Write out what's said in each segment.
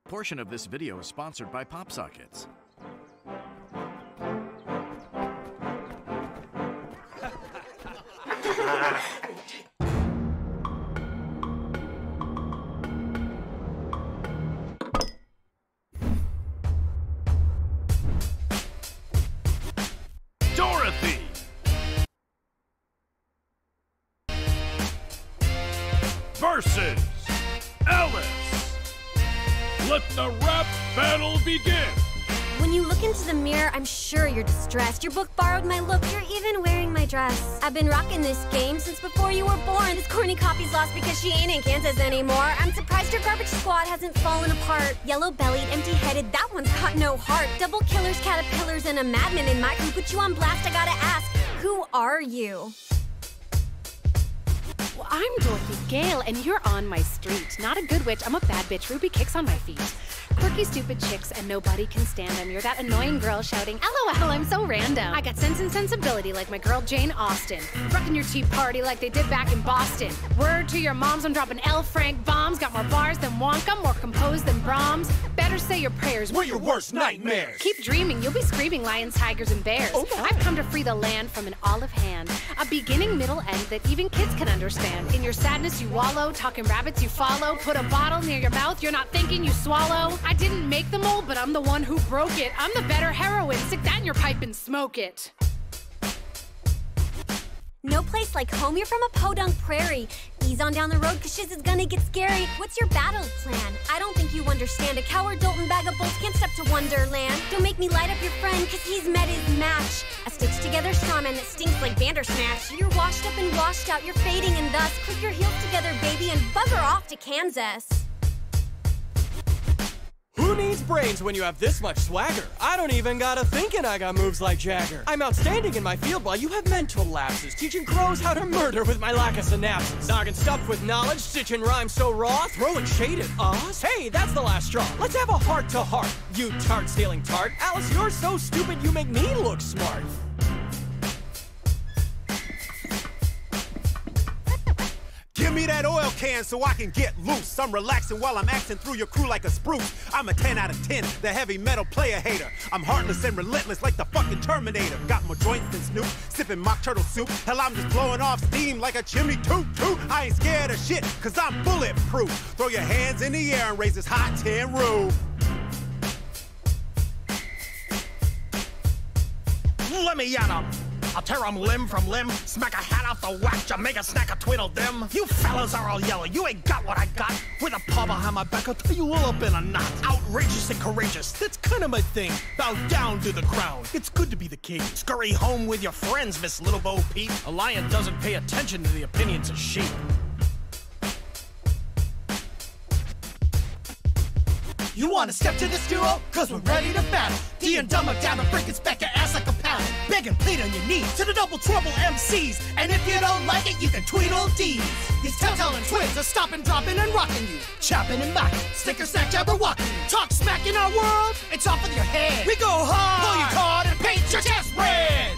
Portion of this video is sponsored by PopSockets. Dorothy! Versus Alice! Let the rap battle begin! When you look into the mirror, I'm sure you're distressed. Your book borrowed my look, you're even wearing my dress. I've been rocking this game since before you were born. This corny copy's lost because she ain't in Kansas anymore. I'm surprised your garbage squad hasn't fallen apart. Yellow-bellied, empty-headed, that one's got no heart. Double killers, caterpillars, and a madman in my crew. Put you on blast, I gotta ask, who are you? Well, I'm Dorothy Gale, and you're on my street. Not a good witch, I'm a bad bitch. Ruby kicks on my feet. Quirky, stupid chicks, and nobody can stand them. You're that annoying girl shouting, LOL, I'm so random. I got sense and sensibility like my girl Jane Austen. Rockin' your tea party like they did back in Boston. Word to your moms, I'm dropping L. Frank bombs. Got more bars than Wonka, more composed than Brahms. Better say your prayers. We're your worst nightmares. Keep dreaming, you'll be screaming lions, tigers, and bears. Oh my. I've come to free the land from an olive hand. A beginning, middle, end that even kids can understand. In your sadness you wallow, talking rabbits you follow. Put a bottle near your mouth, you're not thinking, you swallow. I didn't make the mold, but I'm the one who broke it. I'm the better heroine, stick that in your pipe and smoke it. No place like home, you're from a podunk prairie. Ease on down the road, cause shiz is gonna get scary. What's your battle plan? I don't think you understand. A coward Dalton bag of bolts can't step to Wonderland. Don't make me light up your friend, cause he's met his match. A stitched together strawman that stinks like Bandersnatch. You're washed up and washed out, you're fading and thus click your heels together, baby, and bugger off to Kansas. Who needs brains when you have this much swagger? I don't even gotta think and I got moves like Jagger. I'm outstanding in my field while you have mental lapses. Teaching crows how to murder with my lack of synapses. Noggin stuffed with knowledge, stitching rhymes so raw, throwing shade at us. Hey, that's the last straw. Let's have a heart-to-heart. You tart-stealing tart. Alice, you're so stupid you make me look smart. Give me that oil can so I can get loose. I'm relaxing while I'm axing through your crew like a spruce. I'm a 10 out of 10, the heavy metal player hater. I'm heartless and relentless like the fucking Terminator. Got more joints than Snoop, sipping mock turtle soup. Hell, I'm just blowing off steam like a chimney toot toot. I ain't scared of shit, cause I'm bulletproof. Throw your hands in the air and raise this hot tin roof. Let me at 'em. I'll tear 'em limb from limb, smack a hat off the whack, Jamaica snack a tweedledum. You fellas are all yellow, you ain't got what I got. With a paw behind my back, I'll tie you all up in a knot. Outrageous and courageous, that's kind of my thing. Bow down to the crown, it's good to be the king. Scurry home with your friends, Miss Little Bo Peep. A lion doesn't pay attention to the opinions of sheep. You wanna step to this duo? Cause we're ready to battle. D and dumb down and break and smack your ass like a paddle. Beg and plead on your knees to the double trouble MCs. And if you don't like it, you can Tweedledee. These tell-telling twins are stopping, dropping, and rocking you. Chopping and mocking, sticker, snack, jabber, walking you. Talk smack in our world, it's off with your head. We go hard, pull your card and paint your chest red.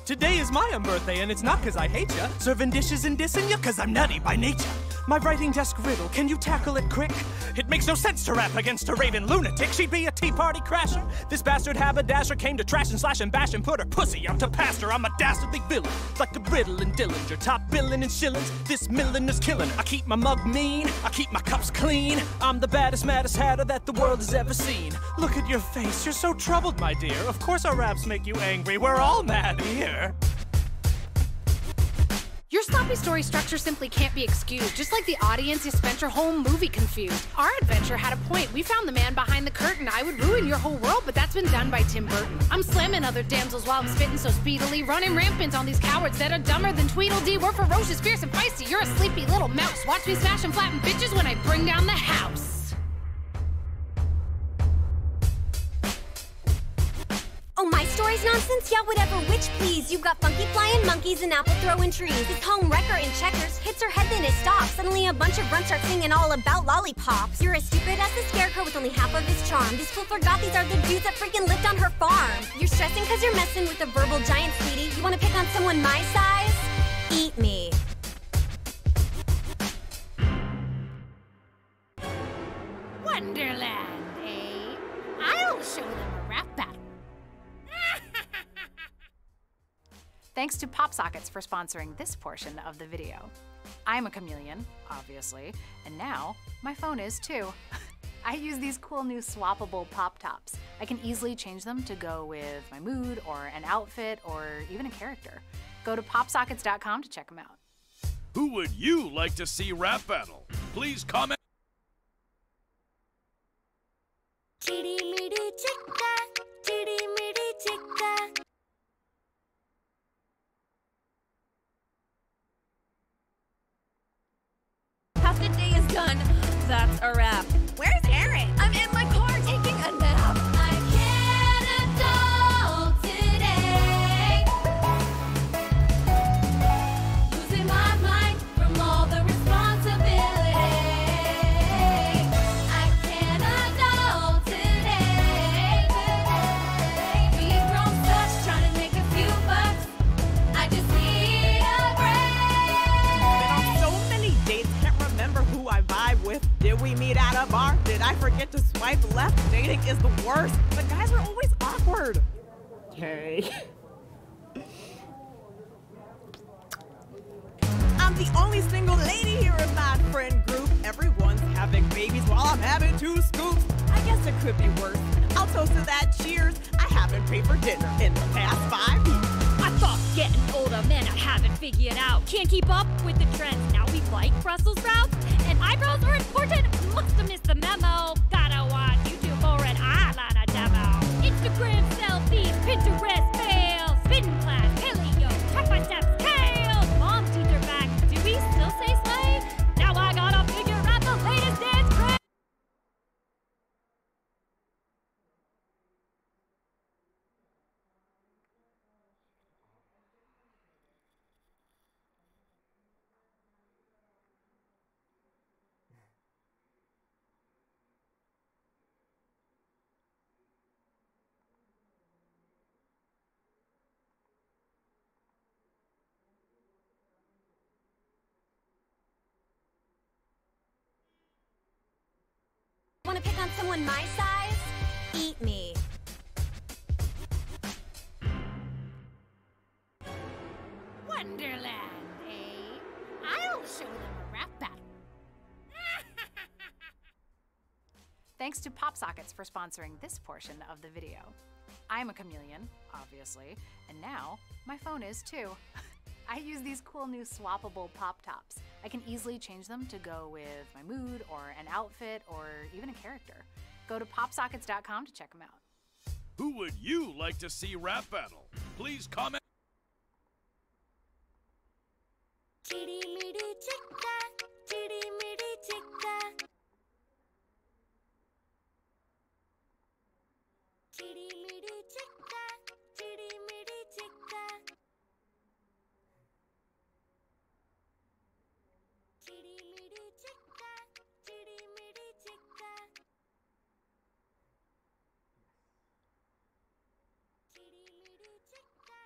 Today is my birthday, and it's not cause I hate ya. Serving dishes and dissing ya cause I'm nutty by nature. My writing desk riddle, can you tackle it quick? It makes no sense to rap against a raving lunatic. She'd be a tea party crasher. This bastard haberdasher came to trash and slash and bash and put her pussy out to pasture. I'm a dastardly villain, like the Riddle and Dillinger. Top billing in shillings, this millin is killing. I keep my mug mean, I keep my cups clean. I'm the baddest, maddest hatter that the world has ever seen. Look at your face, you're so troubled, my dear. Of course our raps make you angry, we're all mad here. Your sloppy story structure simply can't be excused. Just like the audience, you spent your whole movie confused. Our adventure had a point. We found the man behind the curtain. I would ruin your whole world, but that's been done by Tim Burton. I'm slamming other damsels while I'm spitting so speedily, running rampant on these cowards that are dumber than Tweedledee. We're ferocious, fierce, and feisty. You're a sleepy little mouse. Watch me smash and flatten bitches when I bring down the house. Oh, my story noise nonsense? Yeah, whatever, which please? You've got funky flying monkeys and apple throwing trees. This home wrecker in checkers hits her head, then it stops. Suddenly a bunch of grunts start singing all about lollipops. You're as stupid as the scarecrow with only half of his charm. This fool forgot these are the dudes that freaking lived on her farm. You're stressing cause you're messing with a verbal giant, sweetie. You wanna pick on someone my size? Eat me. Wonderland, eh? I'll show them a rap battle. Thanks to PopSockets for sponsoring this portion of the video. I'm a chameleon, obviously, and now my phone is too. I use these cool new swappable pop tops. I can easily change them to go with my mood or an outfit or even a character. Go to popsockets.com to check them out. Who would you like to see rap battle? Please comment. Chitty meaty chick-a, chitty meaty chick-a. Half the day is done. That's a wrap. Where's Aaron? I'm in my car taking a nap. I can't adult today. Losing my mind from all the responsibility. I can't adult today. We've grown such trying to make a few bucks. I just need a break. Been on so many dates, can't remember who I vibe with. Did we meet at a bar? Did I forget to swipe left? Dating is the worst. The guys are always awkward. Okay. I'm the only single lady here in my friend group. Everyone's having babies while I'm having 2 scoops. I guess it could be worse. I'll toast to that cheers. I haven't paid for dinner in the past 5 years. I thought getting older meant I haven't figured out. Can't keep up with the trends. Now we like Brussels sprouts. And eyebrows are important. Must have missed the memo. Gotta watch YouTube for an eyeliner demo. Instagram selfies, Pinterest fails. Spin class, paleo, check my steps, kale. Mom's teeth are back. Do we still say slay? Now I gotta figure out the latest dance craze. Wanna pick on someone my size? Eat me. Wonderland, eh? I'll show them a rap battle. Thanks to PopSockets for sponsoring this portion of the video. I'm a chameleon, obviously, and now my phone is too. I use these cool new swappable pop tops. I can easily change them to go with my mood or an outfit or even a character. Go to popsockets.com to check them out. Who would you like to see rap battle? Please comment. Chitty meaty chick-a, chitty meaty chick-a. Chitty meaty chick-a, chitty meaty chick-a. Chitty meaty chick-a, chitty meaty chick-a. Chitty meaty chick-a.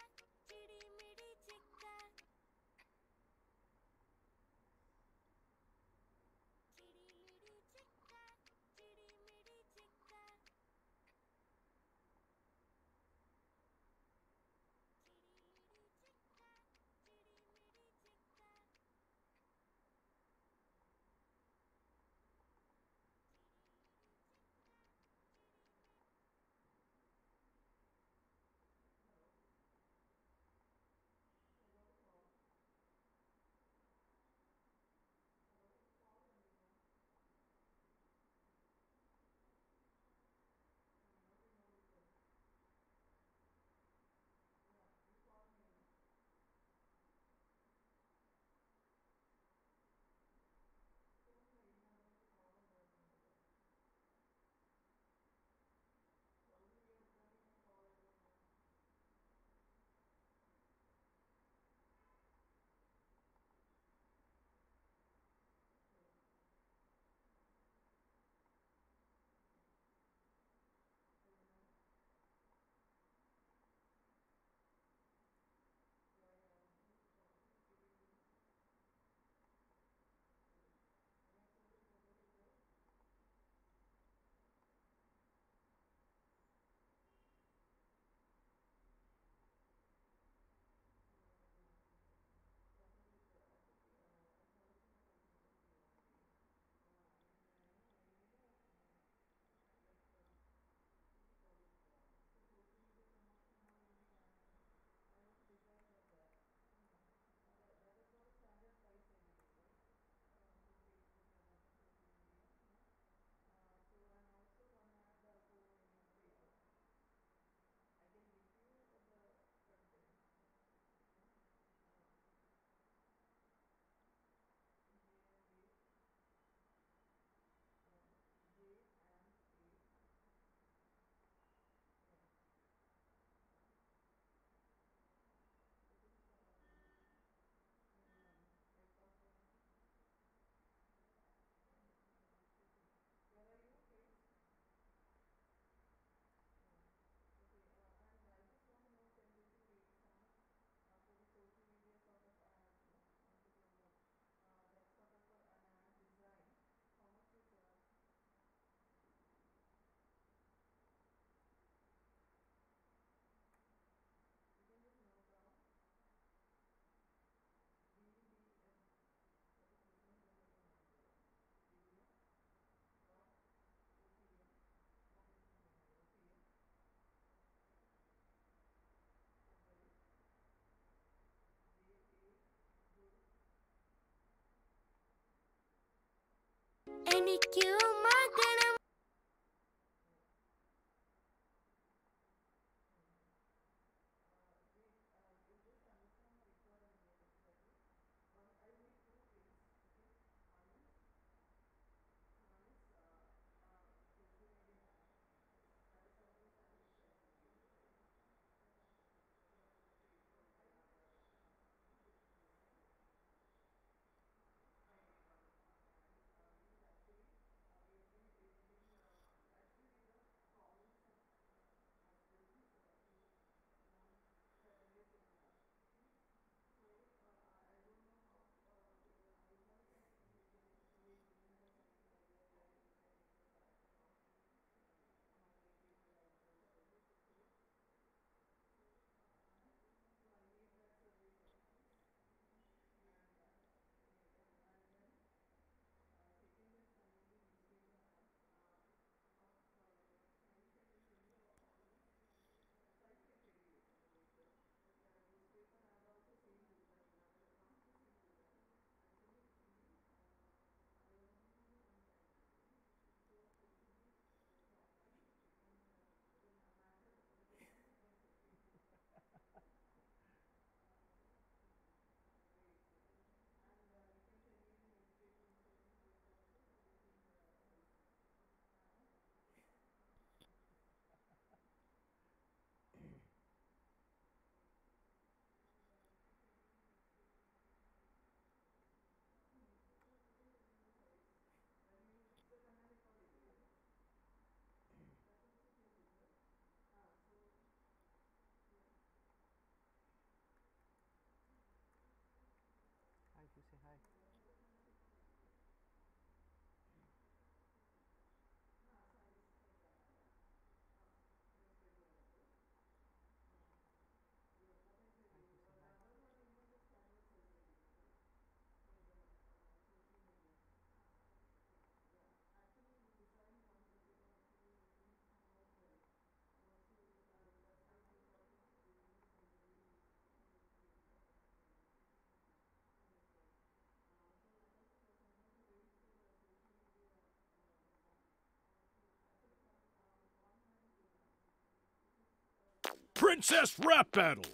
Princess Rap Battle.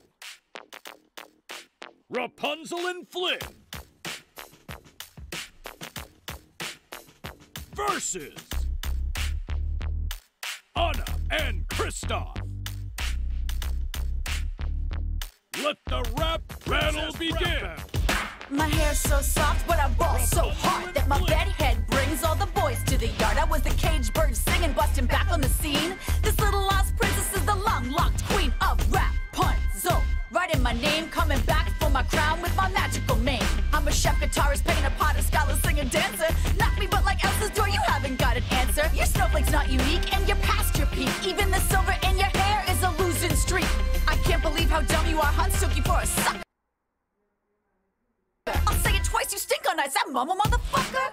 Rapunzel and Flynn versus Anna and Kristoff. Let the rap battle begin. My hair's so soft, but I ball so hard that my Betty head brings all the boys to the yard. I was the cage bird singing, busting back on the scene. This little lost princess is the long-locked queen of Rapunzel. Writing my name, coming back for my crown with my magical mane. I'm a chef, guitarist, painter, potter, scholar, singer, dancer. Knock me, but like Elsa's door, you haven't got an answer. Your snowflake's not unique, and you're past your peak. Even the silver in your hair is a losing streak. I can't believe how dumb you are, Hunsuki, for a sucker. I'll say it twice, you stink on ice, that mama motherfucker.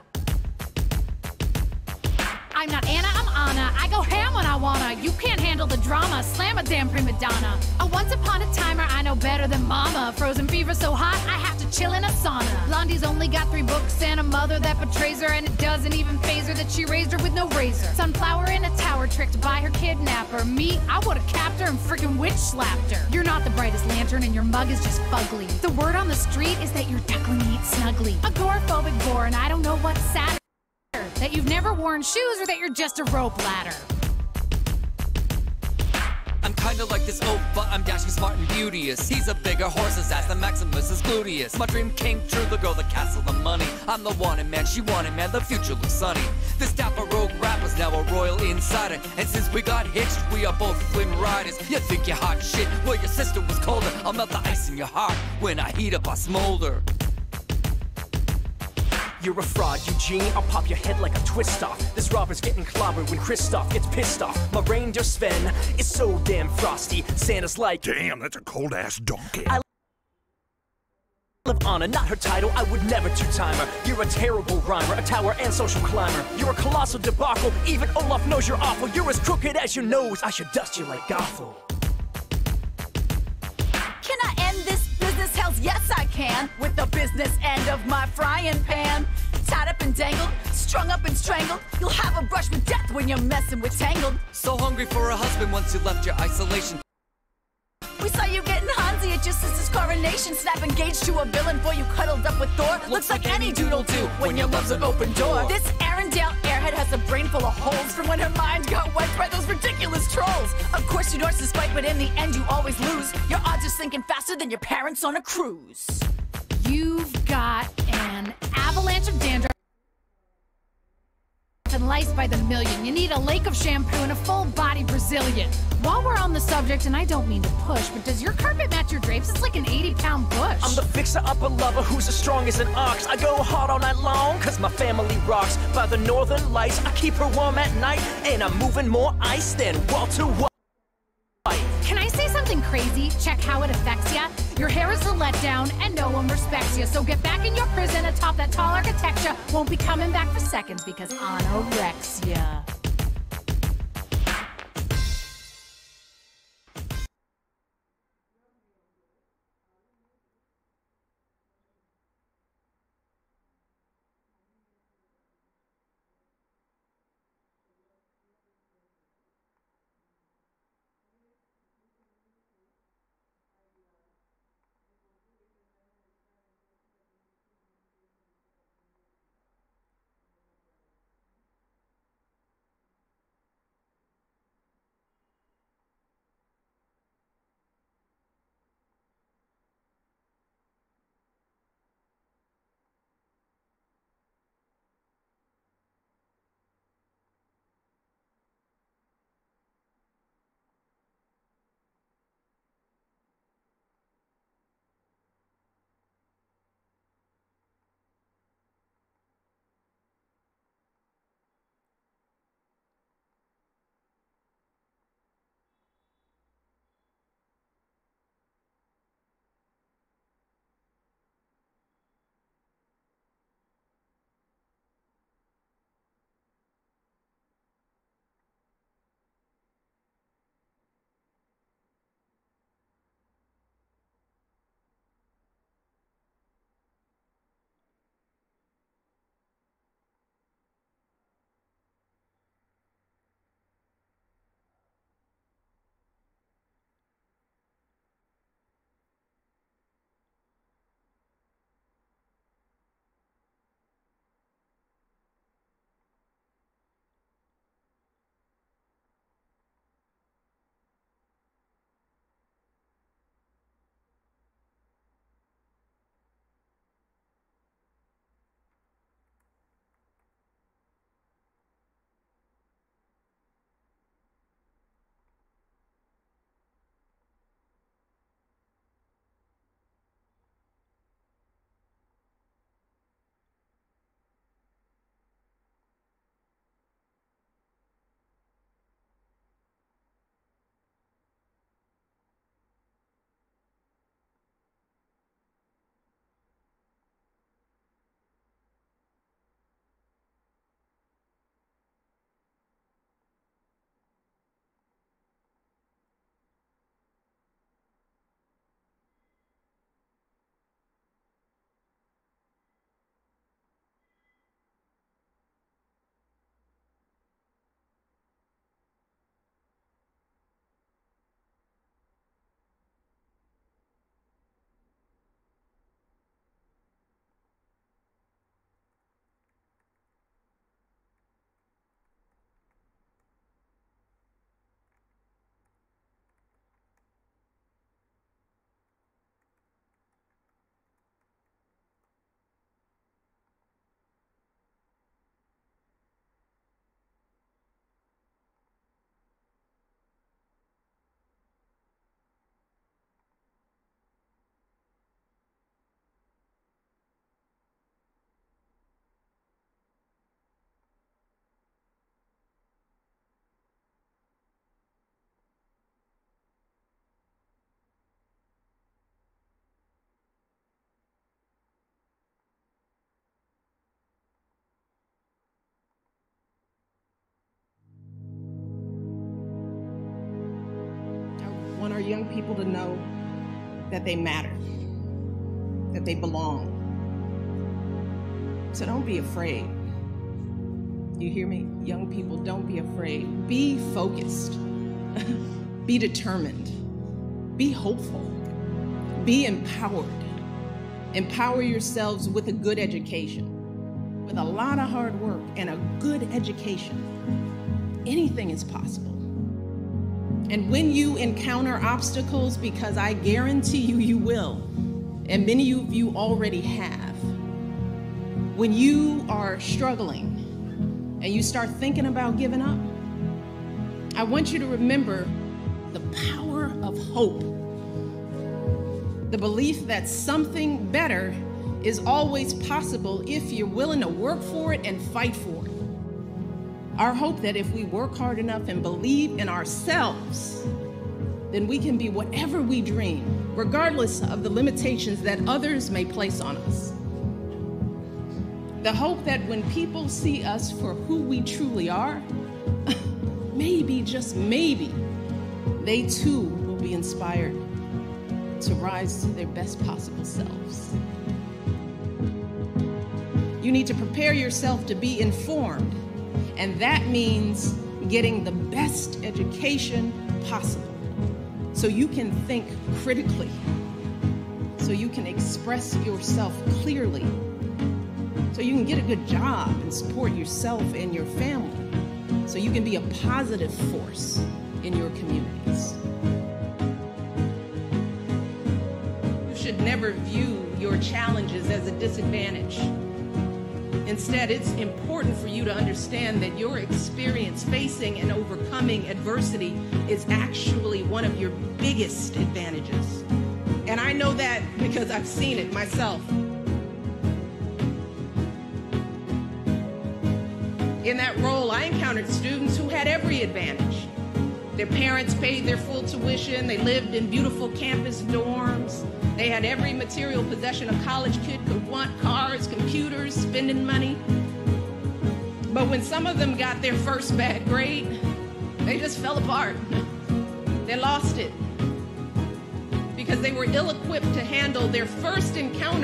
I'm not Anna, I'm Anna. I go ham when I wanna. You can't handle the drama. Slam a damn prima donna. A once upon a timer, I know better than mama. Frozen fever so hot, I have to chill in a sauna. Blondie's only got 3 books and a mother that betrays her, and it doesn't even faze her that she raised her with no razor. Sunflower in a tower tricked by her kidnapper. Me, I would've capped her and frickin' witch slapped her. You're not the brightest lantern and your mug is just fugly. The word on the street is that your duckling eats snugly. Agoraphobic bore, and I don't know what's sadder. That you've never worn shoes or that you're just a rope ladder. I'm kinda like this oaf, but I'm dashing, smart, and beauteous. He's a bigger horse's ass than Maximus is gluteus. My dream came true, the girl, the castle, the money. I'm the wanted man, she wanted man, the future looks sunny. This dapper rogue rapper's now a royal insider. And since we got hitched, we are both Flynn riders. You think you're hot shit, well your sister was colder. I'll melt the ice in your heart, when I heat up I smolder. You're a fraud, Eugene, I'll pop your head like a twist-off. This robber's getting clobbered when Kristoff gets pissed off. My reindeer Sven is so damn frosty. Santa's like, damn, that's a cold-ass donkey. I love Anna, not her title, I would never two-time her. You're a terrible rhymer, a tower and social climber. You're a colossal debacle, even Olaf knows you're awful. You're as crooked as your nose, I should dust you like Gothel. Can I end this business? Hells yes I can. With the business end of my frying pan. Tied up and dangled, strung up and strangled. You'll have a brush with death when you're messing with Tangled. So hungry for a husband once you left your isolation. We saw you getting Hansi at your sister's coronation. Snap engaged to a villain for you cuddled up with Thor. Looks like any dude'll do when your love's an open door. This Arendelle airhead has a brain full of holes from when her mind got wet by those ridiculous trolls. Of course you nurse this fight, but in the end you always lose. Your odds are sinking faster than your parents on a cruise. You've got an avalanche of dandruff and lice by the million. You need a lake of shampoo and a full body Brazilian. While we're on the subject, and I don't mean to push, but does your carpet match your drapes? It's like an 80-pound bush. I'm the fixer-upper lover who's as strong as an ox. I go hard all night long, cause my family rocks. By the northern lights, I keep her warm at night, and I'm moving more ice than Walter White. Can I say something crazy? Check how it affects ya. Your hair is a letdown, and no one respects you. So get back in your prison atop that tall architecture. Won't be coming back for seconds because anorexia. want our young people to know that they matter, that they belong. So don't be afraid. You hear me? Young people, don't be afraid. Be focused. Be determined. Be hopeful. Be empowered. Empower yourselves with a good education. With a lot of hard work and a good education, anything is possible. And when you encounter obstacles, because I guarantee you, you will, and many of you already have, when you are struggling and you start thinking about giving up, I want you to remember the power of hope. The belief that something better is always possible if you're willing to work for it and fight for it. Our hope that if we work hard enough and believe in ourselves, then we can be whatever we dream, regardless of the limitations that others may place on us. The hope that when people see us for who we truly are, maybe, just maybe, they too will be inspired to rise to their best possible selves. You need to prepare yourself to be informed, and that means getting the best education possible so you can think critically, so you can express yourself clearly, so you can get a good job and support yourself and your family, so you can be a positive force in your communities. You should never view your challenges as a disadvantage. Instead, it's important for you to understand that your experience facing and overcoming adversity is actually one of your biggest advantages. And I know that because I've seen it myself. In that role, I encountered students who had every advantage. Their parents paid their full tuition, they lived in beautiful campus dorms, they had every material possession a college kid could want: cars, computers, spending money. But when some of them got their first bad grade, they just fell apart. They lost it because they were ill-equipped to handle their first encounter.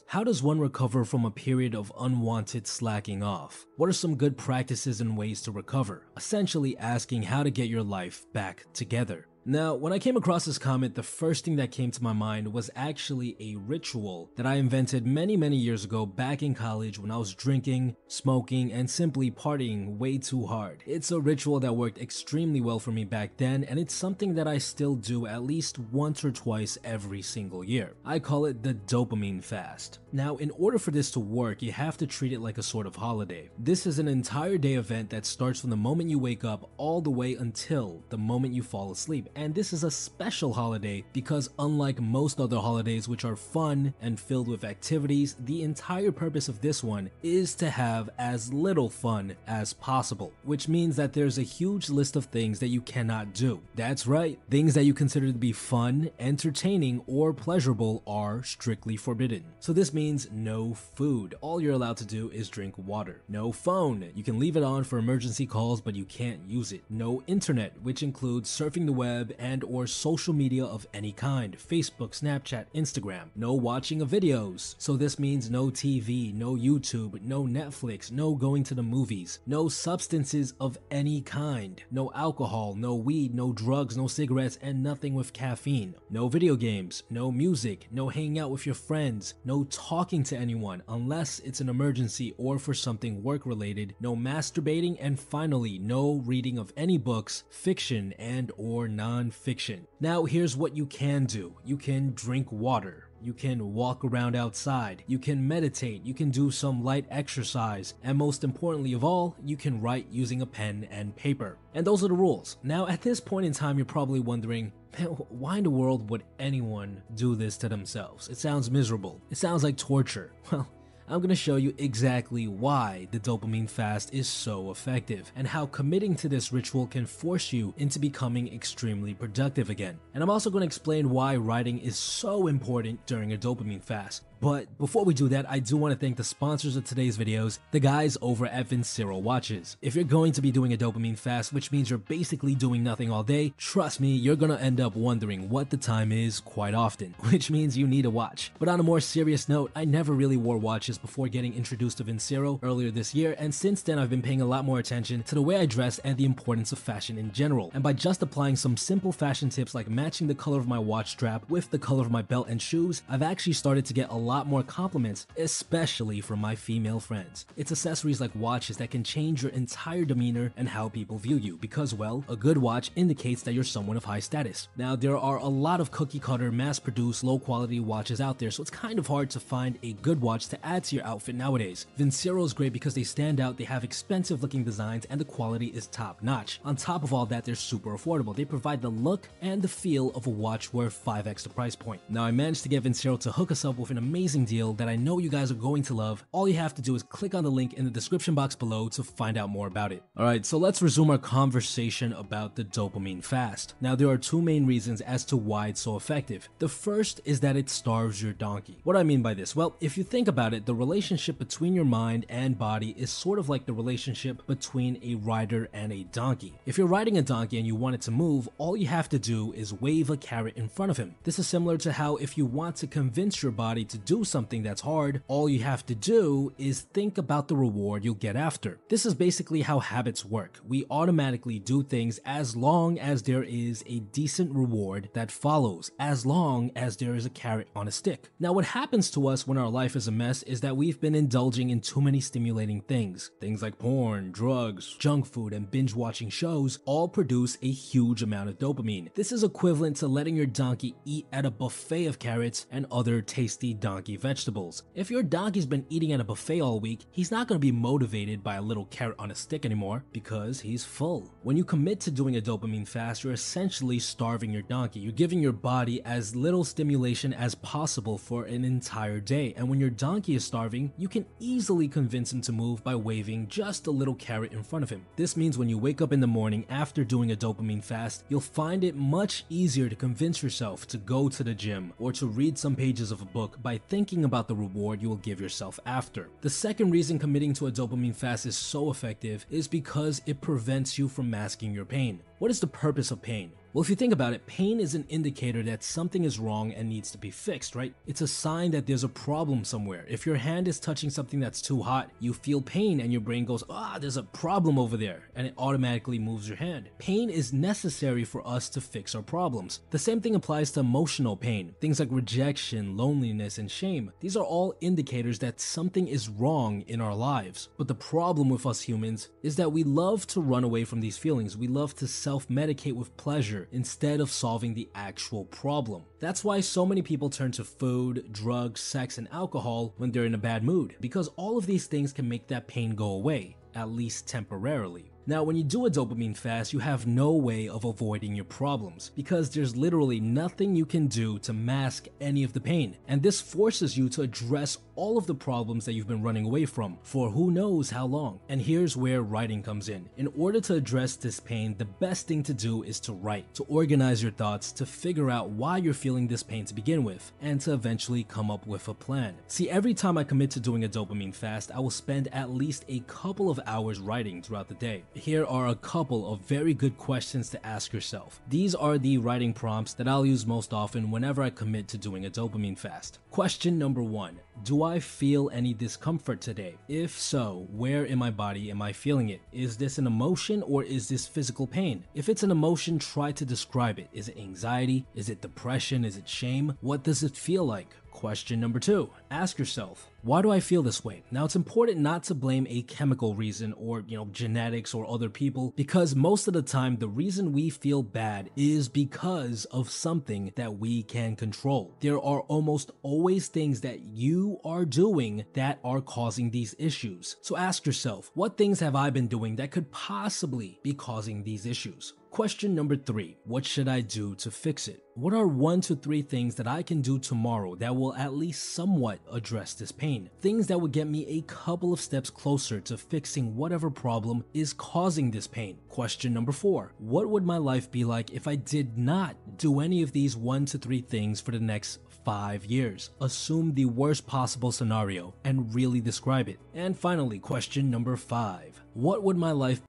How does one recover from a period of unwanted slacking off? What are some good practices and ways to recover? Essentially asking how to get your life back together. Now, when I came across this comment, the first thing that came to my mind was actually a ritual that I invented many years ago back in college when I was drinking, smoking, and simply partying way too hard. It's a ritual that worked extremely well for me back then, and it's something that I still do at least once or twice every single year. I call it the dopamine fast. Now, in order for this to work, you have to treat it like a sort of holiday. This is an entire day event that starts from the moment you wake up all the way until the moment you fall asleep. And this is a special holiday because unlike most other holidays which are fun and filled with activities, the entire purpose of this one is to have as little fun as possible, which means that there's a huge list of things that you cannot do. That's right, things that you consider to be fun, entertaining, or pleasurable are strictly forbidden. So this means no food. All you're allowed to do is drink water. No phone. You can leave it on for emergency calls, but you can't use it. No internet, which includes surfing the web, web and or social media of any kind, Facebook, Snapchat, Instagram. No watching of videos. So this means no TV, no YouTube, no Netflix, no going to the movies, no substances of any kind, no alcohol, no weed, no drugs, no cigarettes, and nothing with caffeine. No video games, no music, no hanging out with your friends, no talking to anyone unless it's an emergency or for something work related, no masturbating, and finally, no reading of any books, fiction and or non-fiction. Now here's what you can do. You can drink water. You can walk around outside, you can meditate, you can do some light exercise, and most importantly of all, you can write using a pen and paper. And those are the rules. Now at this point in time, you're probably wondering, man, why in the world would anyone do this to themselves? It sounds miserable. It sounds like torture. Well, I'm going to show you exactly why the dopamine fast is so effective and how committing to this ritual can force you into becoming extremely productive again. And I'm also going to explain why writing is so important during a dopamine fast. But before we do that, I do want to thank the sponsors of today's videos, the guys over at Vincero Watches. If you're going to be doing a dopamine fast, which means you're basically doing nothing all day, trust me, you're gonna end up wondering what the time is quite often, which means you need a watch. But on a more serious note, I never really wore watches before getting introduced to Vincero earlier this year, and since then I've been paying a lot more attention to the way I dress and the importance of fashion in general. And by just applying some simple fashion tips like matching the color of my watch strap with the color of my belt and shoes, I've actually started to get a lot more compliments, especially from my female friends. It's accessories like watches that can change your entire demeanor and how people view you because, well, a good watch indicates that you're someone of high status. Now, there are a lot of cookie cutter, mass-produced, low-quality watches out there, so it's kind of hard to find a good watch to add to your outfit nowadays. Vincero is great because they stand out, they have expensive-looking designs, and the quality is top-notch. On top of all that, they're super affordable. They provide the look and the feel of a watch worth 5x the price point. Now, I managed to get Vincero to hook us up with an amazing deal that I know you guys are going to love. All you have to do is click on the link in the description box below to find out more about it. Alright, so let's resume our conversation about the dopamine fast. Now, there are two main reasons as to why it's so effective. The first is that it starves your donkey. What do I mean by this? Well, if you think about it, the relationship between your mind and body is sort of like the relationship between a rider and a donkey. If you're riding a donkey and you want it to move, all you have to do is wave a carrot in front of him. This is similar to how if you want to convince your body to do something that's hard, all you have to do is think about the reward you'll get after. This is basically how habits work. We automatically do things as long as there is a decent reward that follows, as long as there is a carrot on a stick. Now, what happens to us when our life is a mess is that we've been indulging in too many stimulating things. Things like porn, drugs, junk food, and binge watching shows all produce a huge amount of dopamine. This is equivalent to letting your donkey eat at a buffet of carrots and other tasty donkey vegetables. If your donkey's been eating at a buffet all week, he's not going to be motivated by a little carrot on a stick anymore because he's full. When you commit to doing a dopamine fast, you're essentially starving your donkey. You're giving your body as little stimulation as possible for an entire day. And when your donkey is starving, you can easily convince him to move by waving just a little carrot in front of him. This means when you wake up in the morning after doing a dopamine fast, you'll find it much easier to convince yourself to go to the gym or to read some pages of a book by thinking about the reward you will give yourself after. The second reason committing to a dopamine fast is so effective is because it prevents you from masking your pain. What is the purpose of pain? Well, if you think about it, pain is an indicator that something is wrong and needs to be fixed, right? It's a sign that there's a problem somewhere. If your hand is touching something that's too hot, you feel pain and your brain goes, there's a problem over there, and it automatically moves your hand. Pain is necessary for us to fix our problems. The same thing applies to emotional pain. Things like rejection, loneliness, and shame. These are all indicators that something is wrong in our lives. But the problem with us humans is that we love to run away from these feelings. We love to self-medicate with pleasure instead of solving the actual problem. That's why so many people turn to food, drugs, sex, and alcohol when they're in a bad mood, because all of these things can make that pain go away, at least temporarily. Now, when you do a dopamine fast, you have no way of avoiding your problems because there's literally nothing you can do to mask any of the pain. And this forces you to address all of the problems that you've been running away from for who knows how long. And here's where writing comes in. In order to address this pain, the best thing to do is to write, to organize your thoughts, to figure out why you're feeling this pain to begin with, and to eventually come up with a plan. See, every time I commit to doing a dopamine fast, I will spend at least a couple of hours writing throughout the day. Here are a couple of very good questions to ask yourself. These are the writing prompts that I'll use most often whenever I commit to doing a dopamine fast. Question number 1. Do I feel any discomfort today? If so, where in my body am I feeling it? Is this an emotion or is this physical pain? If it's an emotion, try to describe it. Is it anxiety? Is it depression? Is it shame? What does it feel like? Question number 2. Ask yourself, why do I feel this way? Now, it's important not to blame a chemical reason or, genetics or other people, because most of the time the reason we feel bad is because of something that we can control. There are almost always things that you are doing that are causing these issues. So ask yourself, what things have I been doing that could possibly be causing these issues? Question number 3. What should I do to fix it? What are 1 to 3 things that I can do tomorrow that will at least somewhat address this pain? Things that would get me a couple of steps closer to fixing whatever problem is causing this pain. Question number 4. What would my life be like if I did not do any of these 1 to 3 things for the next 5 years? Assume the worst possible scenario and really describe it. And finally, question number 5. What would my life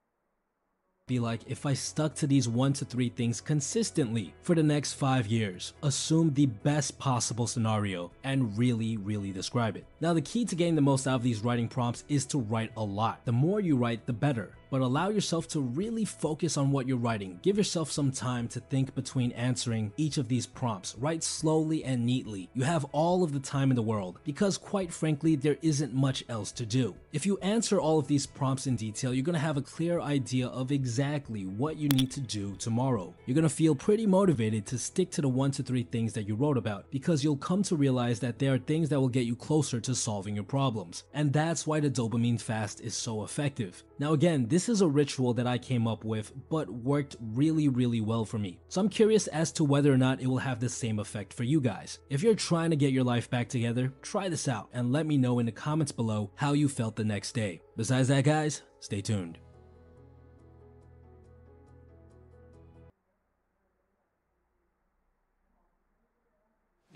be like if I stuck to these 1 to 3 things consistently for the next 5 years? Assume the best possible scenario and really describe it. Now, the key to getting the most out of these writing prompts is to write a lot. The more you write, the better. But allow yourself to really focus on what you're writing. Give yourself some time to think between answering each of these prompts. Write slowly and neatly. You have all of the time in the world because, quite frankly, there isn't much else to do. If you answer all of these prompts in detail, you're going to have a clear idea of exactly what you need to do tomorrow. You're going to feel pretty motivated to stick to the 1 to 3 things that you wrote about because you'll come to realize that there are things that will get you closer to solving your problems. And that's why the dopamine fast is so effective. Now again, this is a ritual that I came up with, but worked really well for me. So I'm curious as to whether or not it will have the same effect for you guys. If you're trying to get your life back together, try this out and let me know in the comments below how you felt the next day. Besides that, guys, stay tuned.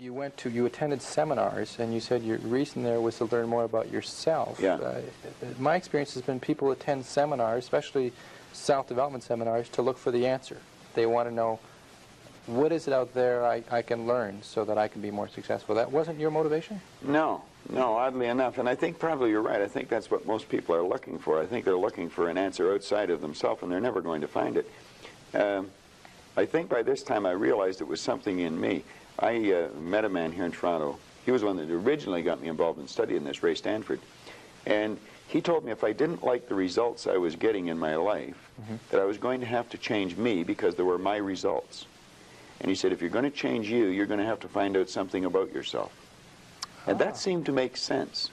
You attended seminars, and you said your reason there was to learn more about yourself. Yeah. My experience has been people attend seminars, especially self-development seminars, to look for the answer. They want to know, what is it out there I can learn so that I can be more successful? That wasn't your motivation? No, oddly enough, and I think probably you're right. I think that's what most people are looking for. I think they're looking for an answer outside of themselves, and they're never going to find it. I think by this time I realized it was something in me. I met a man here in Toronto. He was one that originally got me involved in studying this, Ray Stanford. And he told me if I didn't like the results I was getting in my life, that I was going to have to change me because they were my results. And he said, if you're going to change you, you're going to have to find out something about yourself. And that seemed to make sense.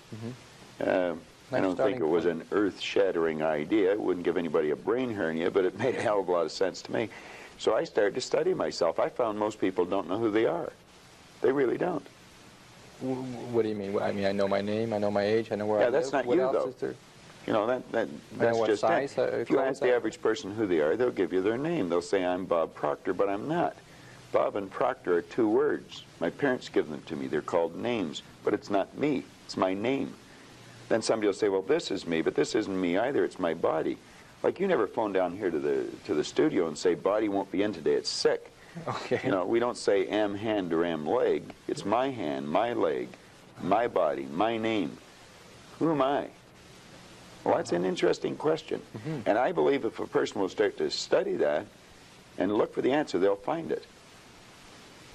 I don't think it was an earth-shattering idea. It wouldn't give anybody a brain hernia, but it made a hell of a lot of sense to me. So I started to study myself. I found most people don't know who they are. They really don't. What do you mean? I mean, I know my name, I know my age, I know where I live. Yeah, that's not you, though. You know, that's just it. If you ask the average person who they are, they'll give you their name. They'll say, I'm Bob Proctor, but I'm not. Bob and Proctor are 2 words. My parents give them to me. They're called names, but it's not me. It's my name. Then somebody will say, well, this is me, but this isn't me either. It's my body. Like, you never phone down here to the studio and say, body won't be in today, it's sick. Okay. You know, we don't say am hand or am leg. It's my hand, my leg, my body, my name. Who am I? Well, that's an interesting question. And I believe if a person will start to study that and look for the answer, they'll find it.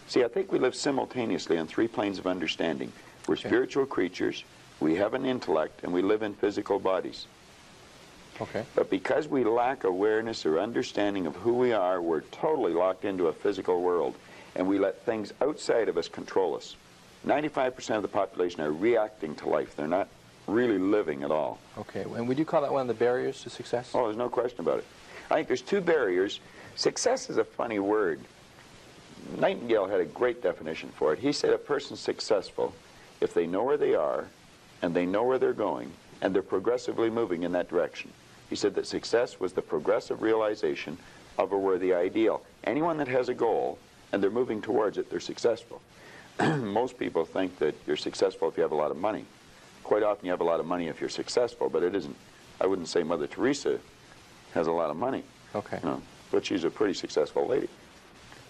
See, I think we live simultaneously on 3 planes of understanding. We're spiritual creatures, we have an intellect, and we live in physical bodies. Okay. But because we lack awareness or understanding of who we are, we're totally locked into a physical world, and we let things outside of us control us. 95% of the population are reacting to life. They're not really living at all. Okay, and would you call that one of the barriers to success? Oh, there's no question about it. I think there's 2 barriers. Success is a funny word. Nightingale had a great definition for it. He said a person's successful if they know where they are, and they know where they're going, and they're progressively moving in that direction. He said that success was the progressive realization of a worthy ideal. Anyone that has a goal and they're moving towards it, they're successful. Most people think that you're successful if you have a lot of money. Quite often you have a lot of money if you're successful, but it isn't. I wouldn't say Mother Teresa has a lot of money. Okay. You know, but she's a pretty successful lady.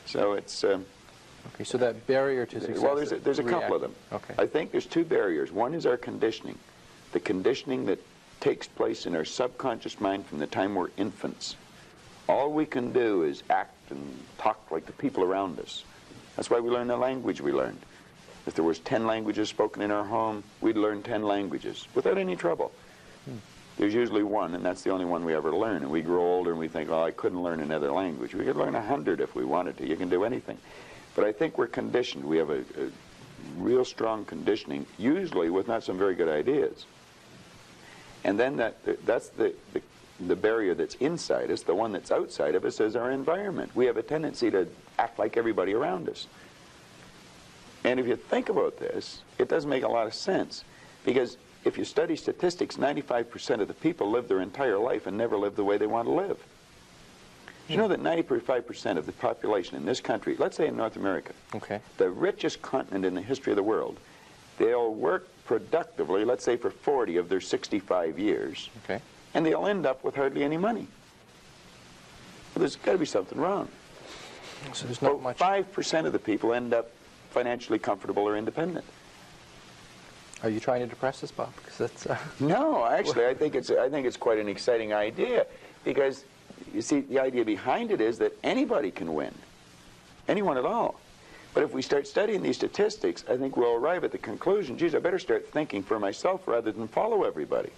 So it's... okay, so that barrier to success... Well, there's a couple of them. Okay. I think there's two barriers. One is our conditioning. The conditioning that takes place in our subconscious mind from the time we're infants. All we can do is act and talk like the people around us. That's why we learn the language we learned. If there was 10 languages spoken in our home, we'd learn 10 languages without any trouble. There's usually one, and that's the only one we ever learn. And we grow older and we think, oh, I couldn't learn another language. We could learn 100 if we wanted to. You can do anything. But I think we're conditioned. We have a real strong conditioning, usually with not some very good ideas. And then that's the barrier that's inside us. The one that's outside of us is our environment. We have a tendency to act like everybody around us. And if you think about this, it doesn't make a lot of sense. Because if you study statistics, 95% of the people live their entire life and never live the way they want to live. You know that 95% of the population in this country, let's say in North America, okay, the richest continent in the history of the world, they'll work productively, let's say for 40 of their 65 years, okay, and they'll end up with hardly any money. Well, there's got to be something wrong. So there's not much. 5% of the people end up financially comfortable or independent. Are you trying to depress us, Bob? Because that's no, actually, I think it's quite an exciting idea, because you see, the idea behind it is that anybody can win, anyone at all. But if we start studying these statistics, I think we'll arrive at the conclusion, geez, I better start thinking for myself rather than follow everybody.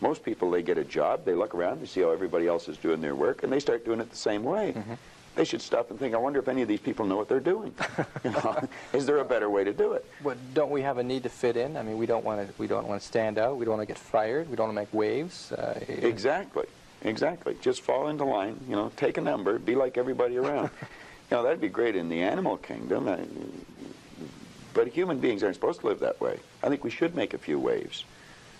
Most people, they get a job, they look around, they see how everybody else is doing their work, and they start doing it the same way. Mm-hmm. They should stop and think, I wonder if any of these people know what they're doing. You know, is there a better way to do it? But don't we have a need to fit in? I mean, we don't want to stand out. We don't want to get fired. We don't want to make waves. Exactly. Exactly. Just fall into line, you know, take a number, be like everybody around. You know, that'd be great in the animal kingdom, but human beings aren't supposed to live that way. I think we should make a few waves.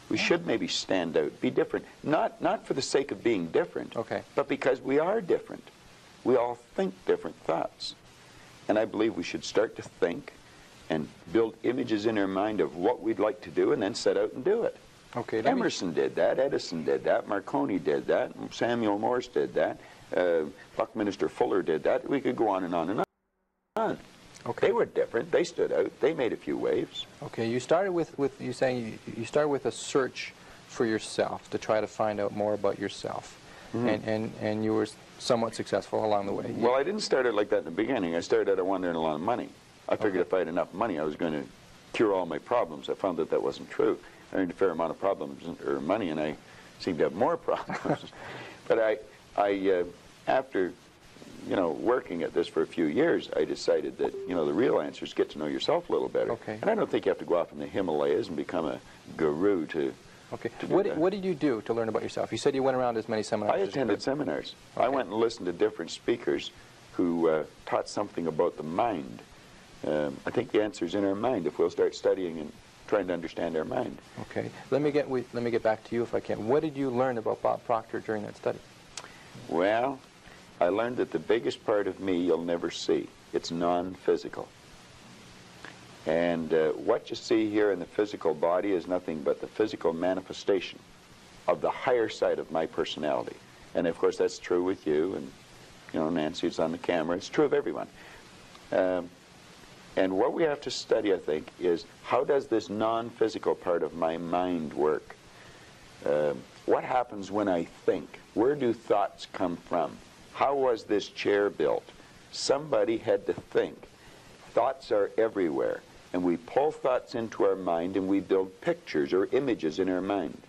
We should maybe stand out, be different, not for the sake of being different, okay, but because we are different. We all think different thoughts. And I believe we should start to think and build images in our mind of what we'd like to do and then set out and do it. Okay, Emerson did that, Edison did that, Marconi did that, Samuel Morse did that, Buckminster Fuller did that. We could go on and on and on. Okay. They were different. They stood out. They made a few waves. Okay, you started with you saying you started with a search for yourself to try to find out more about yourself, and you were somewhat successful along the way. Well, I didn't start it like that in the beginning. I started out wanting a lot of money. I figured if I had enough money, I was going to cure all my problems. I found that that wasn't true. I earned a fair amount of problems or money, and I seemed to have more problems. But I after, you know, working at this for a few years, I decided that, you know, the real answer is get to know yourself a little better. Okay. And I don't think you have to go off in the Himalayas and become a guru to. Okay. What did you do to learn about yourself? You said you went around as many seminars. I attended seminars. Okay. I went and listened to different speakers who taught something about the mind. I think the answer is in our mind if we'll start studying and trying to understand our mind. Okay. Let me get back to you if I can. What did you learn about Bob Proctor during that study? Well, I learned that the biggest part of me you'll never see. It's non-physical. And what you see here in the physical body is nothing but the physical manifestation of the higher side of my personality. And of course that's true with you, and you know, Nancy's on the camera. It's true of everyone. And what we have to study, I think, is how does this non-physical part of my mind work? What happens when I think? Where do thoughts come from? How was this chair built? Somebody had to think. Thoughts are everywhere. And we pull thoughts into our mind and we build pictures or images in our mind.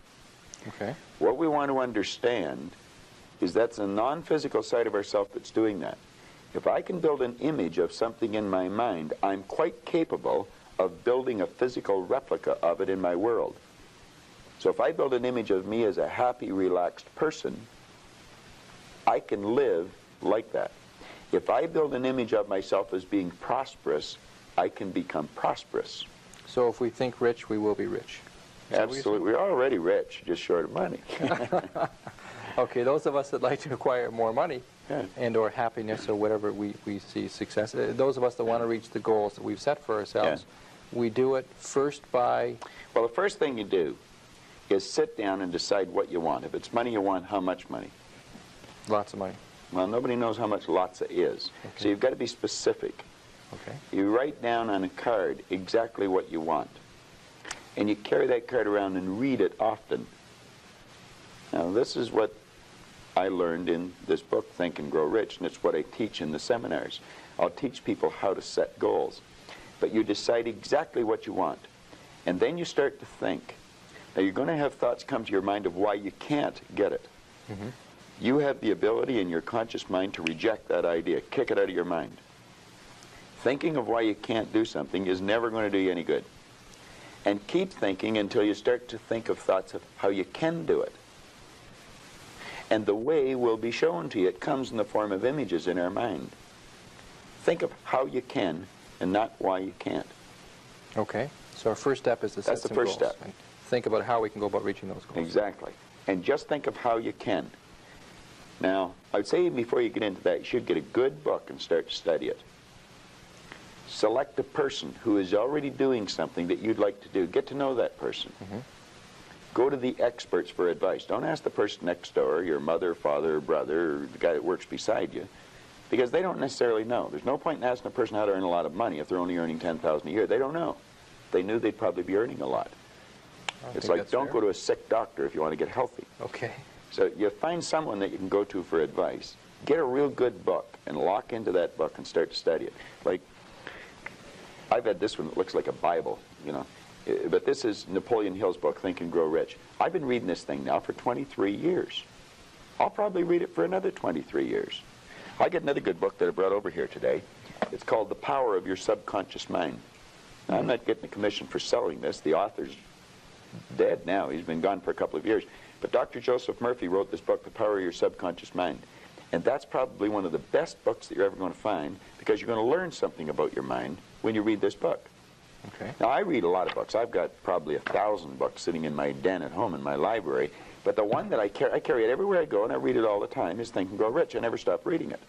Okay. What we want to understand is that's a non-physical side of ourselves that's doing that. If I can build an image of something in my mind, I'm quite capable of building a physical replica of it in my world. So if I build an image of me as a happy, relaxed person, I can live like that. If I build an image of myself as being prosperous, I can become prosperous. So if we think rich, we will be rich. Absolutely. We're already rich, just short of money. Okay, those of us that like to acquire more money and or happiness or whatever we see success, those of us that want to reach the goals that we've set for ourselves, we do it first by... Well, the first thing you do is sit down and decide what you want. If it's money you want, how much money? Lots of money. Well, nobody knows how much lots is. Okay. So you've got to be specific. Okay. You write down on a card exactly what you want. And you carry that card around and read it often. Now, this is what I learned in this book, Think and Grow Rich, and it's what I teach in the seminars. I'll teach people how to set goals. But you decide exactly what you want. And then you start to think. Now, you're going to have thoughts come to your mind of why you can't get it. Mm-hmm. You have the ability in your conscious mind to reject that idea, kick it out of your mind. Thinking of why you can't do something is never going to do you any good. And keep thinking until you start to think of thoughts of how you can do it. And the way will be shown to you. It comes in the form of images in our mind. Think of how you can and not why you can't. Okay. So our first step is to set some goals. That's the first step. And think about how we can go about reaching those goals. Exactly. And just think of how you can. Now, I would say before you get into that, you should get a good book and start to study it. Select a person who is already doing something that you'd like to do. Get to know that person. Mm-hmm. Go to the experts for advice. Don't ask the person next door, your mother, father, brother, or the guy that works beside you, because they don't necessarily know. There's no point in asking a person how to earn a lot of money if they're only earning $10,000 a year. They don't know. If they knew, they'd probably be earning a lot. It's like, don't go to a sick doctor if you want to get healthy. Okay. So you find someone that you can go to for advice. Get a real good book and lock into that book and start to study it. Like, I've had this one that looks like a Bible, you know. But this is Napoleon Hill's book, Think and Grow Rich. I've been reading this thing now for 23 years. I'll probably read it for another 23 years. I get another good book that I brought over here today. It's called The Power of Your Subconscious Mind. Now, I'm not getting a commission for selling this. The author's dead now. He's been gone for a couple of years. But Dr. Joseph Murphy wrote this book, The Power of Your Subconscious Mind. And that's probably one of the best books that you're ever going to find, because you're going to learn something about your mind when you read this book. Okay. Now, I read a lot of books. I've got probably 1,000 books sitting in my den at home in my library. But the one that I carry it everywhere I go, and I read it all the time, is Think and Grow Rich. I never stop reading it.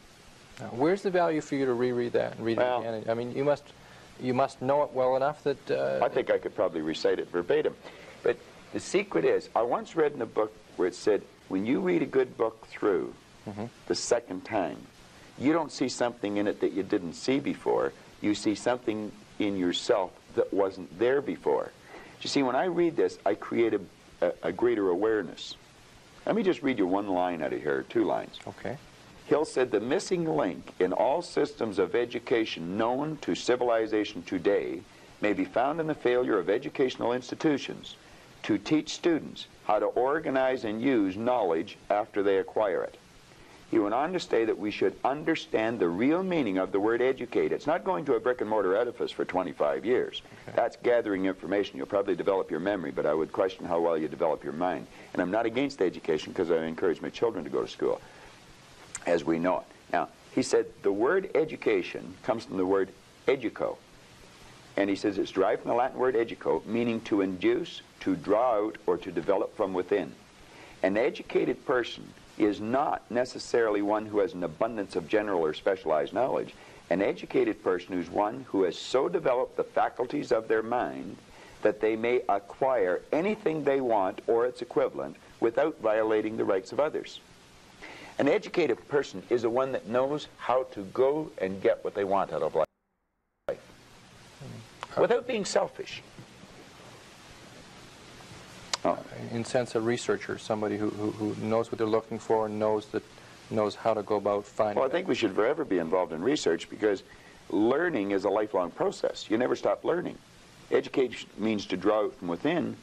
Now, where's the value for you to reread that and read it again? I mean, you must know it well enough that... I think I could probably recite it verbatim. But the secret is, I once read in a book where it said, when you read a good book through the second time, you don't see something in it that you didn't see before. You see something in yourself that wasn't there before. You see, when I read this, I create a greater awareness. Let me just read you one line out of here, 2 lines. Okay. Hill said, the missing link in all systems of education known to civilization today may be found in the failure of educational institutions to teach students how to organize and use knowledge after they acquire it. He went on to say that we should understand the real meaning of the word educate. It's not going to a brick-and-mortar edifice for 25 years. Okay. That's gathering information. You'll probably develop your memory, but I would question how well you develop your mind. And I'm not against education, because I encourage my children to go to school, as we know it. Now, he said the word education comes from the word educo. And he says it's derived from the Latin word educo, meaning to induce, to draw out, or to develop from within. An educated person is not necessarily one who has an abundance of general or specialized knowledge. An educated person is one who has so developed the faculties of their mind that they may acquire anything they want or its equivalent without violating the rights of others. An educated person is the one that knows how to go and get what they want out of life without being selfish. In sense, a researcher, somebody who knows what they're looking for and knows how to go about finding. Well, I think we should forever be involved in research, because learning is a lifelong process. You never stop learning. Education means to draw out from within.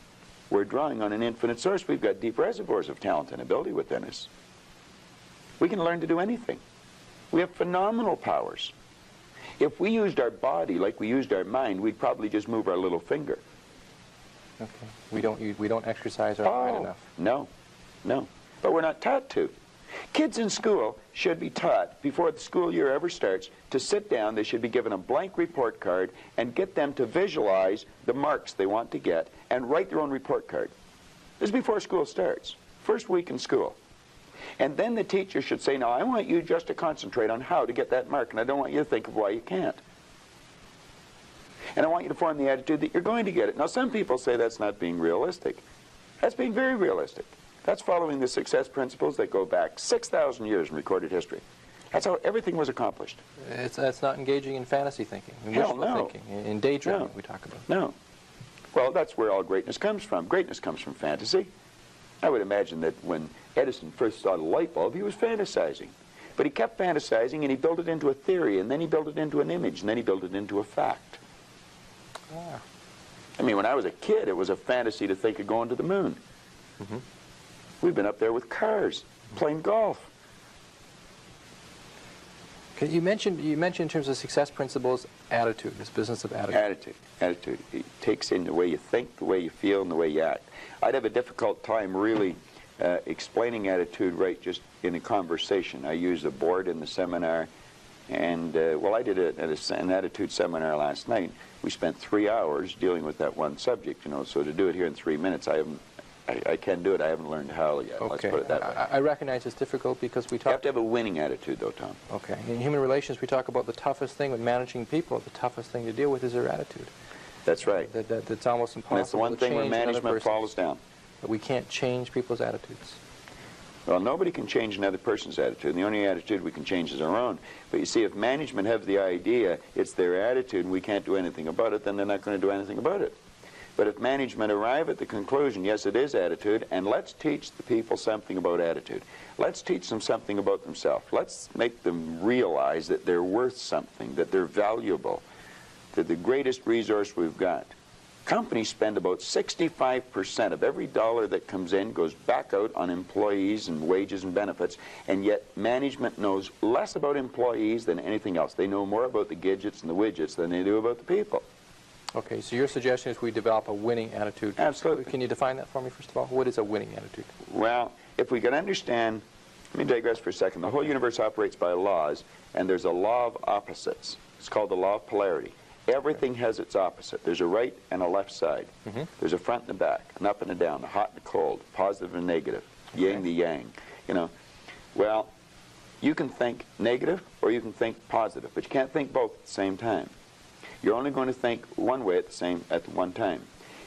We're drawing on an infinite source. We've got deep reservoirs of talent and ability within us. We can learn to do anything. We have phenomenal powers. If we used our body like we used our mind, we'd probably just move our little finger. Okay. We don't exercise our mind enough. No. But we're not taught to. Kids in school should be taught, before the school year ever starts, to sit down. They should be given a blank report card and get them to visualize the marks they want to get and write their own report card. This is before school starts, first week in school. And then the teacher should say, now I want you just to concentrate on how to get that mark, and I don't want you to think of why you can't. And I want you to form the attitude that you're going to get it. Now, some people say that's not being realistic. That's being very realistic. That's following the success principles that go back 6,000 years in recorded history. That's how everything was accomplished. It's not engaging in fantasy thinking, in Hell wishful no. thinking, in daydreaming No. we talk about. No. Well, that's where all greatness comes from. Greatness comes from fantasy. I would imagine that when Edison first saw the light bulb, he was fantasizing. But he kept fantasizing, and he built it into a theory, and then he built it into an image, and then he built it into a fact. Ah. I mean, when I was a kid, it was a fantasy to think of going to the moon. Mm-hmm. We've been up there with cars, playing golf. Okay, you mentioned in terms of success principles, attitude, this business of attitude. Attitude. It takes in the way you think, the way you feel, and the way you act. I'd have a difficult time really explaining attitude right just in a conversation. I used a board in the seminar, and well, I did an attitude seminar last night. We spent 3 hours dealing with that one subject, you know, so to do it here in 3 minutes, I can do it. I haven't learned how yet. Okay. Let's put it that way. I recognize it's difficult because we talk... You have to have a winning attitude, though, Tom. Okay. In human relations, we talk about the toughest thing with managing people. The toughest thing to deal with is their attitude. That's right. That's almost impossible. And it's the one thing where management falls down. But we can't change people's attitudes. Well, nobody can change another person's attitude. And the only attitude we can change is our own. But you see, if management have the idea it's their attitude and we can't do anything about it, then they're not going to do anything about it. But if management arrive at the conclusion, yes, it is attitude, and let's teach the people something about attitude. Let's teach them something about themselves. Let's make them realize that they're worth something, that they're valuable, that the greatest resource we've got. Companies spend about 65% of every dollar that comes in goes back out on employees and wages and benefits, and yet management knows less about employees than anything else. They know more about the gadgets and the widgets than they do about the people. Okay, so your suggestion is we develop a winning attitude. Absolutely. Can you define that for me, first of all? What is a winning attitude? Well, if we can understand, let me digress for a second. The whole universe operates by laws, and there's a law of opposites. It's called the law of polarity. Everything has its opposite. There's a right and a left side. Mm-hmm. There's a front and a back, an up and a down, a hot and a cold, positive and negative, yin the yang. You know, well, you can think negative or you can think positive, but you can't think both at the same time. You're only going to think one way at one time.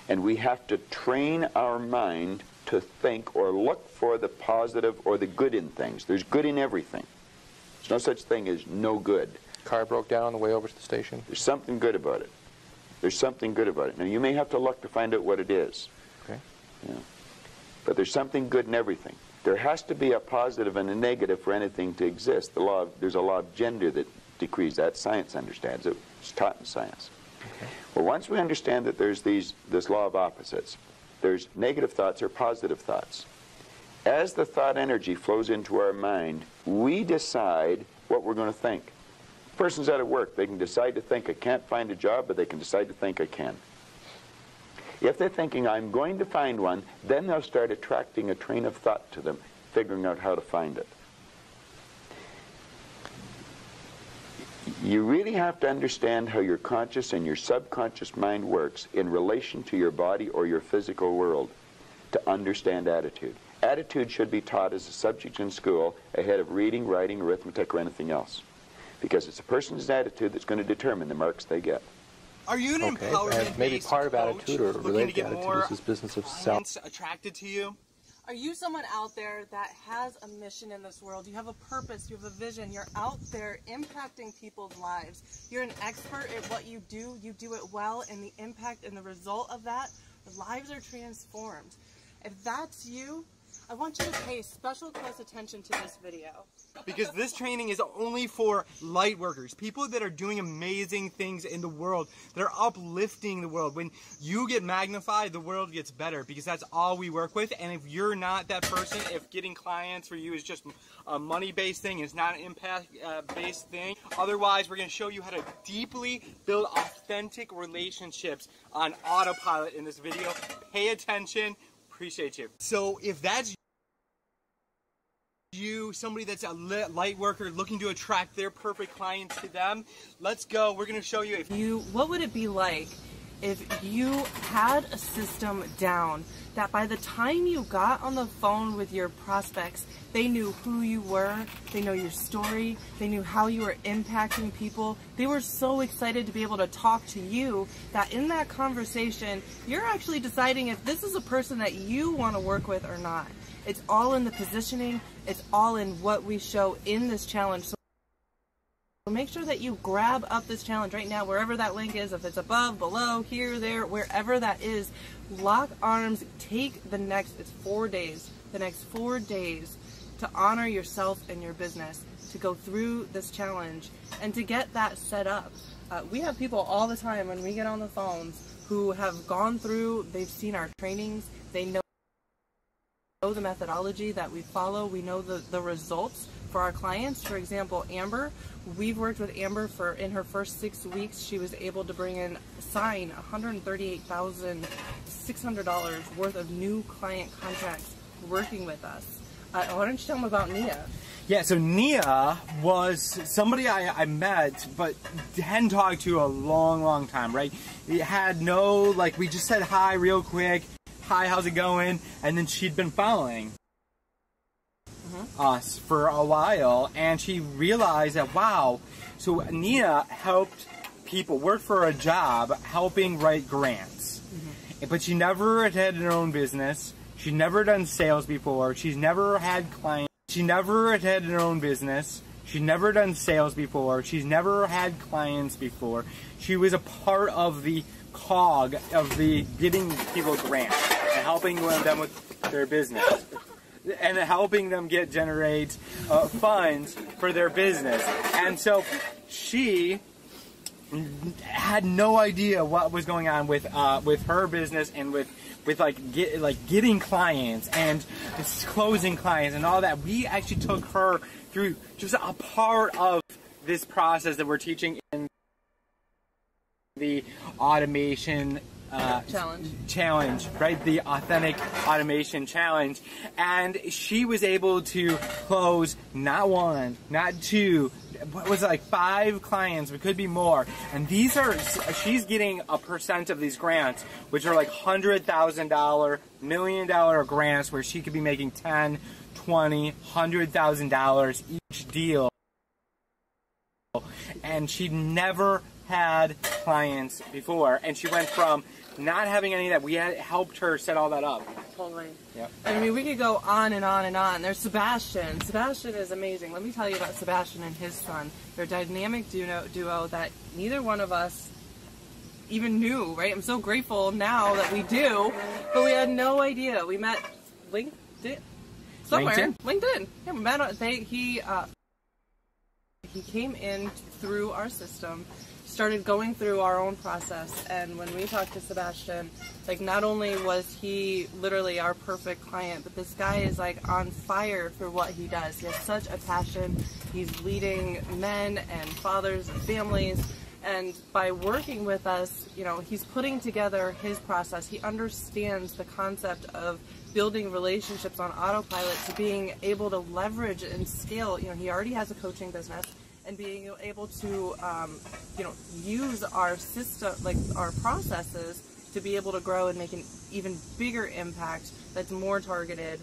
And we have to train our mind to think or look for the positive or the good in things. There's good in everything. There's no such thing as no good. Car broke down on the way over to the station. There's something good about it. There's something good about it. Now, you may have to look to find out what it is. Okay. Yeah. But there's something good in everything. There has to be a positive and a negative for anything to exist. There's a law of gender that decrees that. Science understands it. It's taught in science. Okay. Well, once we understand that there's this law of opposites, there's negative thoughts or positive thoughts. As the thought energy flows into our mind, we decide what we're going to think. A person's out of work. They can decide to think, I can't find a job, but they can decide to think, I can. If they're thinking, I'm going to find one, then they'll start attracting a train of thought to them, figuring out how to find it. You really have to understand how your conscious and your subconscious mind works in relation to your body or your physical world to understand attitude. Attitude should be taught as a subject in school ahead of reading, writing, arithmetic, or anything else. Because it's a person's attitude that's going to determine the marks they get. Are you an empowerment and maybe part of attitude or related to attitude is this business of self. Attracted to you? Are you someone out there that has a mission in this world? You have a purpose, you have a vision, you're out there impacting people's lives. You're an expert at what you do it well, and the impact and the result of that, lives are transformed. If that's you, I want you to pay special close attention to this video. Because this training is only for light workers, people that are doing amazing things in the world, that are uplifting the world. When you get magnified, the world gets better, because that's all we work with. And if you're not that person, if getting clients for you is just a money-based thing, it's not an impact-based thing, otherwise we're going to show you how to deeply build authentic relationships on autopilot in this video. Pay attention. Appreciate you. So if that's you, somebody that's a light worker looking to attract their perfect clients to them, let's go. We're going to show you. What would it be like if you had a system down that by the time you got on the phone with your prospects, they knew who you were, they know your story, they knew how you were impacting people. They were so excited to be able to talk to you that in that conversation, you're actually deciding if this is a person that you want to work with or not. It's all in the positioning. It's all in what we show in this challenge. So make sure that you grab up this challenge right now, wherever that link is, if it's above, below, here, there, wherever that is. Lock arms, take the next, it's 4 days, the next 4 days to honor yourself and your business, to go through this challenge and to get that set up. We have people all the time when we get on the phones who have gone through, they've seen our trainings, they know the methodology that we follow, we know the results for our clients. For example, Amber, we've worked with Amber for, in her first 6 weeks, she was able to sign $138,600 worth of new client contracts working with us. Why don't you tell them about Nia? Yeah, so Nia was somebody I met, but hadn't talked to a long time, right? It had no, like, we just said hi real quick, hi, how's it going? And then she'd been following us for a while, and she realized that, wow, so Nia helped people work for a job helping write grants. But she never had her own business. She'd never done sales before. She's never had clients. She never had her own business. She'd never done sales before. She's never had clients before. She was a part of the cog of the getting people grants and helping them with their business and helping them generate funds for their business. And so she had no idea what was going on with her business and with getting clients and closing clients and all that. We actually took her through just a part of this process that we're teaching in the automation challenge, right? The authentic automation challenge. And she was able to close not one, not two, what was it, like 5 clients, it could be more. And these are, she's getting a percent of these grants, which are like $100,000, $1 million grants where she could be making $10, $20, $100,000 each deal. And she never had clients before. And she went from not having any of that. We had helped her set all that up. Totally. Yep. I mean, we could go on and on and on. There's Sebastian. Sebastian is amazing. Let me tell you about Sebastian and his son. They're a dynamic duo that neither one of us even knew, right? I'm so grateful now that we do, but we had no idea. We met LinkedIn. Somewhere. LinkedIn. Yeah, we met. He came in through our system, started going through our own process, and when we talked to Sebastian, like, not only was he literally our perfect client, but this guy is like on fire for what he does. He has such a passion. He's leading men and fathers and families, and by working with us, you know, he's putting together his process. He understands the concept of building relationships on autopilot to being able to leverage and scale. You know, he already has a coaching business, and being able to, you know, use our system, like our processes, to be able to grow and make an even bigger impact that's more targeted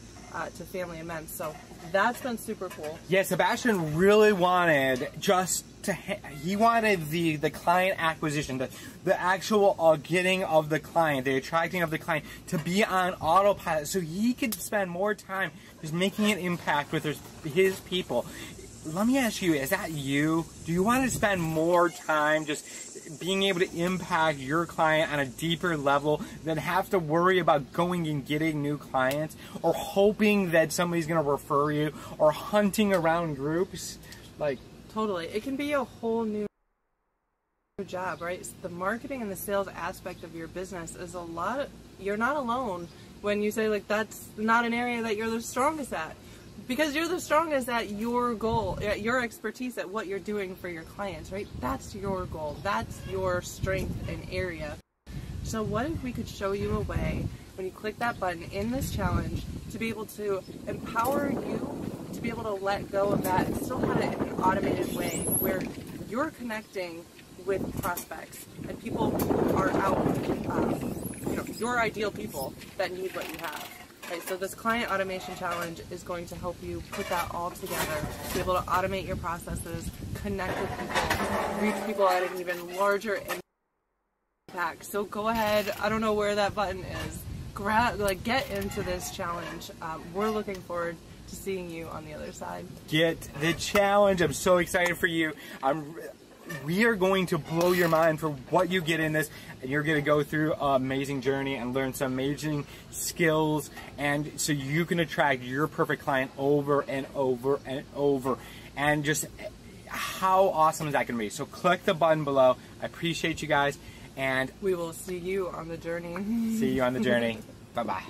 to family and men. So that's been super cool. Yeah, Sebastian really wanted he wanted the client acquisition, the actual getting of the client, the attracting of the client to be on autopilot so he could spend more time just making an impact with his people. Let me ask you, is that you? Do you want to spend more time just being able to impact your client on a deeper level than have to worry about going and getting new clients or hoping that somebody's going to refer you or hunting around groups? Like, totally. It can be a whole new job, right? The marketing and the sales aspect of your business is a lot. You're not alone when you say, like, that's not an area that you're the strongest at. Because you're the strongest at your goal, your expertise at what you're doing for your clients, right? That's your goal. That's your strength and area. So what if we could show you a way, when you click that button in this challenge, to be able to empower you to be able to let go of that and still have it in an automated way where you're connecting with prospects and people who are out, you know, your ideal people that need what you have. Right, so this client automation challenge is going to help you put that all together, be able to automate your processes, connect with people, reach people at an even larger impact. So go ahead, I don't know where that button is, get into this challenge. We're looking forward to seeing you on the other side. Get the challenge. I'm so excited for you. We are going to blow your mind for what you get in this. You're going to go through an amazing journey and learn some amazing skills, and so you can attract your perfect client over and over and over. And just how awesome is that going to be? So click the button below. I appreciate you guys, and we will see you on the journey. See you on the journey. Bye-bye.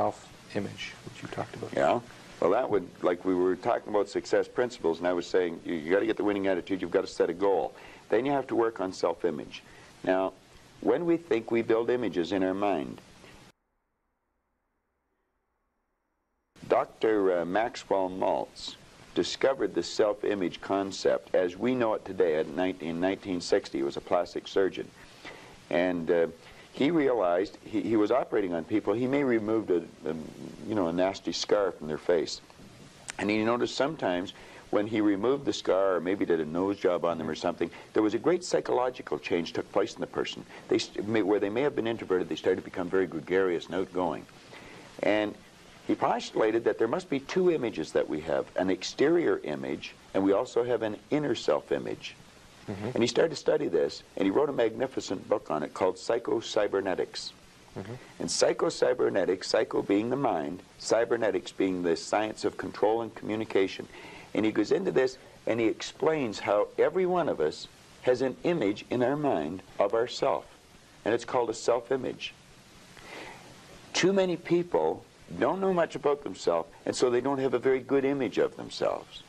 Self-image, which you talked about. Yeah. Well, that would, like we were talking about success principles, and I was saying you got to get the winning attitude, you've got to set a goal. Then you have to work on self-image. Now, when we think, we build images in our mind. Dr. Maxwell Maltz discovered the self-image concept as we know it today in 1960. He was a plastic surgeon. And he realized he was operating on people. He may removed a nasty scar from their face. And he noticed sometimes when he removed the scar or maybe did a nose job on them or something, there was a great psychological change took place in the person. Where they may have been introverted, they started to become very gregarious and outgoing. And he postulated that there must be two images that we have, an exterior image, and we also have an inner self-image. And he started to study this, and he wrote a magnificent book on it called Psycho-Cybernetics. And psycho-cybernetics, psycho being the mind, cybernetics being the science of control and communication. And he goes into this, and he explains how every one of us has an image in our mind of ourself. And it's called a self-image. Too many people don't know much about themselves, and so they don't have a very good image of themselves.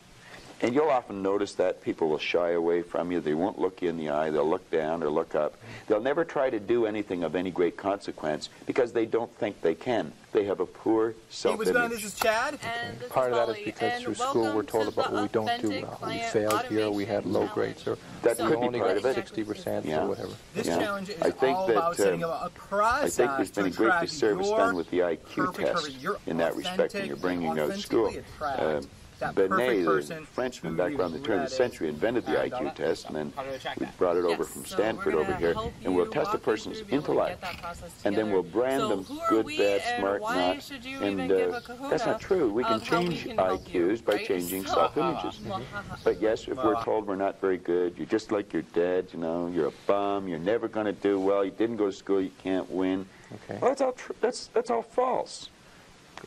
And you'll often notice that people will shy away from you. They won't look you in the eye. They'll look down or look up. They'll never try to do anything of any great consequence because they don't think they can. They have a poor self-image. Hey, this is Chad. And part of that is because through school we're told about what we don't do well. We failed here, we had low grades, or that could be only part got of it. 60% Yeah. or whatever. This Yeah. challenge is I think all that, about setting up a process I think there's been a great attract disservice your done with the IQ test in that respect when you're bringing out school. Benet, the Frenchman back around the turn of the century, invented the IQ test, and then we brought it over from Stanford over here, and we'll test a person's intellect, and then we'll brand them good, bad, smart, not, and that's not true. We can change IQs by changing self-images. But yes, if we're told we're not very good, you're just like your dad, you know, you're a bum, you're never going to do well, you didn't go to school, you can't win. Okay. Well, that's all false.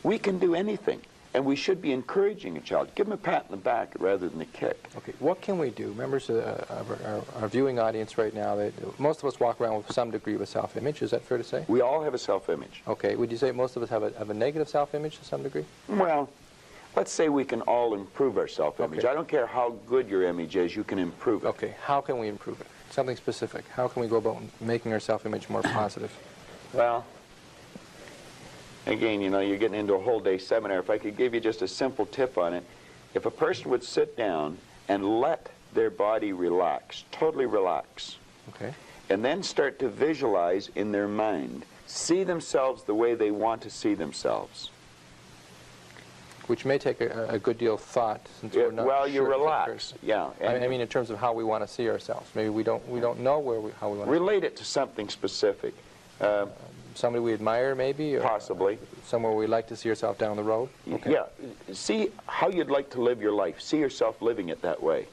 We can do anything. And we should be encouraging a child. Give them a pat on the back rather than a kick. Okay, what can we do? Members of our viewing audience right now, most of us walk around with some degree of a self-image. Is that fair to say? We all have a self-image. Okay, would you say most of us have a negative self-image to some degree? Well, let's say we can all improve our self-image. Okay. I don't care how good your image is, you can improve it. Okay, how can we improve it? Something specific. How can we go about making our self-image more positive? Well, again, you know, you're getting into a whole day seminar. If I could give you just a simple tip on it, if a person would sit down and let their body relax, totally relax, okay, and then start to visualize in their mind, see themselves the way they want to see themselves. Which may take a good deal of thought, since we're not well, you sure relax, yeah. I mean, in terms of how we want to see ourselves. Maybe we don't know how we want to relate it to something specific. Somebody we admire, maybe? Or possibly. Somewhere we'd like to see yourself down the road? Okay. Yeah. See how you'd like to live your life. See yourself living it that way.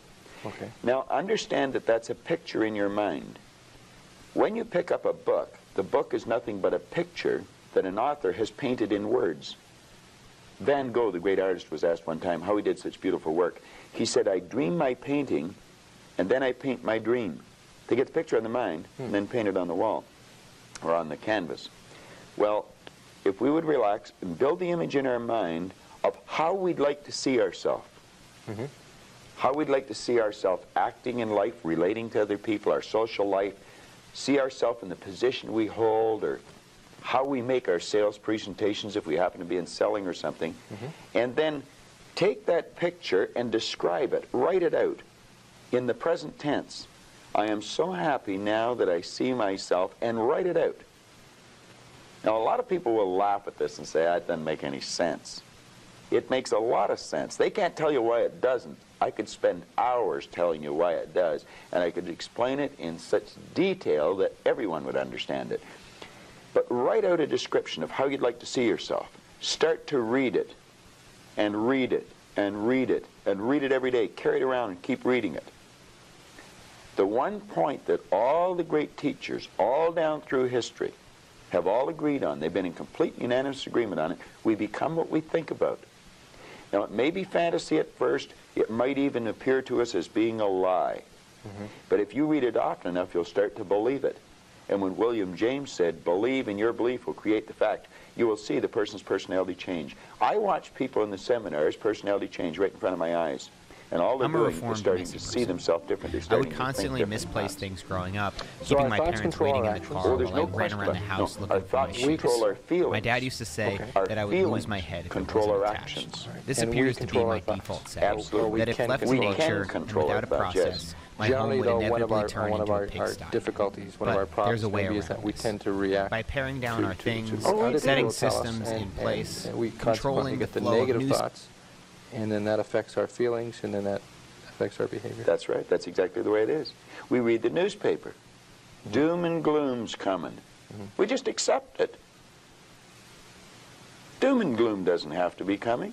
Okay. Now, understand that that's a picture in your mind. When you pick up a book, the book is nothing but a picture that an author has painted in words. Van Gogh, the great artist, was asked one time how he did such beautiful work. He said, I dream my painting, and then I paint my dream. They get the picture in the mind, and then paint it on the wall or on the canvas. Well, if we would relax and build the image in our mind of how we'd like to see ourselves, how we'd like to see ourselves acting in life, relating to other people, our social life, see ourselves in the position we hold, or how we make our sales presentations if we happen to be in selling or something, and then take that picture and describe it, write it out in the present tense. I am so happy now that I see myself, and write it out. Now, a lot of people will laugh at this and say, that doesn't make any sense. It makes a lot of sense. They can't tell you why it doesn't. I could spend hours telling you why it does, and I could explain it in such detail that everyone would understand it. But write out a description of how you'd like to see yourself. Start to read it, and read it, and read it, and read it every day. Carry it around and keep reading it. The one point that all the great teachers, all down through history, have all agreed on, they've been in complete unanimous agreement on it, we become what we think about. Now, it may be fantasy at first, it might even appear to us as being a lie. But if you read it often enough, you'll start to believe it. And when William James said, believe and your belief will create the fact, you will see the person's personality change. I watch people in the seminars, personality change right in front of my eyes. And all they're doing is starting to see themselves differently. I would constantly misplace things growing up, So keeping our my thoughts parents control waiting our in the actions? car Oh, there's while I no ran question around the about it. house No, looking our for my thoughts shoes. control our feelings. My dad used to say Our that I would feelings lose my head if control it wasn't our attached. actions. This And we appears to be control my our thoughts. default setting. Absolutely. That if left to nature and without a process, my Generally, home would though, one of inevitably turn into a our pigsty. difficulties, one But of our problems there's a way maybe is around that we this. tend to react By paring down our things, other setting people tell us, systems in place, and we controlling the get the flow of negative news. thoughts, and then that affects our feelings, and then that affects our behavior. That's right. That's exactly the way it is. We read the newspaper. Doom and gloom's coming. We just accept it. Doom and gloom doesn't have to be coming.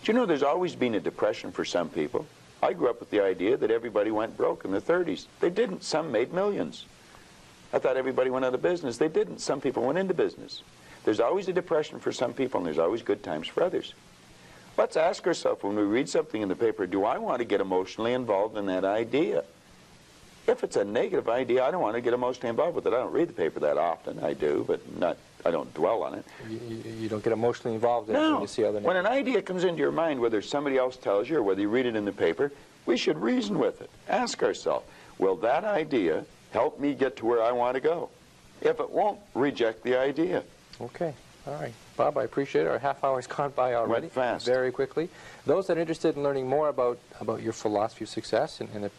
Do you know there's always been a depression for some people? I grew up with the idea that everybody went broke in the 30s. They didn't. Some made millions. I thought everybody went out of business. They didn't. Some people went into business. There's always a depression for some people, and there's always good times for others. Let's ask ourselves when we read something in the paper, do I want to get emotionally involved in that idea? If it's a negative idea, I don't want to get emotionally involved with it. I don't read the paper that often. I do, but not don't dwell on it. You don't get emotionally involved in it when you see other When an idea comes into your mind, whether somebody else tells you or whether you read it in the paper, we should reason with it. Ask ourselves, will that idea help me get to where I want to go? If it won't, reject the idea. Okay. All right. Bob, I appreciate it. Our half hour's gone by already. Went fast. Very quickly. Those that are interested in learning more about your philosophy of success, and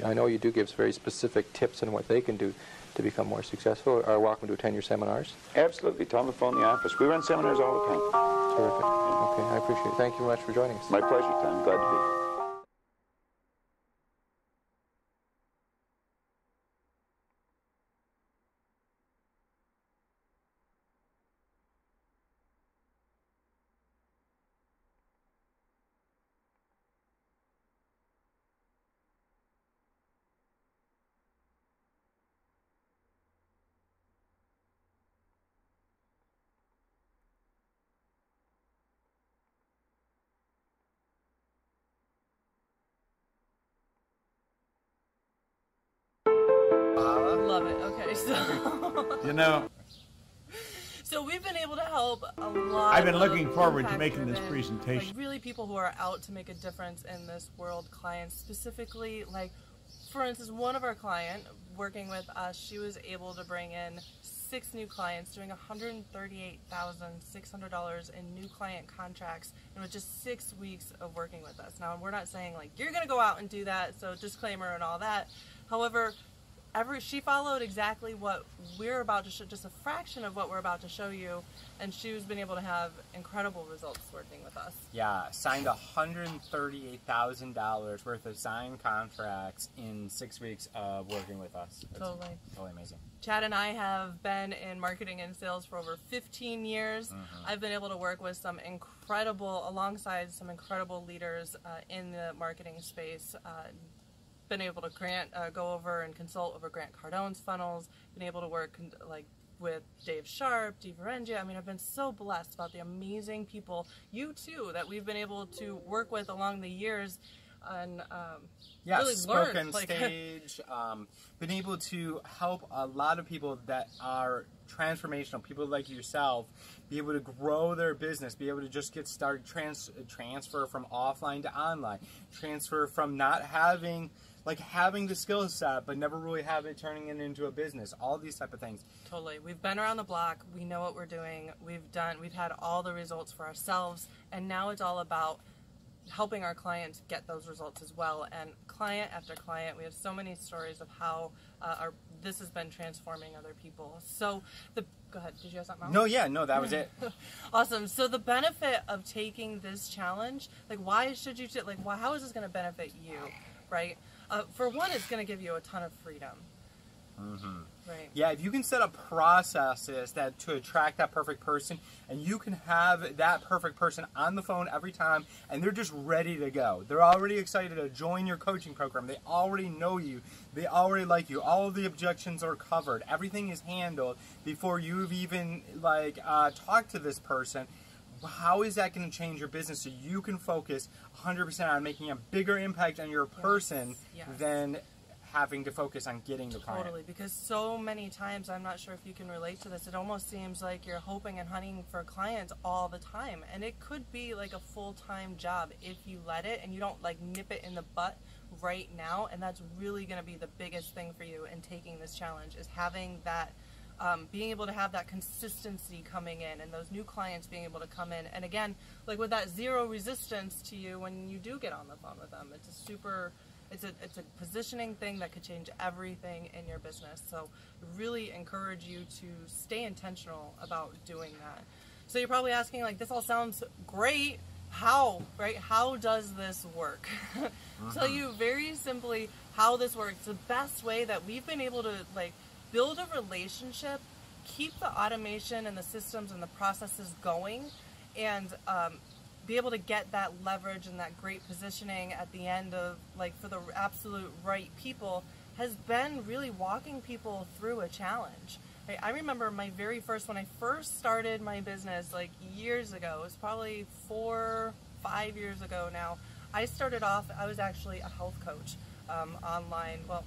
I know you do give very specific tips on what they can do to become more successful, are welcome to attend your seminars. Absolutely. Tell them to phone the office. We run seminars all the time. Terrific. Okay, I appreciate it. Thank you very much for joining us. My pleasure, Tom. Glad to be here. Love it. Okay, so You know, so we've been able to help a lot. I've been looking of forward to making this impact-driven, presentation. Like really people who are out to make a difference in this world, clients specifically. Like, for instance, one of our client working with us, she was able to bring in 6 new clients, doing $138,600 in new client contracts in just 6 weeks of working with us. Now, we're not saying like you're going to go out and do that, so disclaimer and all that. However, she followed exactly what we're about to show, just a fraction of what we're about to show you, and she's been able to have incredible results working with us. Yeah, signed $138,000 worth of signed contracts in 6 weeks of working with us. It's Totally amazing. Chad and I have been in marketing and sales for over 15 years. I've been able to work with alongside some incredible leaders in the marketing space. Been able to go over and consult over Grant Cardone's funnels, been able to work with Dave Sharp, Dee Varengia. I mean, I've been so blessed about the amazing people, you too, that we've been able to work with along the years and really spoken learn. stage, been able to help a lot of people that are transformational, people like yourself, be able to grow their business, be able to just get started, transfer from offline to online, transfer from not having the skill set but never really turning it into a business, all these type of things. Totally. We've been around the block, we know what we're doing, we've had all the results for ourselves, and now it's all about helping our clients get those results as well. And client after client, we have so many stories of how this has been transforming other people. So go ahead, did you have something else? No, that was it. Awesome. So the benefit of taking this challenge, how is this going to benefit you, right? For one, it's going to give you a ton of freedom. Right. Yeah, if you can set up processes to attract that perfect person, and you can have that perfect person on the phone every time, and they're just ready to go. They're already excited to join your coaching program. They already know you. They already like you. All of the objections are covered. Everything is handled before you've even talked to this person. How is that going to change your business so you can focus 100% on making a bigger impact on your person than having to focus on getting the client? Totally, because so many times, I'm not sure if you can relate to this, it almost seems like you're hoping and hunting for clients all the time, and it could be like a full-time job if you let it and you don't nip it in the butt right now. And that's really going to be the biggest thing for you in taking this challenge, is having that being able to have that consistency coming in, and those new clients being able to come in, and again, with that zero resistance to you when you do get on the phone with them. It's a positioning thing that could change everything in your business. So really encourage you to stay intentional about doing that. So you're probably asking, this all sounds great. How, right? How does this work? I'll tell you very simply how this works. The best way that we've been able to build a relationship, keep the automation and the systems and the processes going, and be able to get that leverage and that great positioning at the end of, for the absolute right people, has been really walking people through a challenge. Right? I remember when I first started my business, years ago, it was probably 4 or 5 years ago now, I started off, I was actually a health coach online. Well,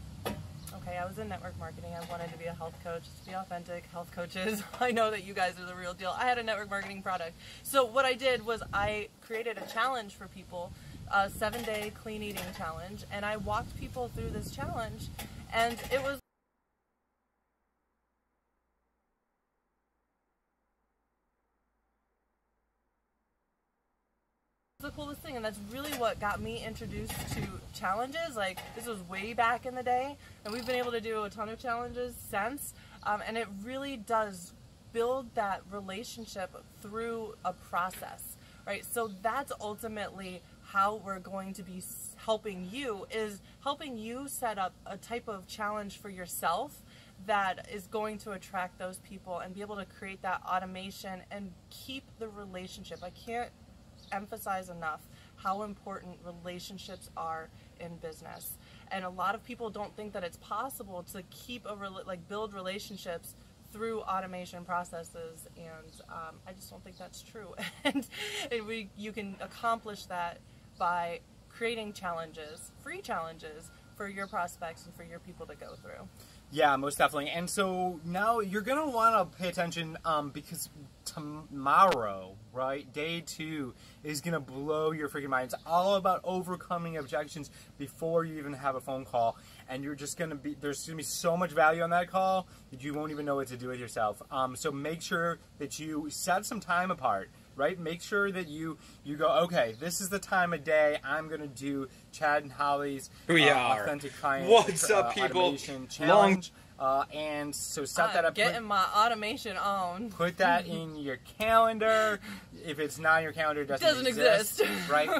Okay, I was in network marketing. I wanted to be a health coach, to be authentic. Health coaches, I know that you guys are the real deal. I had a network marketing product. So what I did was I created a challenge for people, a 7-day clean eating challenge, and I walked people through this challenge, and it was the coolest thing, and that's really what got me introduced to challenges. Like, this was way back in the day, and we've been able to do a ton of challenges since, and it really does build that relationship through a process, right? So that's ultimately how we're going to be helping you, is helping you set up a type of challenge for yourself that is going to attract those people and be able to create that automation and keep the relationship. I can't emphasize enough how important relationships are in business, and a lot of people don't think that it's possible to keep build relationships through automation processes, and I just don't think that's true. And you can accomplish that by creating challenges, free challenges for your prospects and for your people to go through. Yeah, most definitely. And so now you're going to want to pay attention because tomorrow, right, day 2 is going to blow your freaking mind. It's all about overcoming objections before you even have a phone call. And you're just going to be, there's going to be so much value on that call that you won't even know what to do with yourself. So make sure that you set some time apart. Right? Make sure that you go, okay, this is the time of day I'm going to do Chad and Holly's Authentic Client What's up, people? Automation Challenge. And so set that up. Getting my automation on. Put that in your calendar. If it's not in your calendar, it doesn't exist. Right?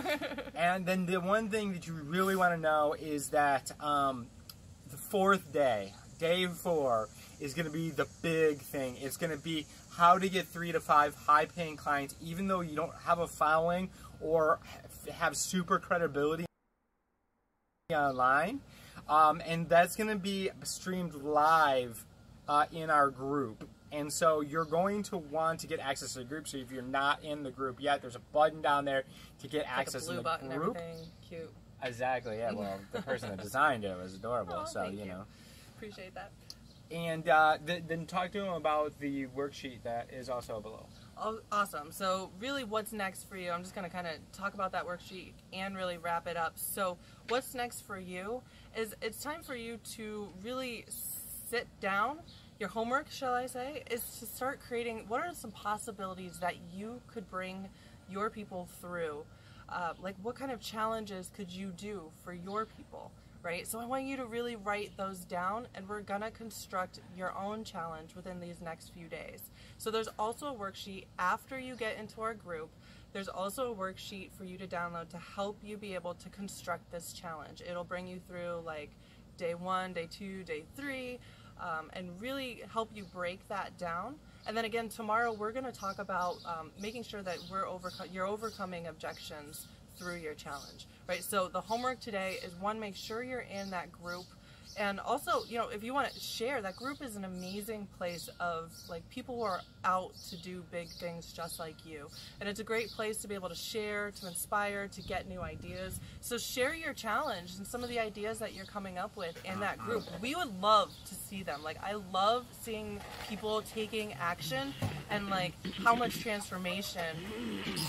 And then the one thing that you really want to know is that the 4th day, day 4, is going to be the big thing. It's going to be how to get 3 to 5 high-paying clients, even though you don't have a following or have super credibility online. And that's going to be streamed live in our group. And so you're going to want to get access to the group. So if you're not in the group yet, there's a button down there to get access to the group. And everything. Cute. Exactly, yeah. Well, the person that designed it was adorable, Oh, so, thank you. know. Appreciate that. And then talk to them about the worksheet that is also below. Oh, awesome. So really what's next for you, I'm just going to kind of talk about that worksheet and really wrap it up. So what's next for you is it's time for you to really sit down. Your homework, shall I say, is to start creating what are some possibilities that you could bring your people through. Like what kind of challenges could you do for your people? Right? So I want you to really write those down, and we're gonna construct your own challenge within these next few days. So there's also a worksheet after you get into our group. There's also a worksheet for you to download to help you be able to construct this challenge. It'll bring you through like day 1, day 2, day 3, and really help you break that down. And then again, tomorrow we're gonna talk about making sure that you're overcoming objections through your challenge, right? So the homework today is 1, make sure you're in that group. And also, you know, if you want to share, that group is an amazing place of like people who are out to do big things just like you. And it's a great place to be able to share, to inspire, to get new ideas. So share your challenge and some of the ideas that you're coming up with in that group. We would love to see them. Like, I love seeing people taking action and like how much transformation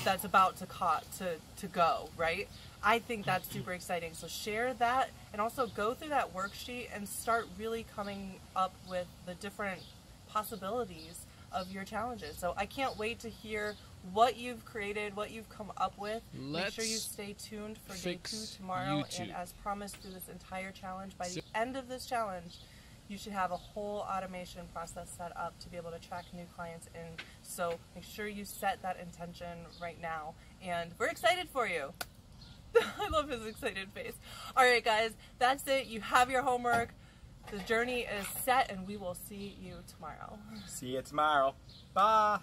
that's about to go, right? I think that's super exciting. So share that and also go through that worksheet and start really coming up with the different possibilities of your challenges. So I can't wait to hear what you've created, what you've come up with. Make sure you stay tuned for day 2 tomorrow. YouTube. And as promised through this entire challenge, by the end of this challenge, you should have a whole automation process set up to be able to track new clients in. So make sure you set that intention right now. And we're excited for you. I love his excited face. All right, guys, that's it. You have your homework. The journey is set, and we will see you tomorrow. See you tomorrow. Bye.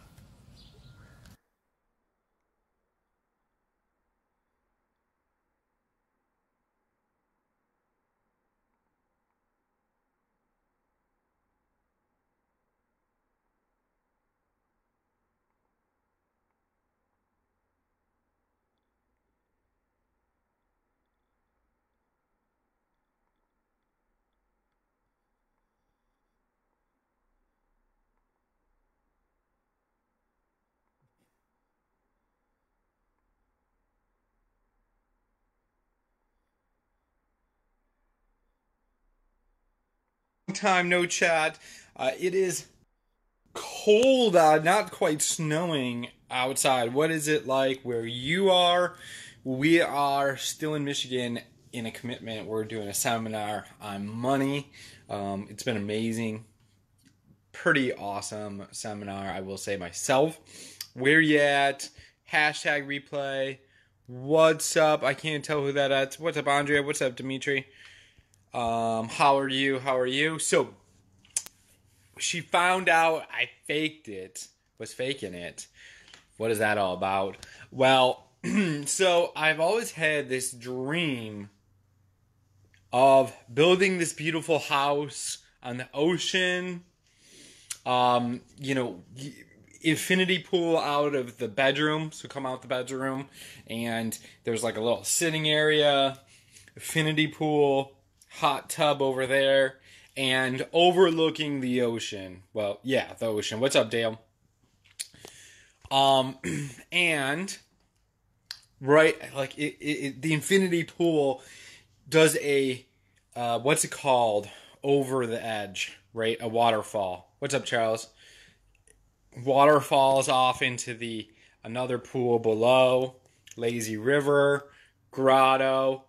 time no chat. It is cold, not quite snowing outside. What is it like where you are? We are still in Michigan in a commitment. We're doing a seminar on money. It's been amazing. Pretty awesome seminar, I will say myself. Where you at? Hashtag replay. What's up? I can't tell who that is. What's up, Andrea? What's up, Dimitri? How are you? So, she found out I was faking it. What is that all about? Well, so I've always had this dream of building this beautiful house on the ocean. Infinity pool out of the bedroom. So come out the bedroom and there's like a little sitting area, infinity pool, hot tub over there, and overlooking the ocean. Well, yeah, the ocean. What's up, Dale? And right, like the infinity pool does a what's it called? Over the edge, right? A waterfall. What's up, Charles? Water falls off into another pool below, lazy river, grotto,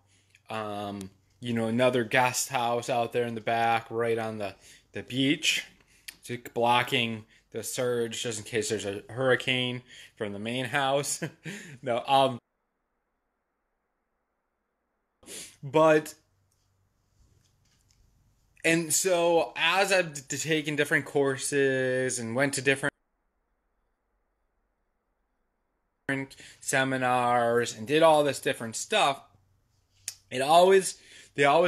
another guest house out there in the back, right on the beach, blocking the surge just in case there's a hurricane from the main house. No, and so as I've taken different courses and went to different seminars and did all this different stuff, they always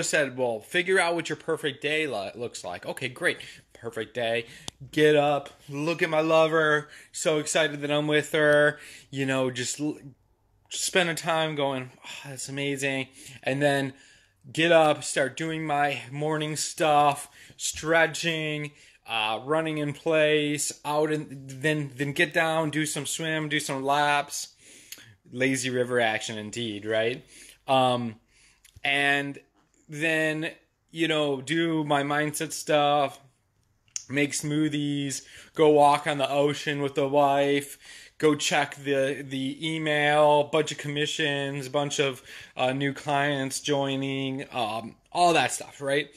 said, well, figure out what your perfect day looks like. Okay, great. Perfect day. Get up, look at my lover, so excited that I'm with her, just spend a time going, oh, that's amazing. And then get up, start doing my morning stuff, stretching, running in place, then get down, do some swim, do some laps. Lazy river action indeed, right? And then, do my mindset stuff, make smoothies, go walk on the ocean with the wife, go check the email, bunch of commissions, bunch of new clients joining, all that stuff, right?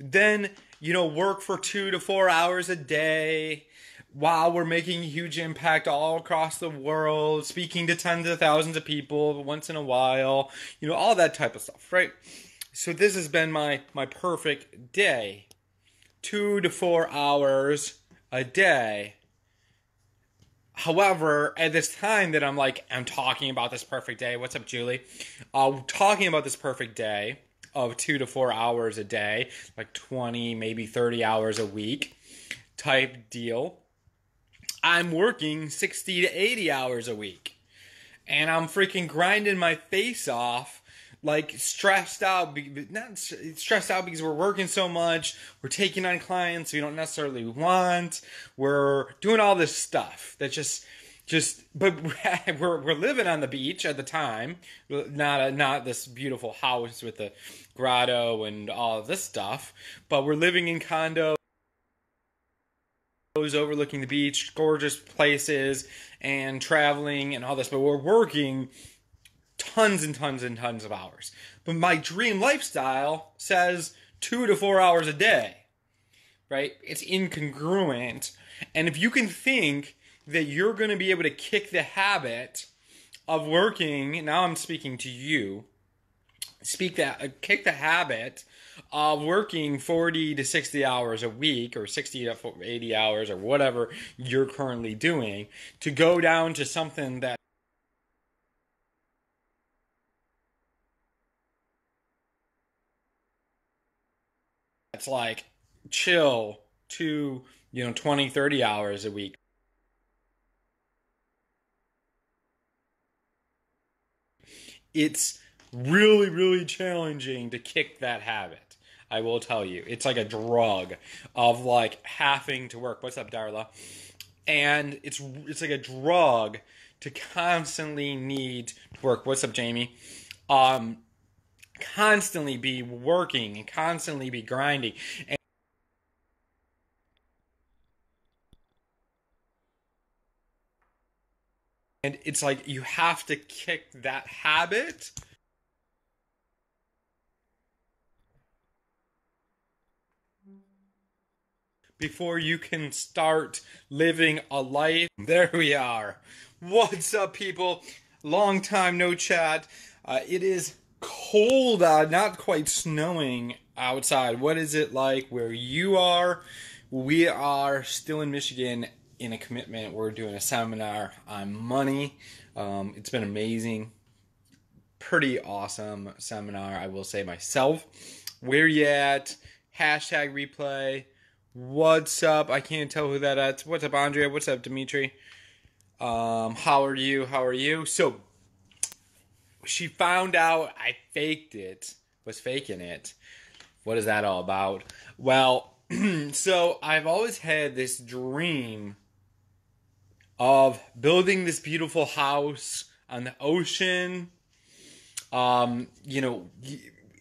Then, work for 2 to 4 hours a day while we're making a huge impact all across the world, speaking to tens of thousands of people once in a while, all that type of stuff, right? So this has been my perfect day. 2 to 4 hours a day. However, at this time that I'm talking about this perfect day, what's up, Julie? Talking about this perfect day of 2 to 4 hours a day, like 20, maybe 30 hours a week type deal. I'm working 60 to 80 hours a week. And I'm freaking grinding my face off, stressed out. Not stressed out because we're working so much. We're taking on clients we don't necessarily want. We're doing all this stuff that but we're living on the beach at the time. Not this beautiful house with the grotto and all of this stuff. But we're living in condos overlooking the beach, gorgeous places, and traveling and all this. But we're working tons and tons and tons of hours. But my dream lifestyle says 2 to 4 hours a day, right? It's incongruent. And if you can think that you're going to be able to kick the habit of working, now I'm speaking to you, kick the habit of working 40 to 60 hours a week, or 60 to 80 hours, or whatever you're currently doing, to go down to something that it's like chill to 20, 30 hours a week. It's really, really challenging to kick that habit. I will tell you. It's like a drug of having to work. What's up, Darla? And it's like a drug to constantly need to work. What's up, Jamie? Constantly be working and constantly be grinding. And it's like you have to kick that habit before you can start living a life. There we are. What's up, people? Long time no chat. It is cold, not quite snowing outside. What is it like where you are? We are still in Michigan in a commitment. We're doing a seminar on money. It's been amazing. Pretty awesome seminar, I will say myself. Where you at? Hashtag replay. What's up? I can't tell who that is. What's up, Andrea? What's up, Dimitri? How are you? How are you? So, she found out I faked it. Was faking it. What is that all about? Well, so I've always had this dream of building this beautiful house on the ocean.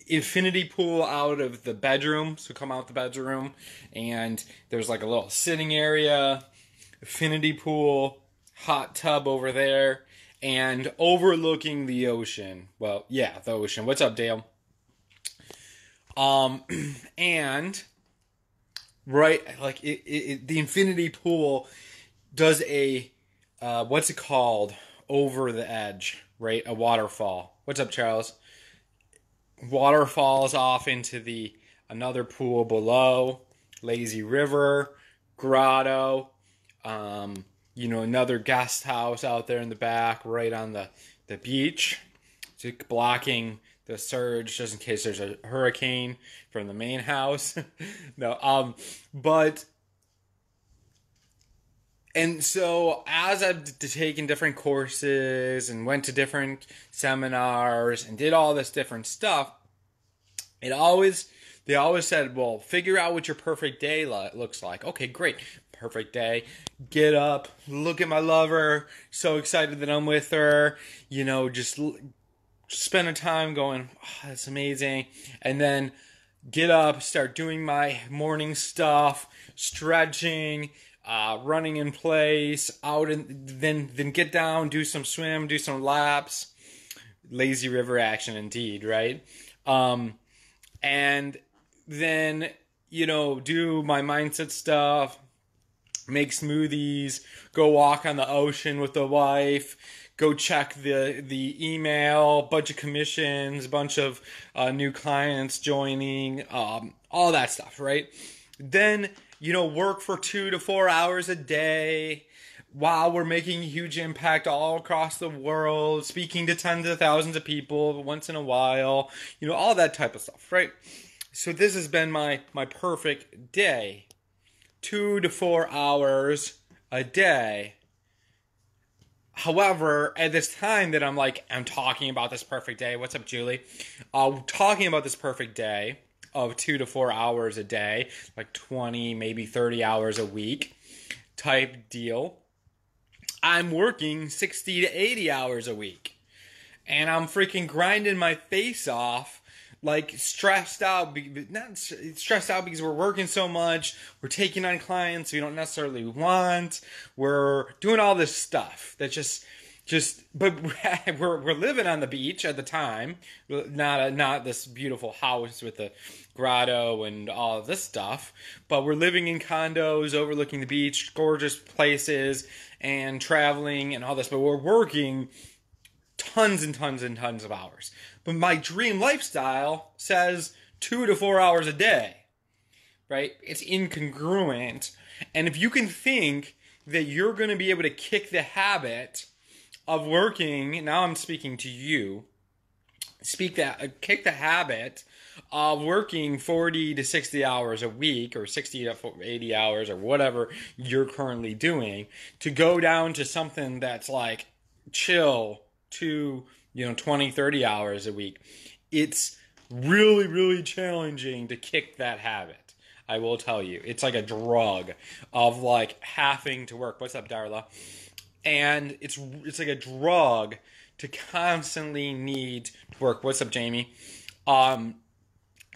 Infinity pool out of the bedroom. So come out the bedroom and there's like a little sitting area, infinity pool, hot tub over there, and overlooking the ocean. Well, yeah, the ocean. What's up, Dale? And right, like the infinity pool does a what's it called? Over the edge, right? A waterfall. What's up, Charles? Water falls off into another pool below, lazy river, grotto, another guest house out there in the back, right on the beach, blocking the surge just in case there's a hurricane from the main house. And so as I've taken different courses and went to different seminars and did all this different stuff, they always said, well, figure out what your perfect day looks like. Okay, great. Perfect day. Get up, look at my lover, so excited that I'm with her, just spend a time going, oh, that's amazing. And then get up, start doing my morning stuff, stretching, running in place, then get down, do some swim, do some laps. Lazy river action indeed, right? And then, do my mindset stuff, make smoothies, go walk on the ocean with the wife, go check the email, bunch of commissions, bunch of new clients joining, all that stuff, right? Then, work for 2 to 4 hours a day while we're making a huge impact all across the world, speaking to tens of thousands of people once in a while, all that type of stuff, right? So this has been my perfect day. 2 to 4 hours a day. However, at this time that I'm talking about this perfect day, what's up, Julie? Talking about this perfect day of 2 to 4 hours a day, like 20, maybe 30 hours a week type deal. I'm working 60 to 80 hours a week. And I'm freaking grinding my face off, stressed out. Not stressed out because we're working so much. We're taking on clients we don't necessarily want. We're doing all this stuff that but we're living on the beach at the time. Not this beautiful house with the grotto and all of this stuff. But we're living in condos overlooking the beach, gorgeous places, and traveling and all this. But we're working tons and tons and tons of hours. But my dream lifestyle says 2 to 4 hours a day, right? It's incongruent. And if you can think that you're going to be able to kick the habit of working, now I'm speaking to you, kick the habit of working 40 to 60 hours a week, or 60 to 80 hours, or whatever you're currently doing, to go down to something that's like chill to 20, 30 hours a week. It's really, really challenging to kick that habit. I will tell you. It's like a drug of having to work. What's up, Darla? And it's like a drug to constantly need to work. What's up, Jamie?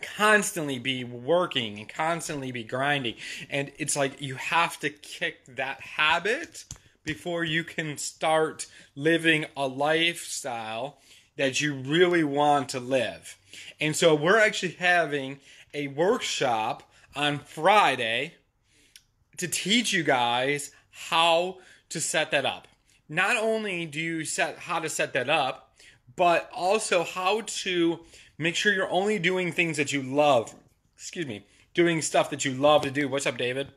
Constantly be working and constantly be grinding. And it's like you have to kick that habit before you can start living a lifestyle that you really want to live. And so we're actually having a workshop on Friday to teach you guys how to set that up. Not only do you set how to set that up, but also how to make sure you're only doing things that you love. Excuse me, doing stuff that you love to do. What's up, David?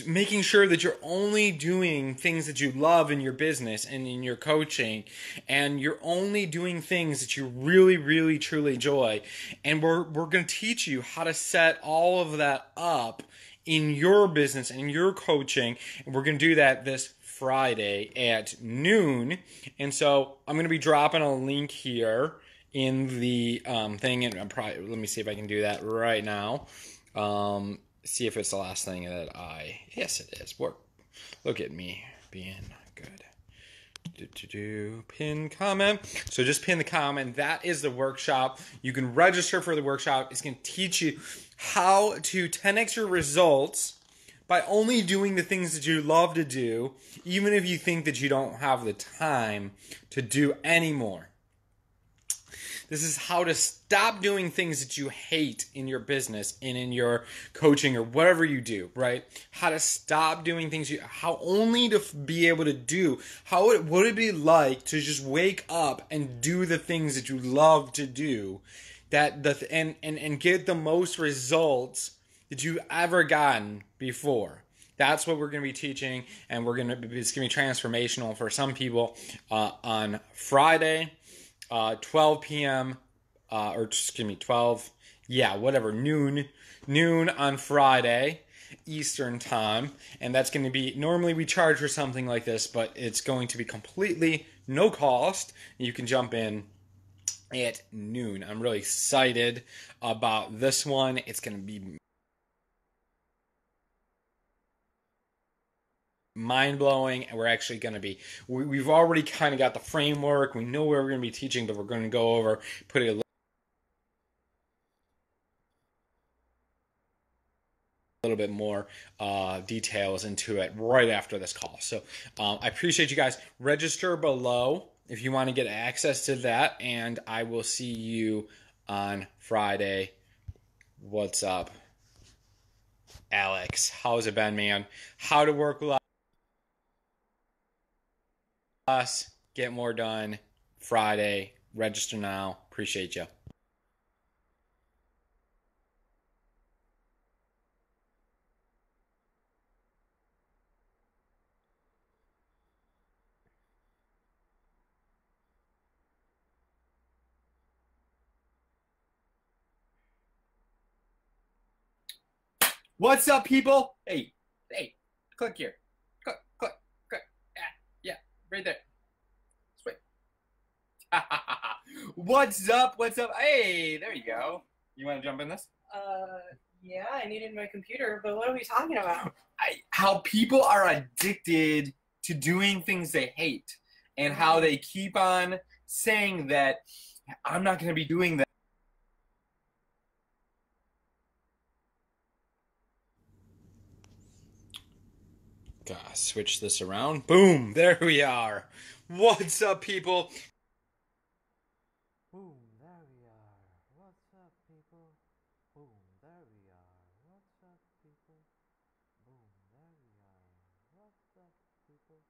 Making sure that you're only doing things that you love in your business and in your coaching, and you're only doing things that you really, really, truly enjoy. And we're going to teach you how to set all of that up in your business and your coaching. And we're going to do that this Friday at noon. And so I'm going to be dropping a link here in the thing, and let me see if I can do that right now. See if it's the last thing that yes, it is. Look at me being good. Pin comment. So just pin the comment. That is the workshop. You can register for the workshop. It's going to teach you how to 10x your results by only doing the things that you love to do, even if you think that you don't have the time to do anymore. This is how to stop doing things that you hate in your business and in your coaching or whatever you do, right? How to stop doing things how only to be able to do. How would it be like to just wake up and do the things that you love to do, and get the most results that you've ever gotten before. That's what we're going to be teaching, and it's going to be transformational for some people on Friday. 12 p.m. Or excuse me, 12, noon on Friday, Eastern time. And that's going to be, normally we charge for something like this, but it's going to be completely no cost. You can jump in at noon. I'm really excited about this one. It's going to be mind-blowing, and we're actually going to be, we've already kind of got the framework. We know where we're going to be teaching, but we're going to go over, put a little bit more details into it right after this call. So I appreciate you guys. Register below if you want to get access to that, and I will see you on Friday. What's up, Alex? How's it been, man? How to work with us, get more done. Friday, register now. Appreciate you. What's up, people? Hey, click here. Click. Yeah, right there. Sweet. What's up? Hey, there you go. You want to jump in this? Yeah, I needed my computer, but what are we talking about? How people are addicted to doing things they hate, and how they keep on saying that I'm not going to be doing that. Gotta switch this around. Boom, there we are. What's up, people? Boom, there we are. What's up, people? Boom, there we are. What's up, people? Boom, there we are. What's up, people?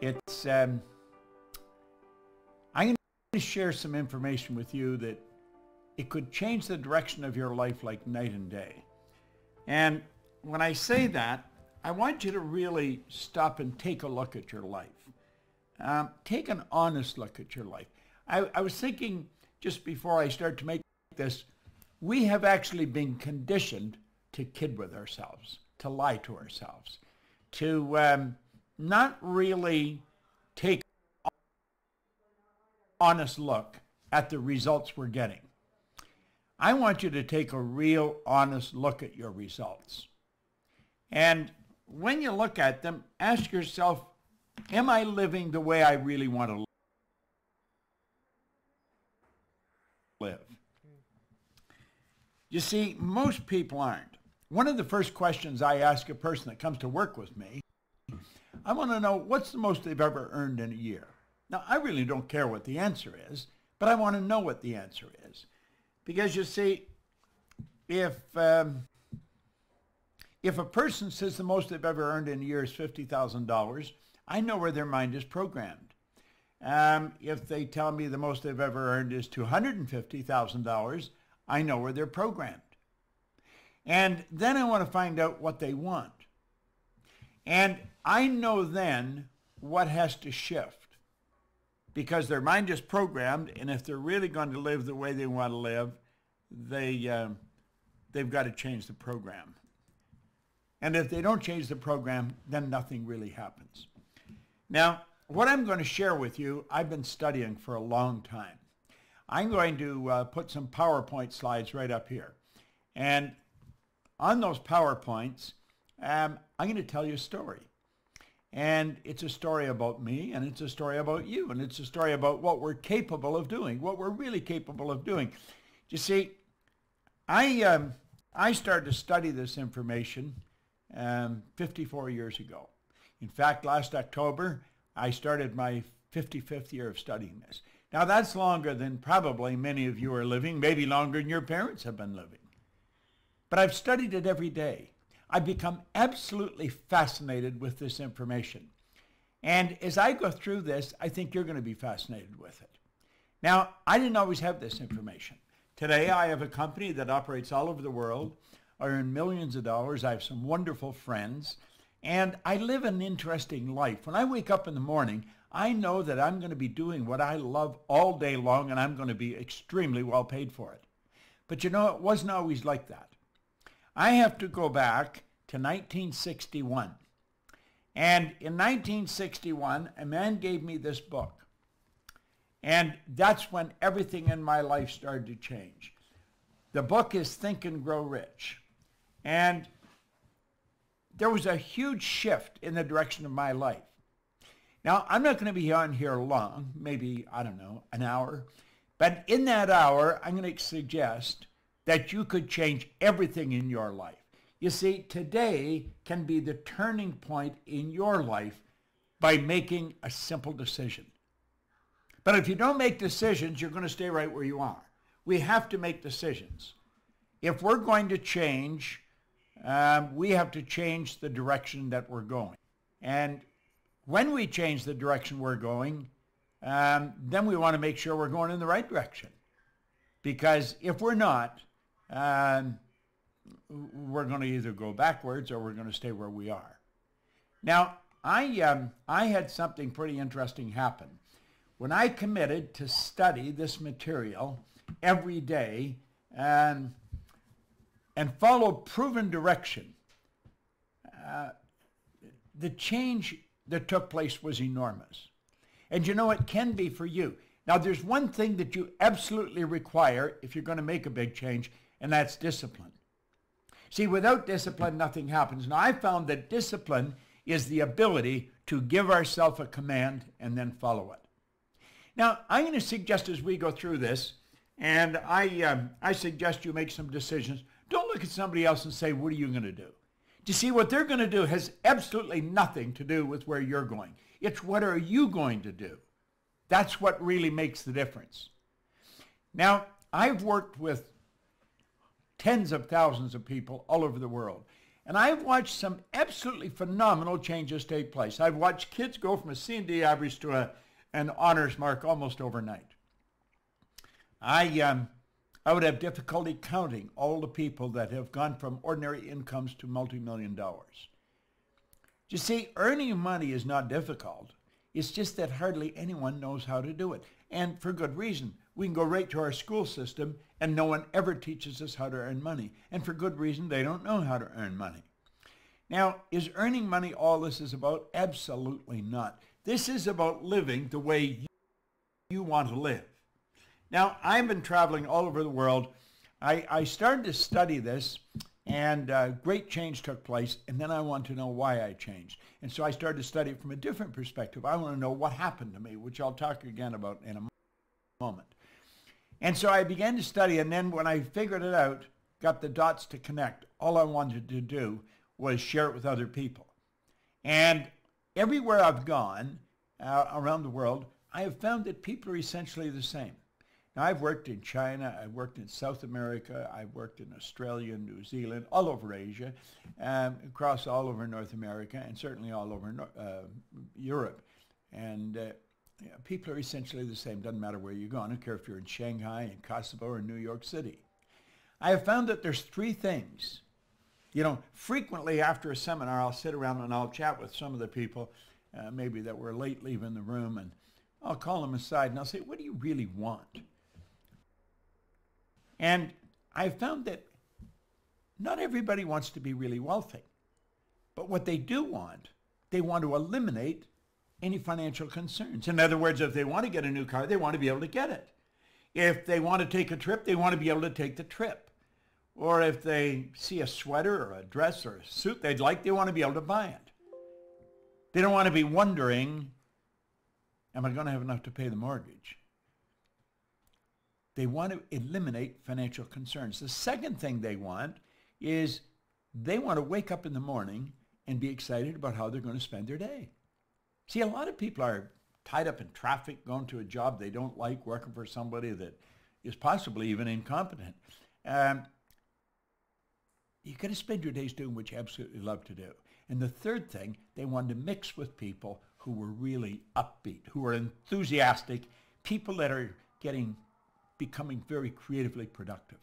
It's I'm going to share some information with you that it could change the direction of your life like night and day. And when I say that, I want you to really stop and take a look at your life. Take an honest look at your life. I was thinking just before I start to make this, we have actually been conditioned to kid with ourselves, to lie to ourselves, to not really take an honest look at the results we're getting. I want you to take a real honest look at your results. And when you look at them, ask yourself, am I living the way I really want to live? You see, most people aren't. One of the first questions I ask a person that comes to work with me, I want to know what's the most they've ever earned in a year. Now, I really don't care what the answer is, but I want to know what the answer is. Because you see, if a person says the most they've ever earned in a year is $50,000, I know where their mind is programmed. If they tell me the most they've ever earned is $250,000, I know where they're programmed. And then I want to find out what they want. And I know then what has to shift. Because their mind is programmed, and if they're really going to live the way they want to live, they've got to change the program. And if they don't change the program, then nothing really happens. Now, what I'm going to share with you, I've been studying for a long time. I'm going to put some PowerPoint slides right up here. And on those PowerPoints, I'm going to tell you a story. And it's a story about me, and it's a story about you, and it's a story about what we're capable of doing, what we're really capable of doing. You see, I started to study this information 54 years ago. In fact, last October, I started my 55th year of studying this. Now, that's longer than probably many of you are living, maybe longer than your parents have been living. But I've studied it every day. I've become absolutely fascinated with this information. And as I go through this, I think you're going to be fascinated with it. Now, I didn't always have this information. Today, I have a company that operates all over the world. I earn millions of dollars. I have some wonderful friends. And I live an interesting life. When I wake up in the morning, I know that I'm going to be doing what I love all day long, and I'm going to be extremely well paid for it. But you know, it wasn't always like that. I have to go back to 1961. And in 1961, a man gave me this book. And that's when everything in my life started to change. The book is Think and Grow Rich. And there was a huge shift in the direction of my life. Now, I'm not going to be on here long, maybe, I don't know, an hour. But in that hour, I'm going to suggest that you could change everything in your life. You see, today can be the turning point in your life by making a simple decision. But if you don't make decisions, you're going to stay right where you are. We have to make decisions. If we're going to change, we have to change the direction that we're going. And when we change the direction we're going, then we want to make sure we're going in the right direction. Because if we're not, we're going to either go backwards or we're going to stay where we are. Now, I had something pretty interesting happen. When I committed to study this material every day and follow proven direction, the change that took place was enormous. And you know, it can be for you. Now, there's one thing that you absolutely require if you're going to make a big change, and that's discipline. See, without discipline, nothing happens. Now, I found that discipline is the ability to give ourselves a command and then follow it. Now, I'm going to suggest as we go through this, and I suggest you make some decisions. Don't look at somebody else and say, what are you going to do? You see, what they're going to do has absolutely nothing to do with where you're going. It's what are you going to do? That's what really makes the difference. Now, I've worked with tens of thousands of people all over the world. And I've watched some absolutely phenomenal changes take place. I've watched kids go from a C&D average to an honors mark almost overnight. I would have difficulty counting all the people that have gone from ordinary incomes to multi-million dollars. You see, earning money is not difficult. It's just that hardly anyone knows how to do it. And for good reason. We can go right to our school system and no one ever teaches us how to earn money. And for good reason, they don't know how to earn money. Now, is earning money all this is about? Absolutely not. This is about living the way you want to live. Now, I've been traveling all over the world. I started to study this, and great change took place, and then I want to know why I changed. And so I started to study it from a different perspective. I want to know what happened to me, which I'll talk again about in a moment. And so I began to study, and then when I figured it out, got the dots to connect, all I wanted to do was share it with other people. And everywhere I've gone around the world, I have found that people are essentially the same. Now, I've worked in China, I've worked in South America, I've worked in Australia, New Zealand, all over Asia, across all over North America, and certainly all over Europe. And people are essentially the same. Doesn't matter where you go. I don't care if you're in Shanghai, in Kosovo, or New York City. I have found that there's three things. You know, frequently after a seminar, I'll sit around and I'll chat with some of the people, maybe that were late leaving the room, and I'll call them aside and I'll say, what do you really want? And I've found that not everybody wants to be really wealthy. But what they do want, they want to eliminate any financial concerns. In other words, if they want to get a new car, they want to be able to get it. If they want to take a trip, they want to be able to take the trip. Or if they see a sweater or a dress or a suit they'd like, they want to be able to buy it. They don't want to be wondering, am I going to have enough to pay the mortgage? They want to eliminate financial concerns. The second thing they want is they want to wake up in the morning and be excited about how they're going to spend their day. See, a lot of people are tied up in traffic, going to a job they don't like, working for somebody that is possibly even incompetent. You got to spend your days doing what you absolutely love to do. And the third thing, they want to mix with people who were really upbeat, who are enthusiastic, people that are becoming very creatively productive.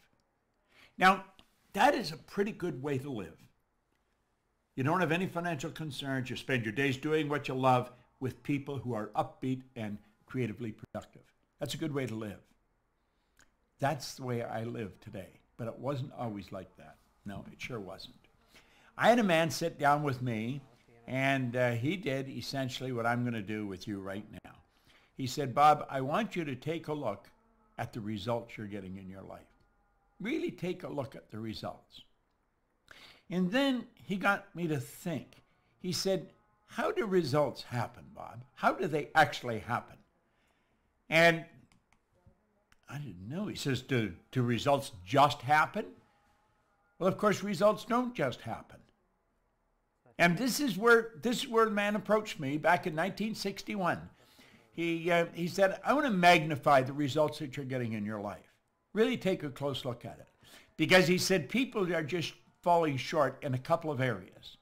Now, that is a pretty good way to live. You don't have any financial concerns. You spend your days doing what you love with people who are upbeat and creatively productive. That's a good way to live. That's the way I live today, but it wasn't always like that. No, it sure wasn't. I had a man sit down with me, and he did essentially what I'm going to do with you right now. He said, Bob, I want you to take a look at the results you're getting in your life. Really take a look at the results. And then he got me to think. He said, how do results happen, Bob? How do they actually happen? And I didn't know. He says, do results just happen? Well, of course, results don't just happen. And this is where the man approached me back in 1961. He said, I want to magnify the results that you're getting in your life. Really take a close look at it. Because he said people are just falling short in a couple of areas.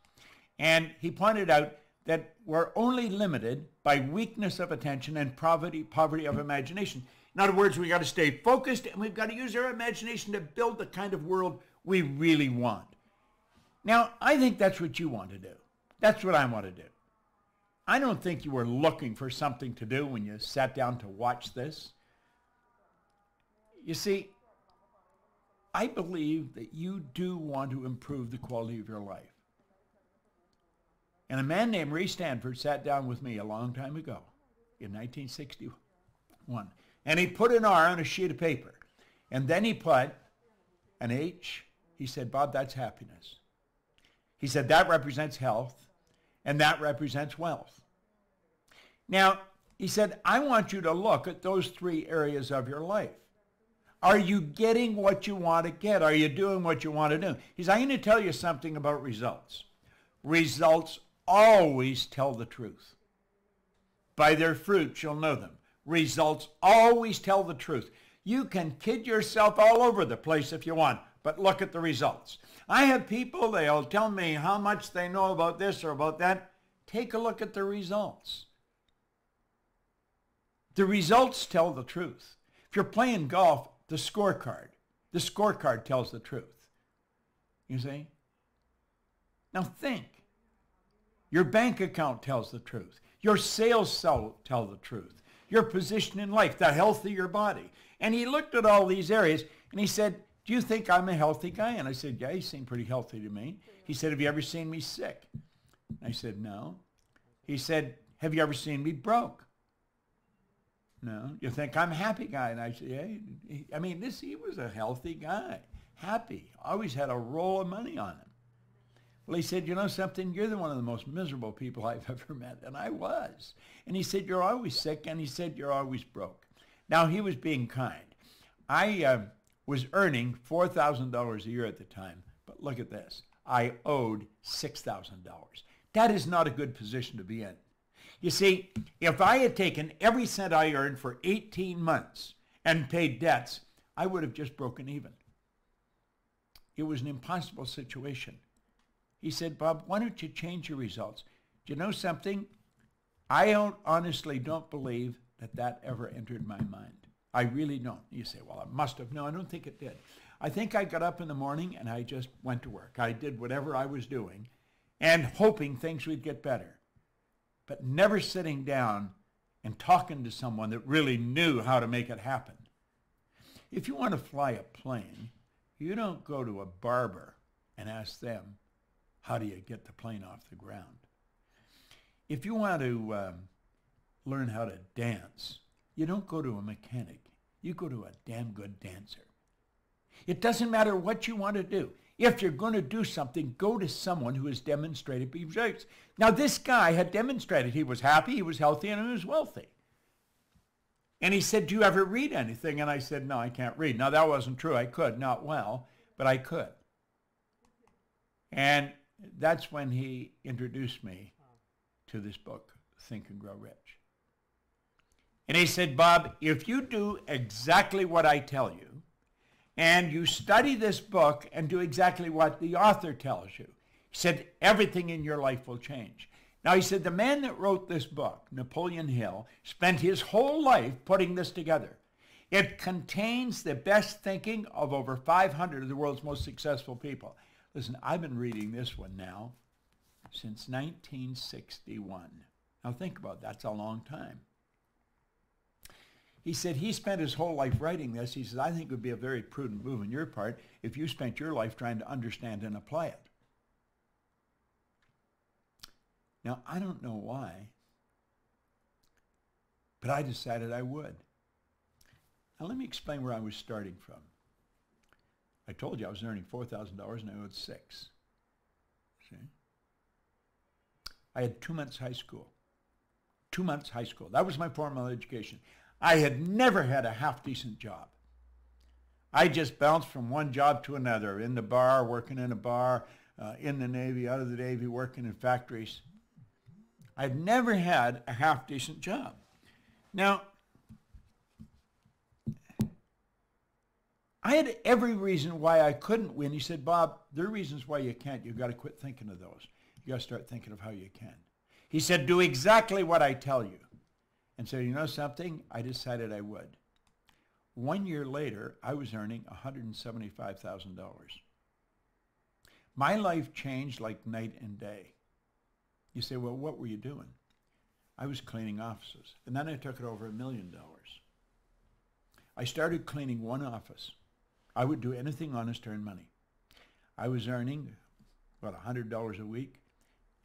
And he pointed out that we're only limited by weakness of attention and poverty of imagination. In other words, we got to stay focused and we've got to use our imagination to build the kind of world we really want. Now, I think that's what you want to do. That's what I want to do. I don't think you were looking for something to do when you sat down to watch this. You see, I believe that you do want to improve the quality of your life. And a man named Ray Stanford sat down with me a long time ago, in 1961. And he put an R on a sheet of paper. And then he put an H. He said, Bob, that's happiness. He said, that represents health, and that represents wealth. Now, he said, I want you to look at those three areas of your life. Are you getting what you want to get? Are you doing what you want to do? He said, I'm going to tell you something about results. Results always tell the truth. By their fruits you'll know them. Results always tell the truth. You can kid yourself all over the place if you want, but look at the results. I have people, they'll tell me how much they know about this or about that. Take a look at the results. The results tell the truth. If you're playing golf, the scorecard tells the truth. You see? Now think. Your bank account tells the truth. Your sales tell the truth. Your position in life, the health of your body. And he looked at all these areas and he said, do you think I'm a healthy guy? And I said, yeah, you seem pretty healthy to me. He said, have you ever seen me sick? I said, no. He said, have you ever seen me broke? No. You think I'm a happy guy? And I said, yeah. I mean, he was a healthy guy, happy, always had a roll of money on him. Well, he said, you know something? You're one of the most miserable people I've ever met. And I was. And he said, you're always sick. And he said, you're always broke. Now, he was being kind. I was earning $4,000 a year at the time. But look at this. I owed $6,000. That is not a good position to be in. You see, if I had taken every cent I earned for 18 months and paid debts, I would have just broken even. It was an impossible situation. He said, Bob, why don't you change your results? Do you know something? I honestly don't believe that ever entered my mind. I really don't. You say, well, it must have. No, I don't think it did. I think I got up in the morning and I just went to work. I did whatever I was doing and hoping things would get better, but never sitting down and talking to someone that really knew how to make it happen. If you want to fly a plane, you don't go to a barber and ask them, how do you get the plane off the ground? If you want to learn how to dance, you don't go to a mechanic. You go to a damn good dancer. It doesn't matter what you want to do. If you're going to do something, go to someone who has demonstrated results. Now, this guy had demonstrated he was happy, he was healthy, and he was wealthy. And he said, do you ever read anything? And I said, no, I can't read. Now, that wasn't true. I could, not well, but I could. And that's when he introduced me to this book, Think and Grow Rich. And he said, Bob, if you do exactly what I tell you, and you study this book and do exactly what the author tells you, he said, everything in your life will change. Now, he said, the man that wrote this book, Napoleon Hill, spent his whole life putting this together. It contains the best thinking of over 500 of the world's most successful people. Listen, I've been reading this one now since 1961. Now, think about that. That's a long time. He said he spent his whole life writing this. He said, I think it would be a very prudent move on your part if you spent your life trying to understand and apply it. Now, I don't know why, but I decided I would. Now, let me explain where I was starting from. I told you I was earning $4,000 and I owed $6,000. See? I had 2 months high school. 2 months high school. That was my formal education. I had never had a half-decent job. I just bounced from one job to another, in the bar, working in a bar, in the Navy, out of the Navy, working in factories. I'd never had a half-decent job. Now, I had every reason why I couldn't win. He said, Bob, there are reasons why you can't. You've got to quit thinking of those. You've got to start thinking of how you can. He said, do exactly what I tell you. And so, you know something? I decided I would. 1 year later, I was earning $175,000. My life changed like night and day. You say, well, what were you doing? I was cleaning offices. And then I took it over $1 million. I started cleaning one office. I would do anything honest to earn money. I was earning, about $100 a week,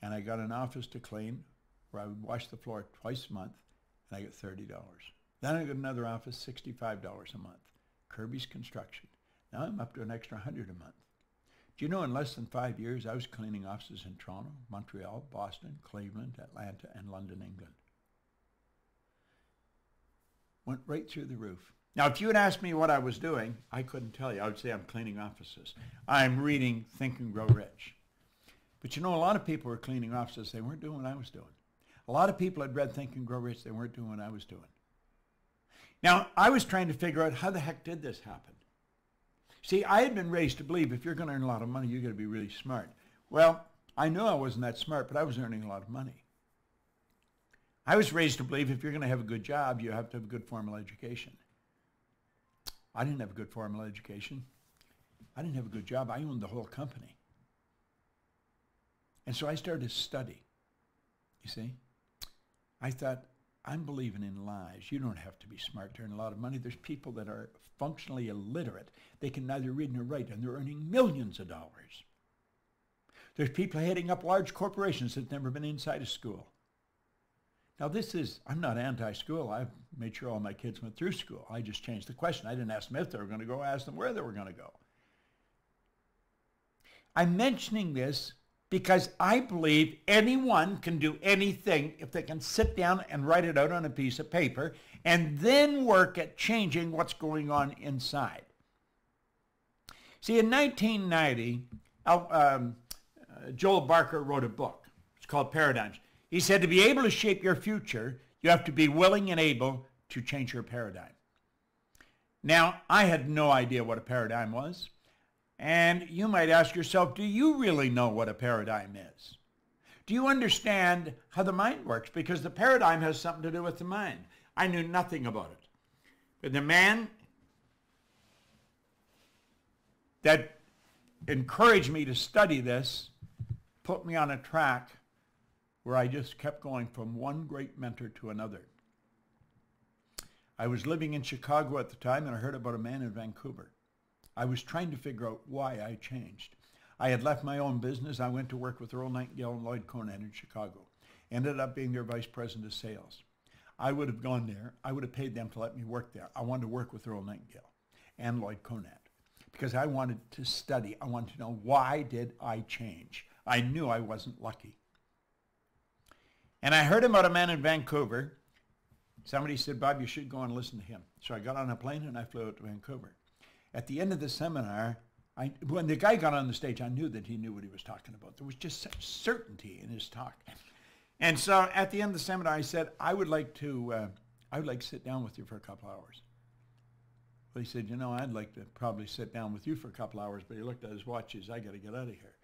and I got an office to clean where I would wash the floor twice a month, and I got $30. Then I got another office, $65 a month. Kirby's Construction. Now I'm up to an extra $100 a month. Do you know in less than 5 years I was cleaning offices in Toronto, Montreal, Boston, Cleveland, Atlanta, and London, England. Went right through the roof. Now, if you had asked me what I was doing, I couldn't tell you. I would say I'm cleaning offices. I'm reading Think and Grow Rich. But you know, a lot of people were cleaning offices. They weren't doing what I was doing. A lot of people had read Think and Grow Rich. They weren't doing what I was doing. Now, I was trying to figure out how the heck did this happen? See, I had been raised to believe if you're going to earn a lot of money, you've got to be really smart. Well, I knew I wasn't that smart, but I was earning a lot of money. I was raised to believe if you're going to have a good job, you have to have a good formal education. I didn't have a good formal education. I didn't have a good job. I owned the whole company. And so I started to study, you see. I thought, I'm believing in lies. You don't have to be smart to earn a lot of money. There's people that are functionally illiterate. They can neither read nor write, and they're earning millions of dollars. There's people heading up large corporations that have never been inside a school. Now I'm not anti-school. I've made sure all my kids went through school. I just changed the question. I didn't ask them if they were going to go. I asked them where they were going to go. I'm mentioning this because I believe anyone can do anything if they can sit down and write it out on a piece of paper and then work at changing what's going on inside. See, in 1990, Joel Barker wrote a book. It's called Paradigms. He said to be able to shape your future, you have to be willing and able to change your paradigm. Now, I had no idea what a paradigm was. And you might ask yourself, do you really know what a paradigm is? Do you understand how the mind works? Because the paradigm has something to do with the mind. I knew nothing about it. But the man that encouraged me to study this put me on a track where I just kept going from one great mentor to another. I was living in Chicago at the time, and I heard about a man in Vancouver. I was trying to figure out why I changed. I had left my own business. I went to work with Earl Nightingale and Lloyd Conant in Chicago. Ended up being their vice president of sales. I would have gone there. I would have paid them to let me work there. I wanted to work with Earl Nightingale and Lloyd Conant because I wanted to study. I wanted to know, why did I change? I knew I wasn't lucky. And I heard about a man in Vancouver. Somebody said, Bob, you should go and listen to him. So I got on a plane and I flew out to Vancouver. At the end of the seminar, when the guy got on the stage, I knew that he knew what he was talking about. There was just such certainty in his talk. And so at the end of the seminar, I said, I would like to sit down with you for a couple hours. Well, he said, you know, I'd like to probably sit down with you for a couple hours, but he looked at his watch. He said, I got to get out of here.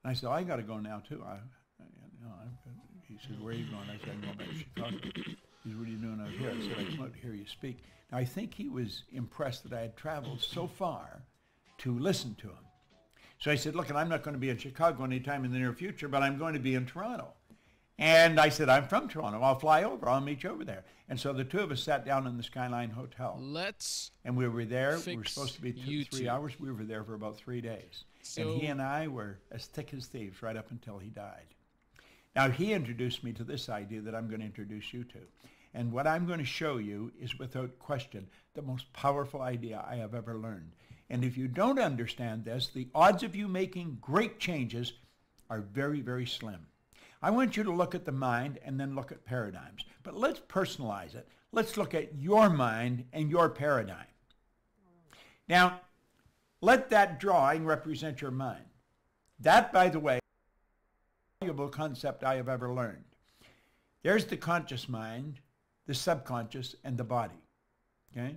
And I said, I got to go now too. He said, where are you going? I said, I'm going back to Chicago. He said, what are you doing out here? I said, I come out to hear you speak. Now, I think he was impressed that I had traveled so far to listen to him. So I said, look, I'm not going to be in Chicago anytime in the near future, but I'm going to be in Toronto. And I said, I'm from Toronto. I'll fly over. I'll meet you over there. And so the two of us sat down in the Skyline Hotel. And we were there. We were supposed to be 3 hours. We were there for about 3 days. And he and I were as thick as thieves right up until he died. Now, he introduced me to this idea that I'm going to introduce you to. And what I'm going to show you is, without question, the most powerful idea I have ever learned. And if you don't understand this, the odds of you making great changes are very, very slim. I want you to look at the mind and then look at paradigms. But let's personalize it. Let's look at your mind and your paradigm. Now, let that drawing represent your mind. That, by the way, is a valuable concept I have ever learned. There's the conscious mind, the subconscious, and the body. Okay?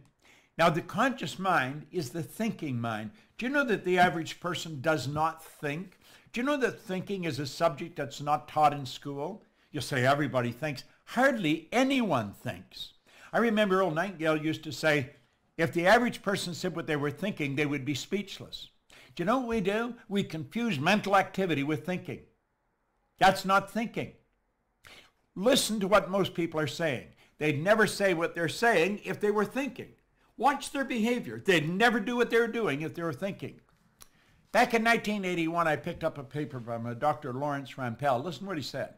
Now, the conscious mind is the thinking mind. Do you know that the average person does not think? Do you know that thinking is a subject that's not taught in school? You'll say everybody thinks. Hardly anyone thinks. I remember Earl Nightingale used to say, if the average person said what they were thinking, they would be speechless. Do you know what we do? We confuse mental activity with thinking. That's not thinking. Listen to what most people are saying. They'd never say what they're saying if they were thinking. Watch their behavior. They'd never do what they were doing if they were thinking. Back in 1981, I picked up a paper from Dr. Lawrence Rampell. Listen to what he said.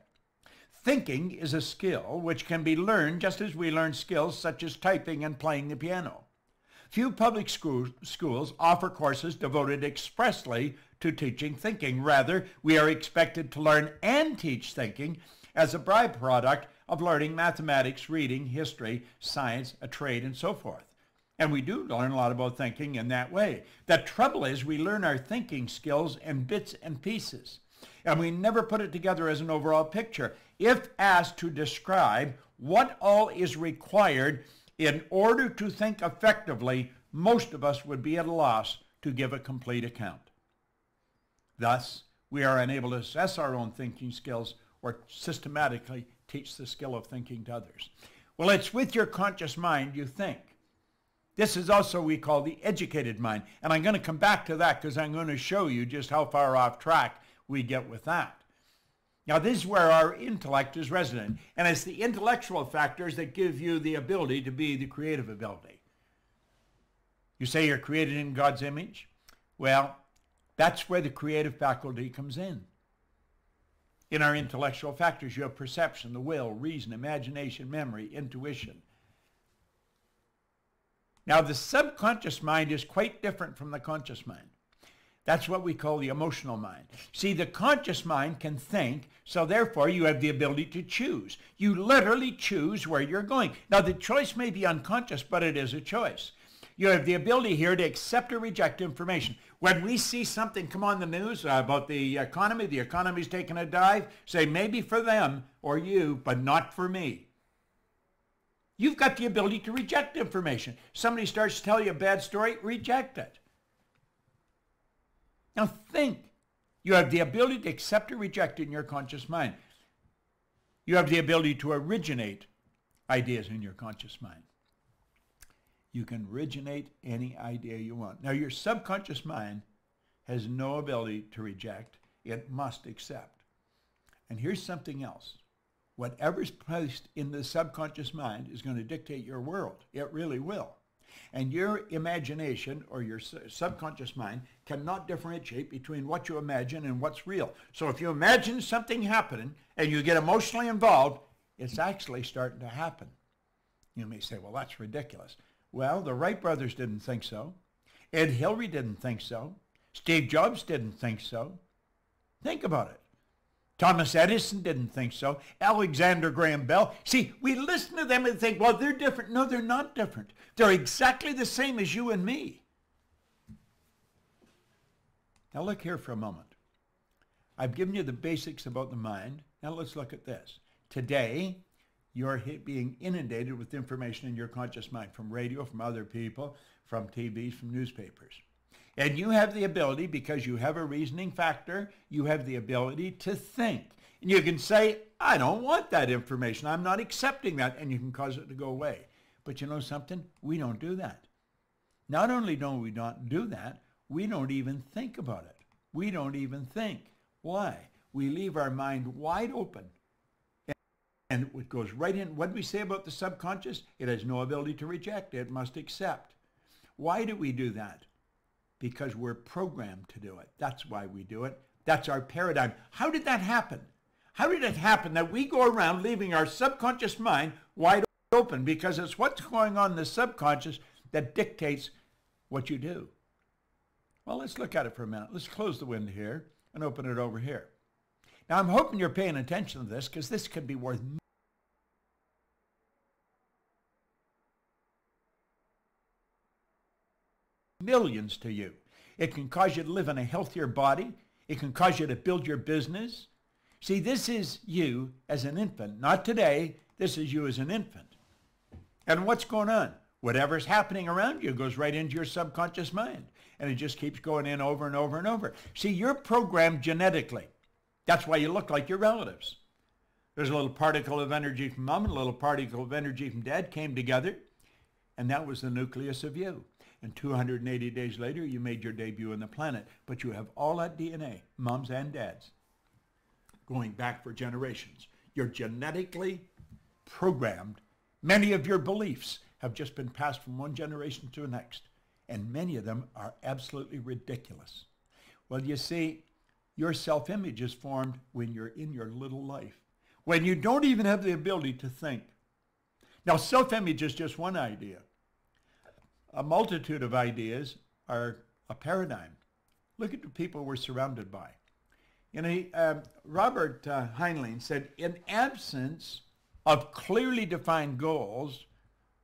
Thinking is a skill which can be learned just as we learn skills such as typing and playing the piano. Few public schools offer courses devoted expressly to teaching thinking. Rather, we are expected to learn and teach thinking as a byproduct of learning mathematics, reading, history, science, a trade, and so forth. And we do learn a lot about thinking in that way. The trouble is we learn our thinking skills in bits and pieces, and we never put it together as an overall picture. If asked to describe what all is required in order to think effectively, most of us would be at a loss to give a complete account. Thus, we are unable to assess our own thinking skills or systematically teach the skill of thinking to others. Well, it's with your conscious mind you think. This is also what we call the educated mind. And I'm going to come back to that because I'm going to show you just how far off track we get with that. Now, this is where our intellect is resident. And it's the intellectual factors that give you the ability to be the creative ability. You say you're created in God's image? Well, that's where the creative faculty comes in. In our intellectual factors, you have perception, the will, reason, imagination, memory, intuition. Now, the subconscious mind is quite different from the conscious mind. That's what we call the emotional mind. See, the conscious mind can think, so therefore you have the ability to choose. You literally choose where you're going. Now, the choice may be unconscious, but it is a choice. You have the ability here to accept or reject information. When we see something come on the news about the economy's taking a dive, say maybe for them or you, but not for me. You've got the ability to reject information. Somebody starts to tell you a bad story, reject it. Now think. You have the ability to accept or reject it in your conscious mind. You have the ability to originate ideas in your conscious mind. You can originate any idea you want. Now, your subconscious mind has no ability to reject. It must accept. And here's something else. Whatever's placed in the subconscious mind is going to dictate your world. It really will. And your imagination or your subconscious mind cannot differentiate between what you imagine and what's real. So if you imagine something happening and you get emotionally involved, it's actually starting to happen. You may say, well, that's ridiculous. Well, the Wright brothers didn't think so. Ed Hillary didn't think so. Steve Jobs didn't think so. Think about it. Thomas Edison didn't think so. Alexander Graham Bell. See, we listen to them and think, well, they're different. No, they're not different. They're exactly the same as you and me. Now look here for a moment. I've given you the basics about the mind. Now let's look at this. Today, you're being inundated with information in your conscious mind from radio, from other people, from TVs, from newspapers. And you have the ability, because you have a reasoning factor, you have the ability to think. And you can say, I don't want that information. I'm not accepting that. And you can cause it to go away. But you know something? We don't do that. Not only don't we not do that, we don't even think about it. We don't even think. Why? We leave our mind wide open. And it goes right in. What do we say about the subconscious? It has no ability to reject. It must accept. Why do we do that? Because we're programmed to do it. That's why we do it. That's our paradigm. How did that happen? How did it happen that we go around leaving our subconscious mind wide open? Because it's what's going on in the subconscious that dictates what you do. Well, let's look at it for a minute. Let's close the window here and open it over here. Now, I'm hoping you're paying attention to this because this could be worth millions to you. It can cause you to live in a healthier body. It can cause you to build your business. See, this is you as an infant. Not today. This is you as an infant. And what's going on? Whatever's happening around you goes right into your subconscious mind. And it just keeps going in over and over and over. See, you're programmed genetically. That's why you look like your relatives. There's a little particle of energy from mom and a little particle of energy from dad came together. And that was the nucleus of you. And 280 days later, you made your debut on the planet. But you have all that DNA, moms and dads, going back for generations. You're genetically programmed. Many of your beliefs have just been passed from one generation to the next. And many of them are absolutely ridiculous. Well, you see, your self-image is formed when you're in your little life, when you don't even have the ability to think. Now, self-image is just one idea. A multitude of ideas are a paradigm. Look at the people we're surrounded by. You know, Robert Heinlein said, in absence of clearly defined goals,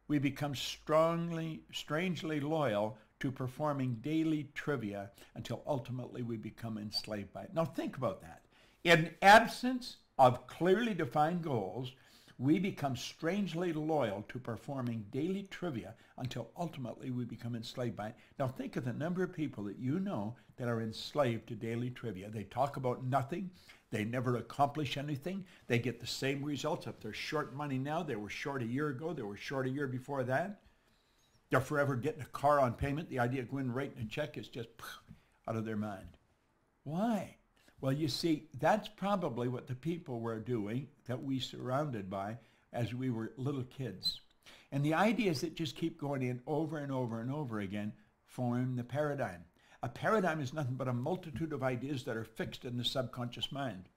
we become strangely loyal to performing daily trivia until ultimately we become enslaved by it. Now think about that. In absence of clearly defined goals, We become strangely loyal to performing daily trivia until ultimately we become enslaved by it. Now think of the number of people that you know that are enslaved to daily trivia. They talk about nothing. They never accomplish anything. They get the same results. If they're short money now, they were short a year ago. They were short a year before that. They're forever getting a car on payment. The idea of going and writing a check is just out of their mind. Why? Well, you see, that's probably what the people were doing that we surrounded by as we were little kids. And the ideas that just keep going in over and over and over again form the paradigm. A paradigm is nothing but a multitude of ideas that are fixed in the subconscious mind.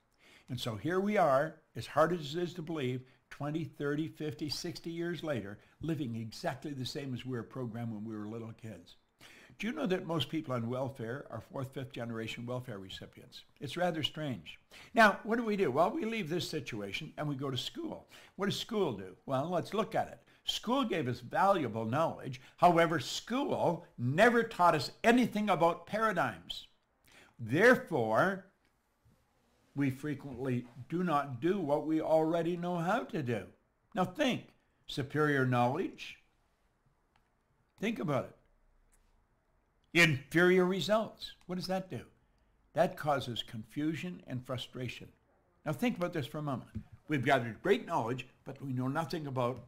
And so here we are, as hard as it is to believe, 20, 30, 50, 60 years later, living exactly the same as we were programmed when we were little kids. Do you know that most people on welfare are fourth, fifth generation welfare recipients? It's rather strange. Now, what do? Well, we leave this situation and we go to school. What does school do? Well, let's look at it. School gave us valuable knowledge. However, school never taught us anything about paradigms. Therefore, we frequently do not do what we already know how to do. Now think, superior knowledge. Think about it. Inferior results. What does that do? That causes confusion and frustration. Now think about this for a moment. We've gathered great knowledge, but we know nothing about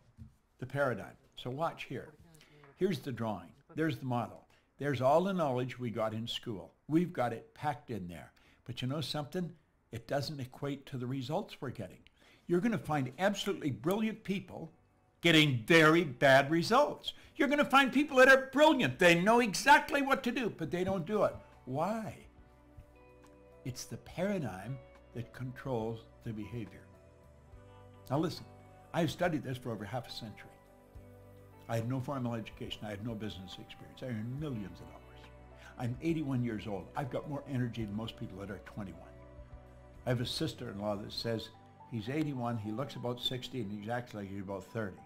the paradigm. So watch here. Here's the drawing. There's the model. There's all the knowledge we got in school. We've got it packed in there. But you know something? It doesn't equate to the results we're getting. You're going to find absolutely brilliant people getting very bad results. You're going to find people that are brilliant. They know exactly what to do, but they don't do it. Why? It's the paradigm that controls the behavior. Now listen, I've studied this for over half a century. I had no formal education. I had no business experience. I earned millions of dollars. I'm 81 years old. I've got more energy than most people that are 21. I have a sister-in-law that says he's 81, he looks about 60, and he's acts like he's about 30.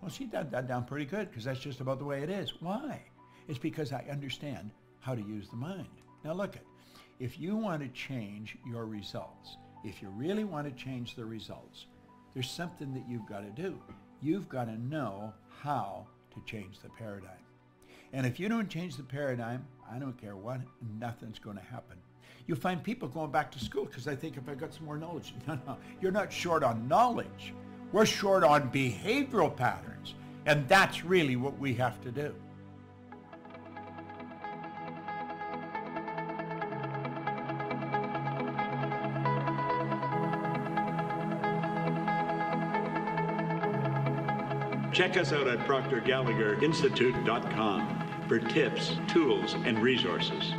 Well, she got that down pretty good because that's just about the way it is. Why? It's because I understand how to use the mind. Now look at, if you want to change your results, if you really want to change the results, there's something that you've got to do. You've got to know how to change the paradigm. And if you don't change the paradigm, I don't care what, nothing's going to happen. You'll find people going back to school because they think if I got some more knowledge. No, you're not short on knowledge. We're short on behavioral patterns. And that's really what we have to do. Check us out at ProctorGallagherInstitute.com for tips, tools, and resources.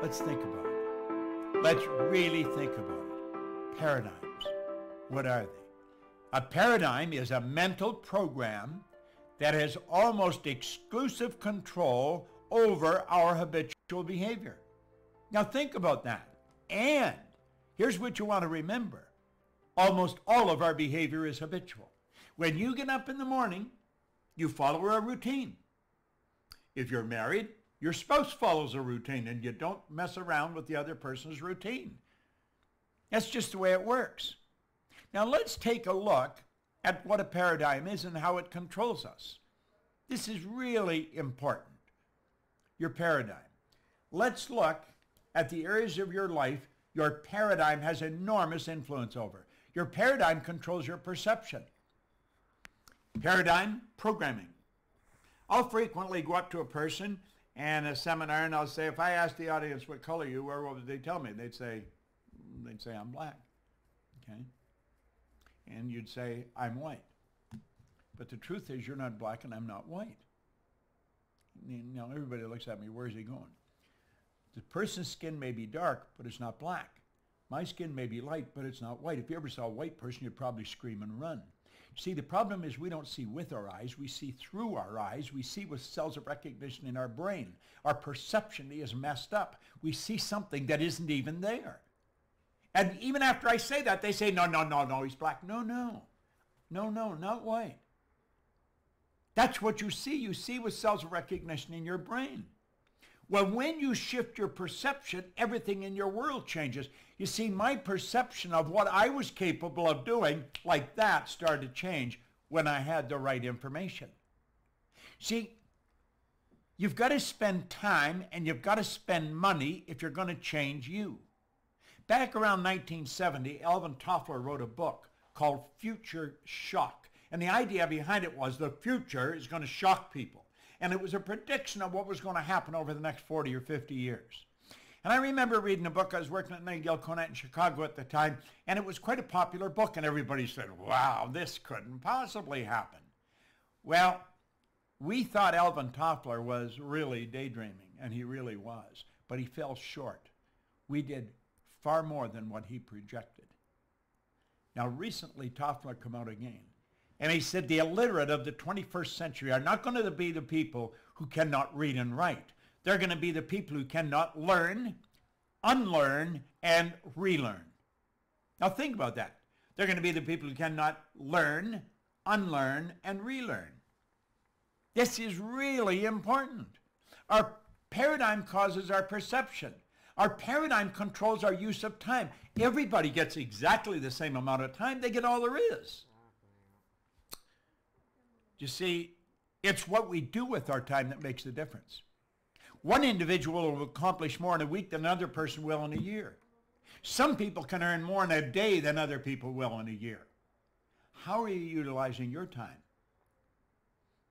Let's think about it. Let's really think about it. Paradigms. What are they? A paradigm is a mental program that has almost exclusive control over our habitual behavior. Now think about that. And here's what you want to remember. Almost all of our behavior is habitual. When you get up in the morning, you follow a routine. If you're married, your spouse follows a routine and you don't mess around with the other person's routine. That's just the way it works. Now let's take a look at what a paradigm is and how it controls us. This is really important. Your paradigm. Let's look at the areas of your life your paradigm has enormous influence over. Your paradigm controls your perception. Paradigm programming. I'll frequently go up to a person and a seminar, and I'll say, if I asked the audience what color you were, what would they tell me? They'd say I'm black, okay? And you'd say, I'm white. But the truth is, you're not black and I'm not white. Now, everybody looks at me, where's he going? The person's skin may be dark, but it's not black. My skin may be light, but it's not white. If you ever saw a white person, you'd probably scream and run. See, the problem is we don't see with our eyes, we see through our eyes. We see with cells of recognition in our brain. Our perception is messed up. We see something that isn't even there. And even after I say that, they say, no, no, no, no, he's black. No, no. No, no, not white. That's what you see. You see with cells of recognition in your brain. Well, when you shift your perception, everything in your world changes. You see, my perception of what I was capable of doing like that started to change when I had the right information. See, you've got to spend time and you've got to spend money if you're going to change you. Back around 1970, Alvin Toffler wrote a book called Future Shock. And the idea behind it was the future is going to shock people. And it was a prediction of what was going to happen over the next 40 or 50 years. And I remember reading a book. I was working at Nightingale Conant in Chicago at the time, and it was quite a popular book, and everybody said, wow, this couldn't possibly happen. Well, we thought Alvin Toffler was really daydreaming, and he really was, but he fell short. We did far more than what he projected. Now, recently, Toffler came out again. And he said the illiterate of the 21st century are not going to be the people who cannot read and write. They're going to be the people who cannot learn, unlearn, and relearn. Now think about that. They're going to be the people who cannot learn, unlearn, and relearn. This is really important. Our paradigm causes our perception. Our paradigm controls our use of time. Everybody gets exactly the same amount of time. They get all there is. You see, it's what we do with our time that makes the difference. One individual will accomplish more in a week than another person will in a year. Some people can earn more in a day than other people will in a year. How are you utilizing your time?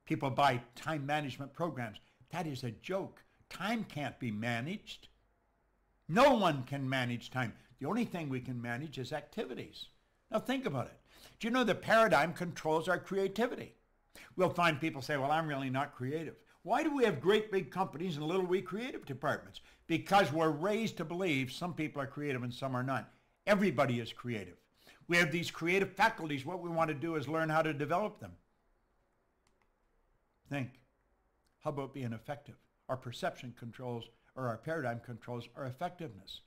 People buy time management programs. That is a joke. Time can't be managed. No one can manage time. The only thing we can manage is activities. Now think about it. Do you know the paradigm controls our creativity? We'll find people say, well, I'm really not creative. Why do we have great big companies and little wee creative departments? Because we're raised to believe some people are creative and some are not. Everybody is creative. We have these creative faculties. What we want to do is learn how to develop them. Think. How about being effective? Our perception controls, or our paradigm controls our effectiveness.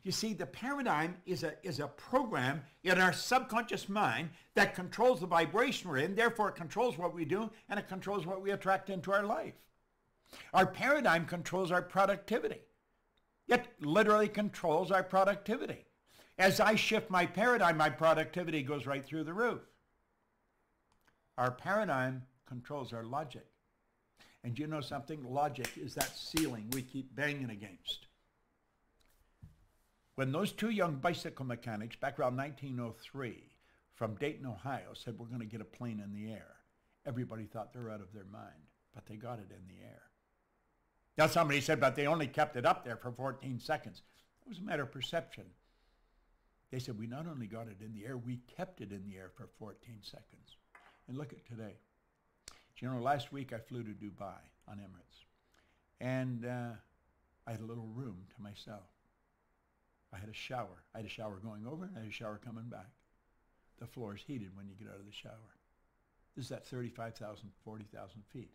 You see, the paradigm is a program in our subconscious mind that controls the vibration we're in. Therefore, it controls what we do, and it controls what we attract into our life. Our paradigm controls our productivity. It literally controls our productivity. As I shift my paradigm, my productivity goes right through the roof. Our paradigm controls our logic. And you know something? Logic is that ceiling we keep banging against. When those two young bicycle mechanics back around 1903 from Dayton, Ohio said we're going to get a plane in the air, everybody thought they were out of their mind, but they got it in the air. Now somebody said, but they only kept it up there for 14 seconds. It was a matter of perception. They said, we not only got it in the air, we kept it in the air for 14 seconds. And look at today. Do you know, last week I flew to Dubai on Emirates, and I had a little room to myself. I had a shower. I had a shower going over and I had a shower coming back. The floor is heated when you get out of the shower. This is at 35,000, 40,000 feet,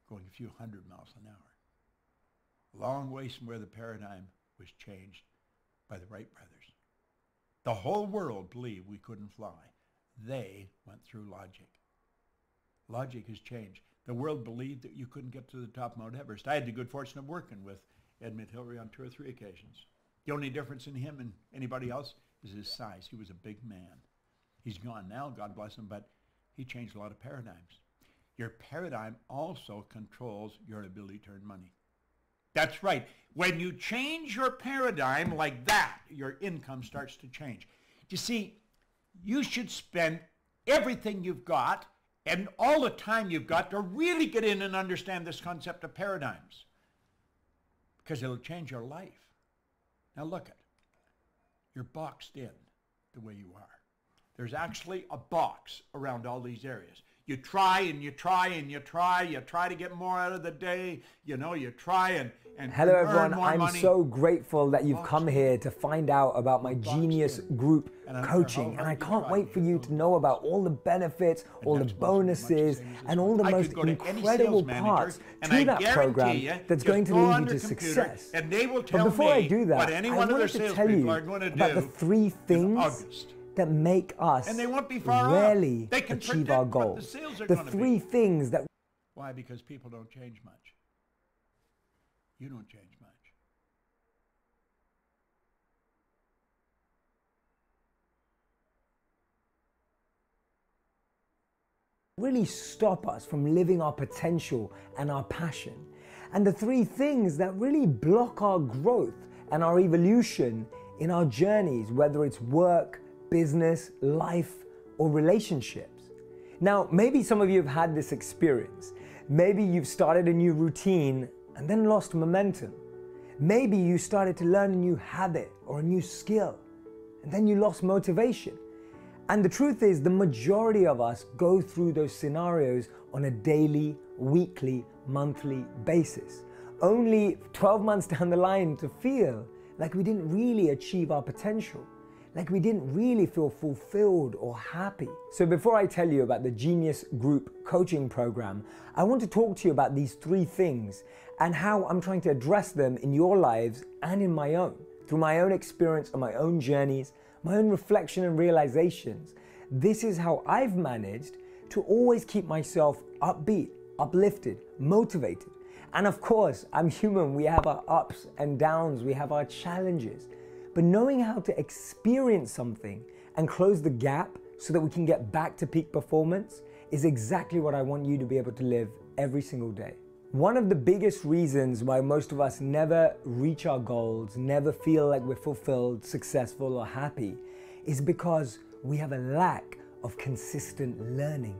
going a few hundred miles an hour. A long ways from where the paradigm was changed by the Wright brothers. The whole world believed we couldn't fly. They went through logic. Logic has changed. The world believed that you couldn't get to the top of Mount Everest. I had the good fortune of working with Edmund Hillary on 2 or 3 occasions. The only difference in him and anybody else is his size. He was a big man. He's gone now, God bless him, but he changed a lot of paradigms. Your paradigm also controls your ability to earn money. That's right. When you change your paradigm like that, your income starts to change. You see, you should spend everything you've got and all the time you've got to really get in and understand this concept of paradigms, because it'll change your life. Now look at, you're boxed in the way you are. There's actually a box around all these areas. You try and you try and you try. You try to get more out of the day. You know, you try and Hello earn everyone, more I'm money. so grateful that you've come here to find out about my Genius Group coaching, and I can't wait for you to know about all the benefits, all the bonuses, and all the most incredible parts to that program that's going to lead you to success. And they will But tell before I me do that, what any I one of their wanted to tell salespeople you are going to about do the 3 in things August. that make us And they won't be far off. rarely They can achieve our predict what the goals. sales are The gonna 3 be. things that Why? Because people don't change much. You don't change much. really stop us from living our potential and our passion. And the 3 things that really block our growth and our evolution in our journeys, whether it's work, business, life, or relationships. Now, maybe some of you have had this experience. Maybe you've started a new routine and then lost momentum. Maybe you started to learn a new habit or a new skill and then you lost motivation. And the truth is, the majority of us go through those scenarios on a daily, weekly, monthly basis. Only 12 months down the line to feel like we didn't really achieve our potential, like we didn't really feel fulfilled or happy. So before I tell you about the Genius Group coaching program, I want to talk to you about these 3 things and how I'm trying to address them in your lives and in my own, through my own experience and my own journeys, my own reflection and realizations. This is how I've managed to always keep myself upbeat, uplifted, motivated. And of course, I'm human. We have our ups and downs. We have our challenges. But knowing how to experience something and close the gap so that we can get back to peak performance is exactly what I want you to be able to live every single day. One of the biggest reasons why most of us never reach our goals, never feel like we're fulfilled, successful, or happy is because we have a lack of consistent learning.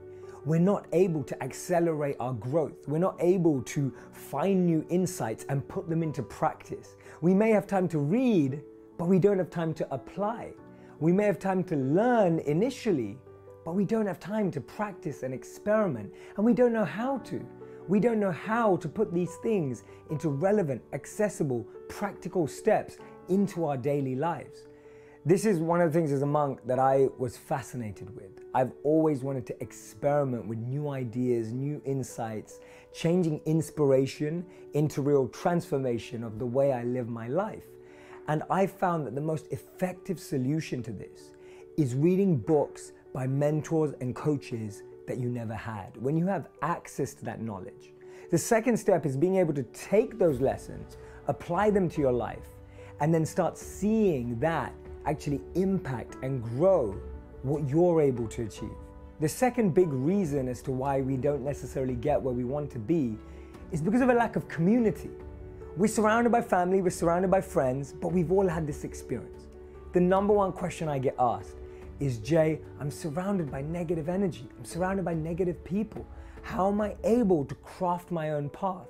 We're not able to accelerate our growth. We're not able to find new insights and put them into practice. We may have time to read, but we don't have time to apply. We may have time to learn initially, but we don't have time to practice and experiment, and we don't know how to. We don't know how to put these things into relevant, accessible, practical steps into our daily lives. This is one of the things as a monk that I was fascinated with. I've always wanted to experiment with new ideas, new insights, changing inspiration into real transformation of the way I live my life. And I found that the most effective solution to this is reading books by mentors and coaches that you never had, when you have access to that knowledge. The second step is being able to take those lessons, apply them to your life, and then start seeing that actually impact and grow what you're able to achieve. The second big reason as to why we don't necessarily get where we want to be is because of a lack of community. We're surrounded by family, we're surrounded by friends, but we've all had this experience. The number one question I get asked is, Jay, I'm surrounded by negative energy. I'm surrounded by negative people. How am I able to craft my own path?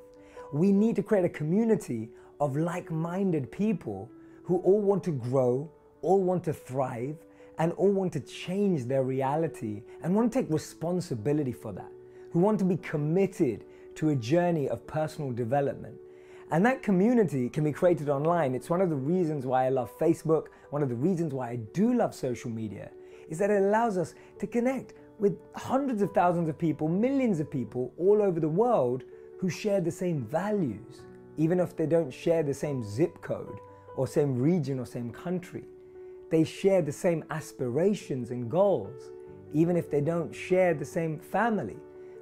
We need to create a community of like-minded people who all want to grow, all want to thrive, and all want to change their reality and want to take responsibility for that, who want to be committed to a journey of personal development. And that community can be created online. It's one of the reasons why I love Facebook, one of the reasons why I do love social media, is that it allows us to connect with hundreds of thousands of people, millions of people all over the world who share the same values, even if they don't share the same zip code or same region or same country. They share the same aspirations and goals, even if they don't share the same family.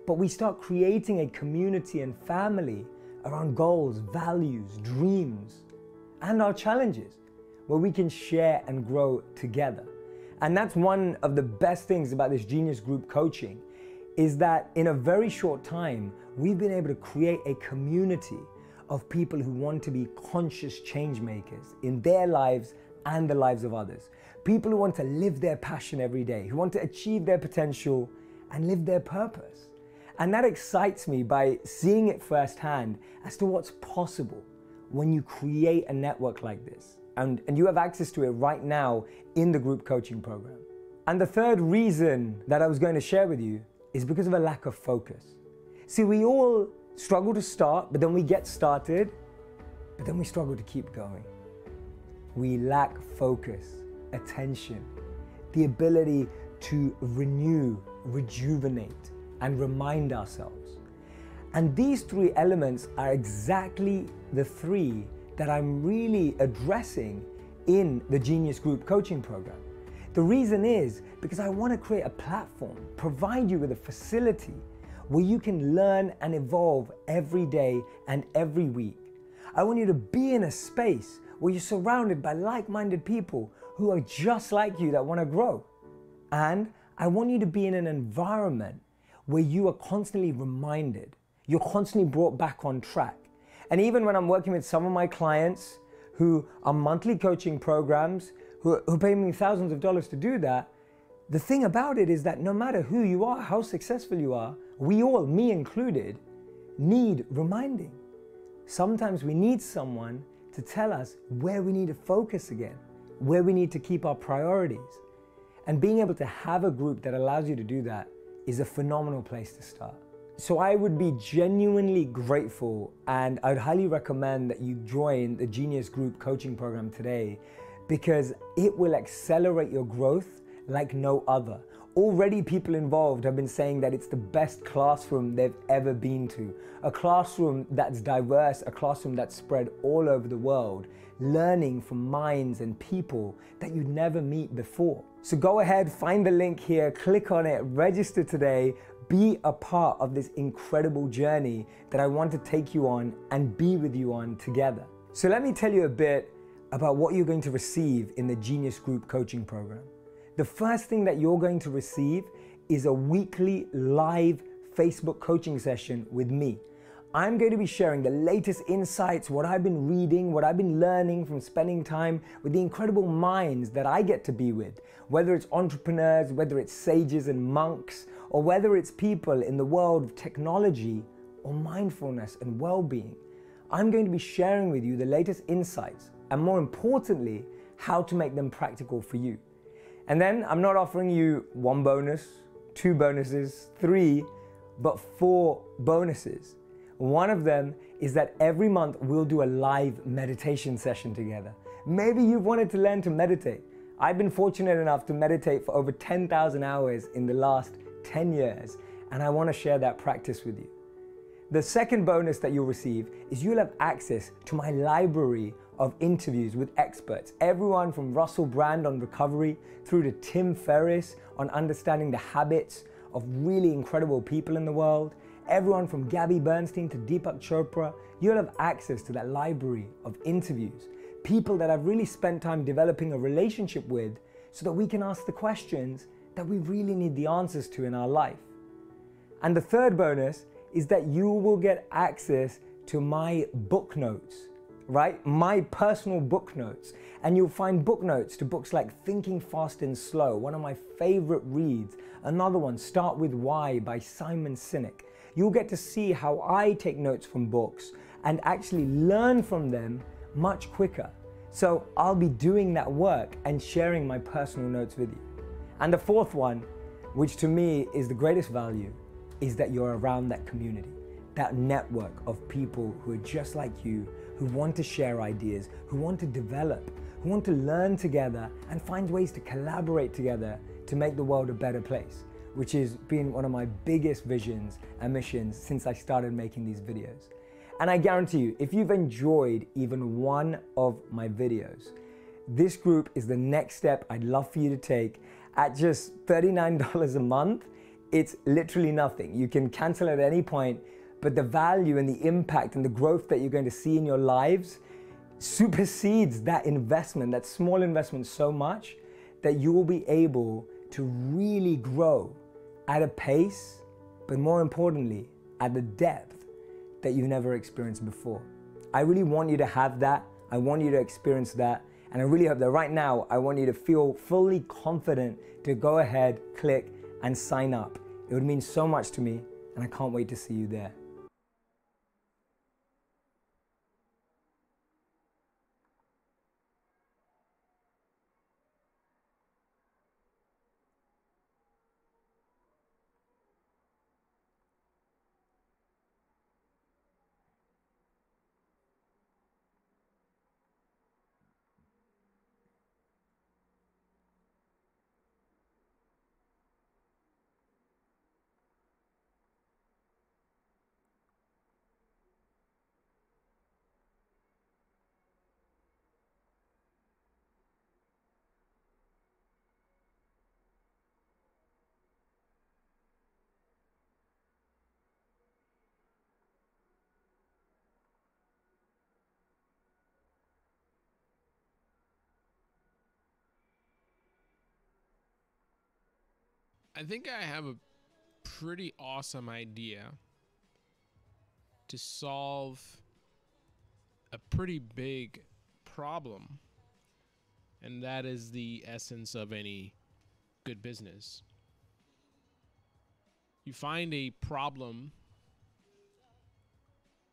But we start creating a community and family around goals, values, dreams, and our challenges, where we can share and grow together. And that's one of the best things about this Genius Group coaching, is that in a very short time, we've been able to create a community of people who want to be conscious change makers in their lives and the lives of others. People who want to live their passion every day, who want to achieve their potential and live their purpose. And that excites me by seeing it firsthand as to what's possible when you create a network like this. And you have access to it right now in the group coaching program. And the third reason that I was going to share with you is because of a lack of focus. See, we all struggle to start, but then we get started, but then we struggle to keep going. We lack focus, attention, the ability to renew, rejuvenate, and remind ourselves. And these three elements are exactly the three that I'm really addressing in the Genius Group coaching program. The reason is because I want to create a platform, provide you with a facility where you can learn and evolve every day and every week. I want you to be in a space where you're surrounded by like-minded people who are just like you that want to grow. And I want you to be in an environment where you are constantly reminded, you're constantly brought back on track. And even when I'm working with some of my clients who are monthly coaching programs, who pay me thousands of dollars to do that, the thing about it is that no matter who you are, how successful you are, we all, me included, need reminding. Sometimes we need someone to tell us where we need to focus again, where we need to keep our priorities. And being able to have a group that allows you to do that is a phenomenal place to start. So I would be genuinely grateful, and I'd highly recommend that you join the Genius Group coaching program today, because it will accelerate your growth like no other. Already people involved have been saying that it's the best classroom they've ever been to. A classroom that's diverse, a classroom that's spread all over the world, learning from minds and people that you'd never meet before. So go ahead, find the link here, click on it, register today, be a part of this incredible journey that I want to take you on and be with you on together. So let me tell you a bit about what you're going to receive in the Genius Group coaching program. The first thing that you're going to receive is a weekly live Facebook coaching session with me. I'm going to be sharing the latest insights, what I've been reading, what I've been learning from spending time with the incredible minds that I get to be with, whether it's entrepreneurs, whether it's sages and monks, or whether it's people in the world of technology or mindfulness and well-being. I'm going to be sharing with you the latest insights, and more importantly, how to make them practical for you. And then I'm not offering you one bonus, two bonuses, three, but 4 bonuses. One of them is that every month we'll do a live meditation session together. Maybe you've wanted to learn to meditate. I've been fortunate enough to meditate for over 10,000 hours in the last 10 years, and I want to share that practice with you. The second bonus that you'll receive is you'll have access to my library of interviews with experts, everyone from Russell Brand on recovery through to Tim Ferriss on understanding the habits of really incredible people in the world, everyone from Gabby Bernstein to Deepak Chopra. You'll have access to that library of interviews, people that I've really spent time developing a relationship with so that we can ask the questions that we really need the answers to in our life. And the third bonus is that you will get access to my book notes, right? My personal book notes. And you'll find book notes to books like Thinking Fast and Slow, one of my favorite reads. Another one, Start With Why by Simon Sinek. You'll get to see how I take notes from books and actually learn from them much quicker. So I'll be doing that work and sharing my personal notes with you. And the fourth one, which to me is the greatest value, is that you're around that community, that network of people who are just like you, who want to share ideas, who want to develop, who want to learn together and find ways to collaborate together to make the world a better place, which has been one of my biggest visions and missions since I started making these videos. And I guarantee you, if you've enjoyed even one of my videos, this group is the next step I'd love for you to take. At just $39 a month, it's literally nothing. You can cancel at any point, but the value and the impact and the growth that you're going to see in your lives supersedes that investment, that small investment, so much that you will be able to really grow at a pace, but more importantly, at the depth that you've never experienced before. I really want you to have that. I want you to experience that. And I really hope that right now, I want you to feel fully confident to go ahead, click, and sign up. It would mean so much to me, and I can't wait to see you there. I think I have a pretty awesome idea to solve a pretty big problem, and that is the essence of any good business. You find a problem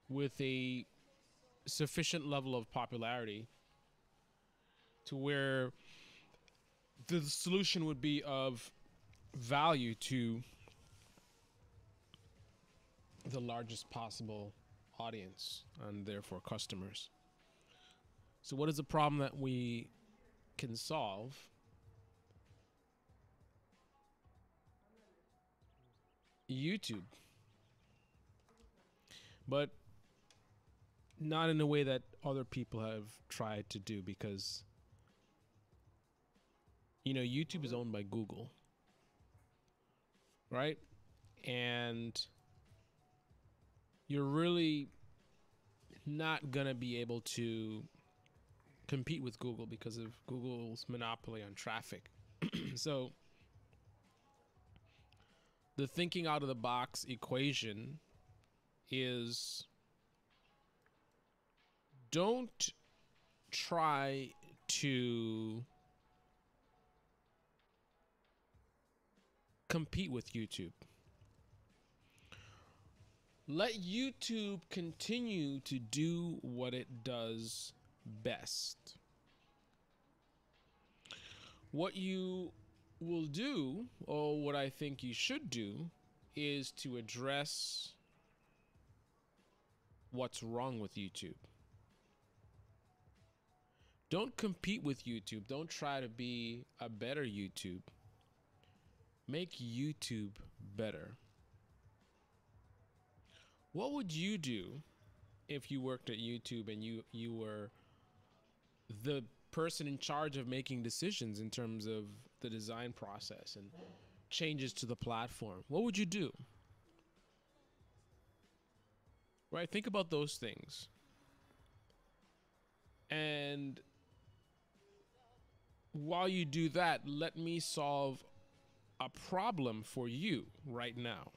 with a sufficient level of popularity to where the solution would be of value to the largest possible audience and therefore customers. So what is the problem that we can solve? YouTube. But not in a way that other people have tried to do, because you know, YouTube is owned by Google, right? And you're really not gonna be able to compete with Google because of Google's monopoly on traffic. So the thinking out of the box equation is, don't try to compete with YouTube. Let YouTube continue to do what it does best. What you will do, or what I think you should do, is to address what's wrong with YouTube. Don't compete with YouTube. Don't try to be a better YouTube. Make YouTube better. What would you do if you worked at YouTube and you were the person in charge of making decisions in terms of the design process and changes to the platform? What would you do? Right? Think about those things. And while you do that, let me solve a problem for you right now.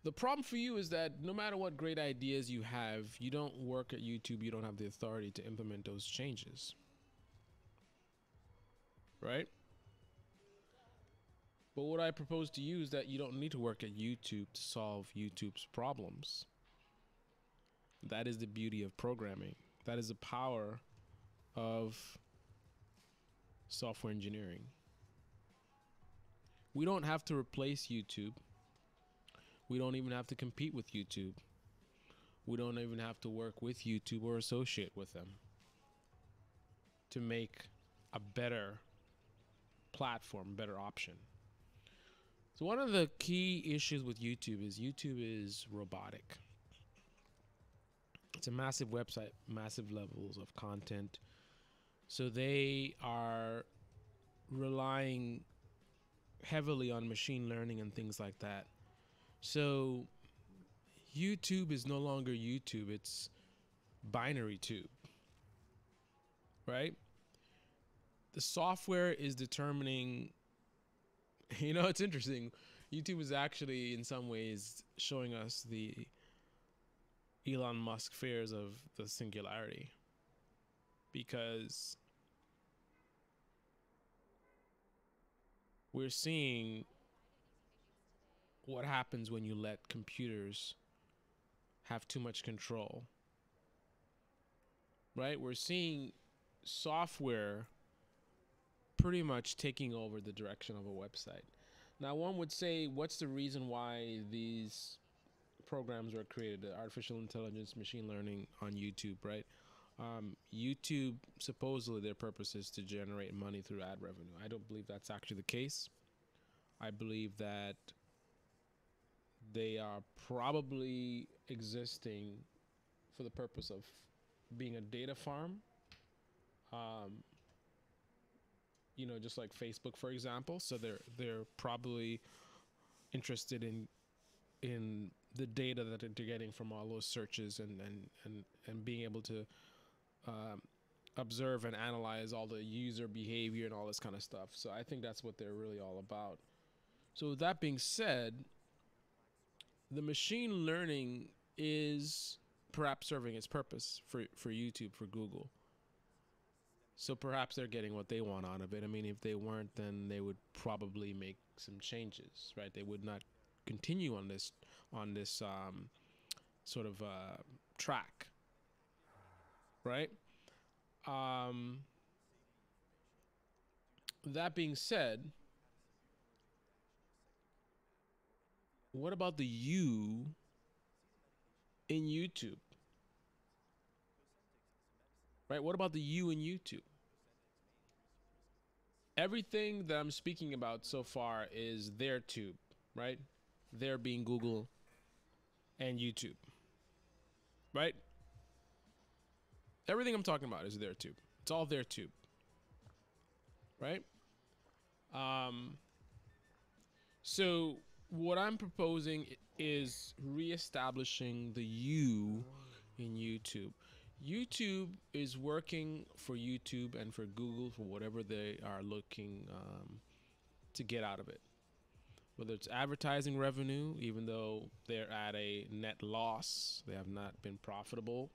The problem for you is that no matter what great ideas you have, you don't work at YouTube, you don't have the authority to implement those changes. Right? But what I propose to you is that you don't need to work at YouTube to solve YouTube's problems. That is the beauty of programming. That is the power of software engineering. We don't have to replace YouTube. We don't even have to compete with YouTube. We don't even have to work with YouTube or associate with them to make a better platform, better option. So one of the key issues with YouTube is robotic. It's a massive website, massive levels of content. So they are relying heavily on machine learning and things like that. So YouTube is no longer YouTube, it's binary tube, right? The software is determining, you know, it's interesting. YouTube is actually in some ways showing us the Elon Musk fears of the singularity, because we're seeing what happens when you let computers have too much control, right? We're seeing software pretty much taking over the direction of a website. Now, one would say, what's the reason why these programs were created? Artificial intelligence, machine learning on YouTube, right? YouTube, supposedly their purpose is to generate money through ad revenue. I don't believe that's actually the case. I believe that they are probably existing for the purpose of being a data farm. You know, just like Facebook, for example. So they're probably interested in the data that they're getting from all those searches and being able to observe and analyze all the user behavior and all this kind of stuff. So I think that's what they're really all about. So with that being said, the machine learning is perhaps serving its purpose for YouTube, for Google. So perhaps they're getting what they want out of it. I mean, if they weren't, then they would probably make some changes, right? They would not continue on this sort of track, right? That being said, what about the you in YouTube? Right? What about the you in YouTube? Everything that I'm speaking about so far is their tube, right? There being Google and YouTube, right? Everything I'm talking about is their tube. It's all their tube, right? So what I'm proposing is reestablishing the you in YouTube. YouTube is working for YouTube and for Google for whatever they are looking to get out of it. Whether it's advertising revenue, even though they're at a net loss, they have not been profitable,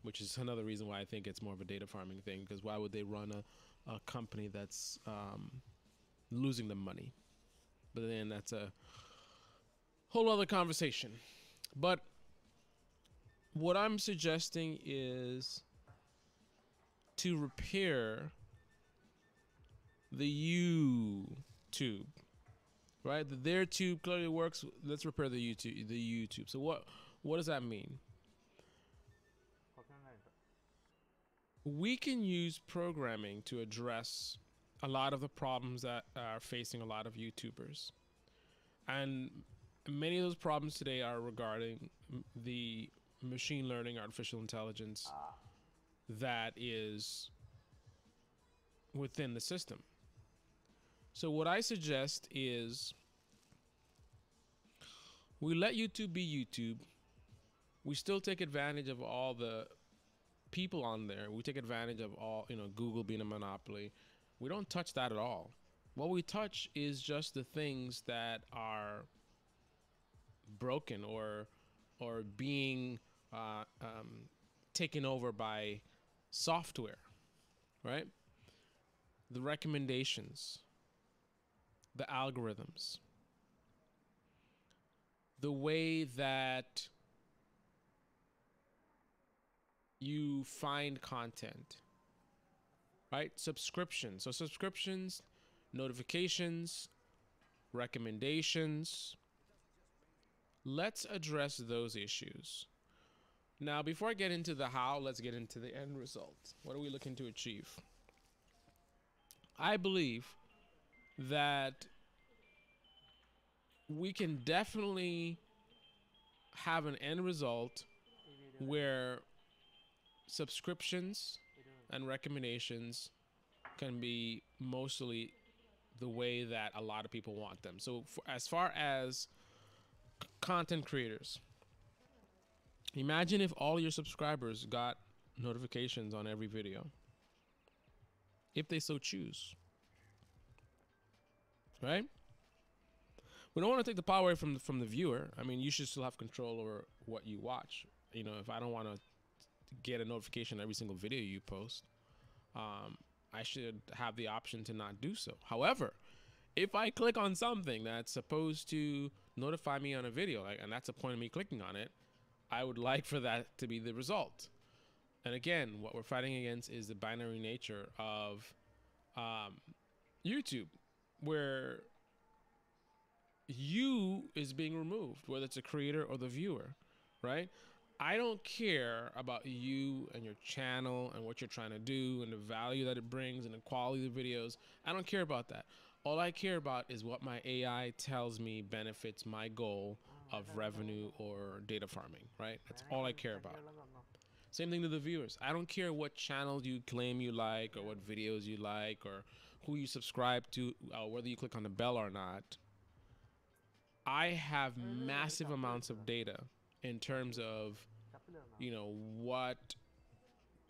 which is another reason why I think it's more of a data farming thing, because why would they run a company that's losing them money? But then that's a whole other conversation. But what I'm suggesting is to repair the YouTube, right? Their tube clearly works. Let's repair the YouTube. So what does that mean? We can use programming to address a lot of the problems that are facing a lot of YouTubers. And many of those problems today are regarding the machine learning, artificial intelligence that is within the system. So what I suggest is we let YouTube be YouTube. We still take advantage of all the people on there. We take advantage of all, Google being a monopoly. We don't touch that at all. What we touch is just the things that are broken or being taken over by software, right? The recommendations, the algorithms, the way that you find content, right? Subscriptions. So subscriptions, notifications, recommendations. Let's address those issues. Now, before I get into the how, let's get into the end result. What are we looking to achieve? I believe that we can definitely have an end result where subscriptions and recommendations can be mostly the way that a lot of people want them. So as far as content creators, imagine if all your subscribers got notifications on every video, if they so choose, right? We don't want to take the power away from the viewer. I mean, you should still have control over what you watch. If I don't want to get a notification every single video you post, I should have the option to not do so. However, if I click on something that's supposed to notify me on a video, and that's the point of me clicking on it, I would like for that to be the result. And again, what we're fighting against is the binary nature of YouTube, where you is being removed, whether it's a creator or the viewer, right? I don't care about you and your channel and what you're trying to do and the value that it brings and the quality of the videos. I don't care about that. All I care about is what my AI tells me benefits my goal of revenue or data farming, right? That's all I care about. Same thing to the viewers. I don't care what channels you claim you like or what videos you like or who you subscribe to, whether you click on the bell or not. I have massive amounts of data in terms of, what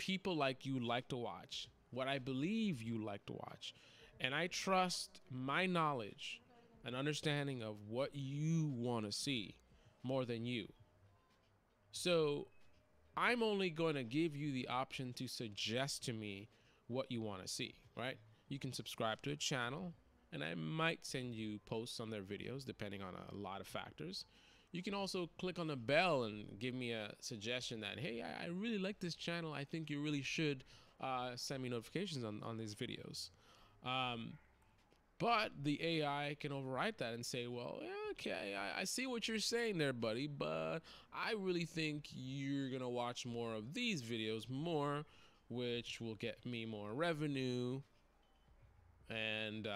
people like you like to watch, what I believe you like to watch, and I trust my knowledge and understanding of what you want to see more than you. So I'm only going to give you the option to suggest to me what you want to see, right? You can subscribe to a channel, and I might send you posts on their videos, depending on a lot of factors. You can also click on the bell and give me a suggestion that, hey, I really like this channel. I think you really should send me notifications on these videos. But the AI can override that and say, well, yeah, okay, I see what you're saying there, buddy, but I really think you're going to watch more of these videos more, which will get me more revenue and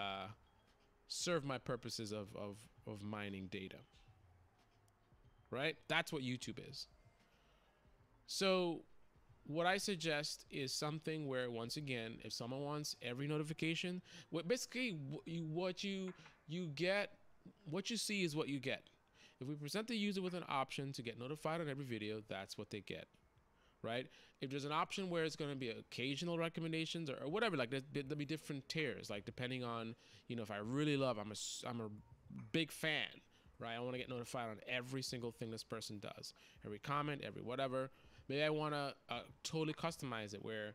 serve my purposes of mining data. Right? That's what YouTube is. So what I suggest is something where, once again, if someone wants every notification, basically what you get, what you see is what you get. If we present the user with an option to get notified on every video, that's what they get, right? If there's an option where it's going to be occasional recommendations or whatever, like there'll be different tiers, like depending on, you know, if I really love, I'm a big fan, right? I want to get notified on every single thing this person does, every comment, every whatever. Maybe I want to totally customize it where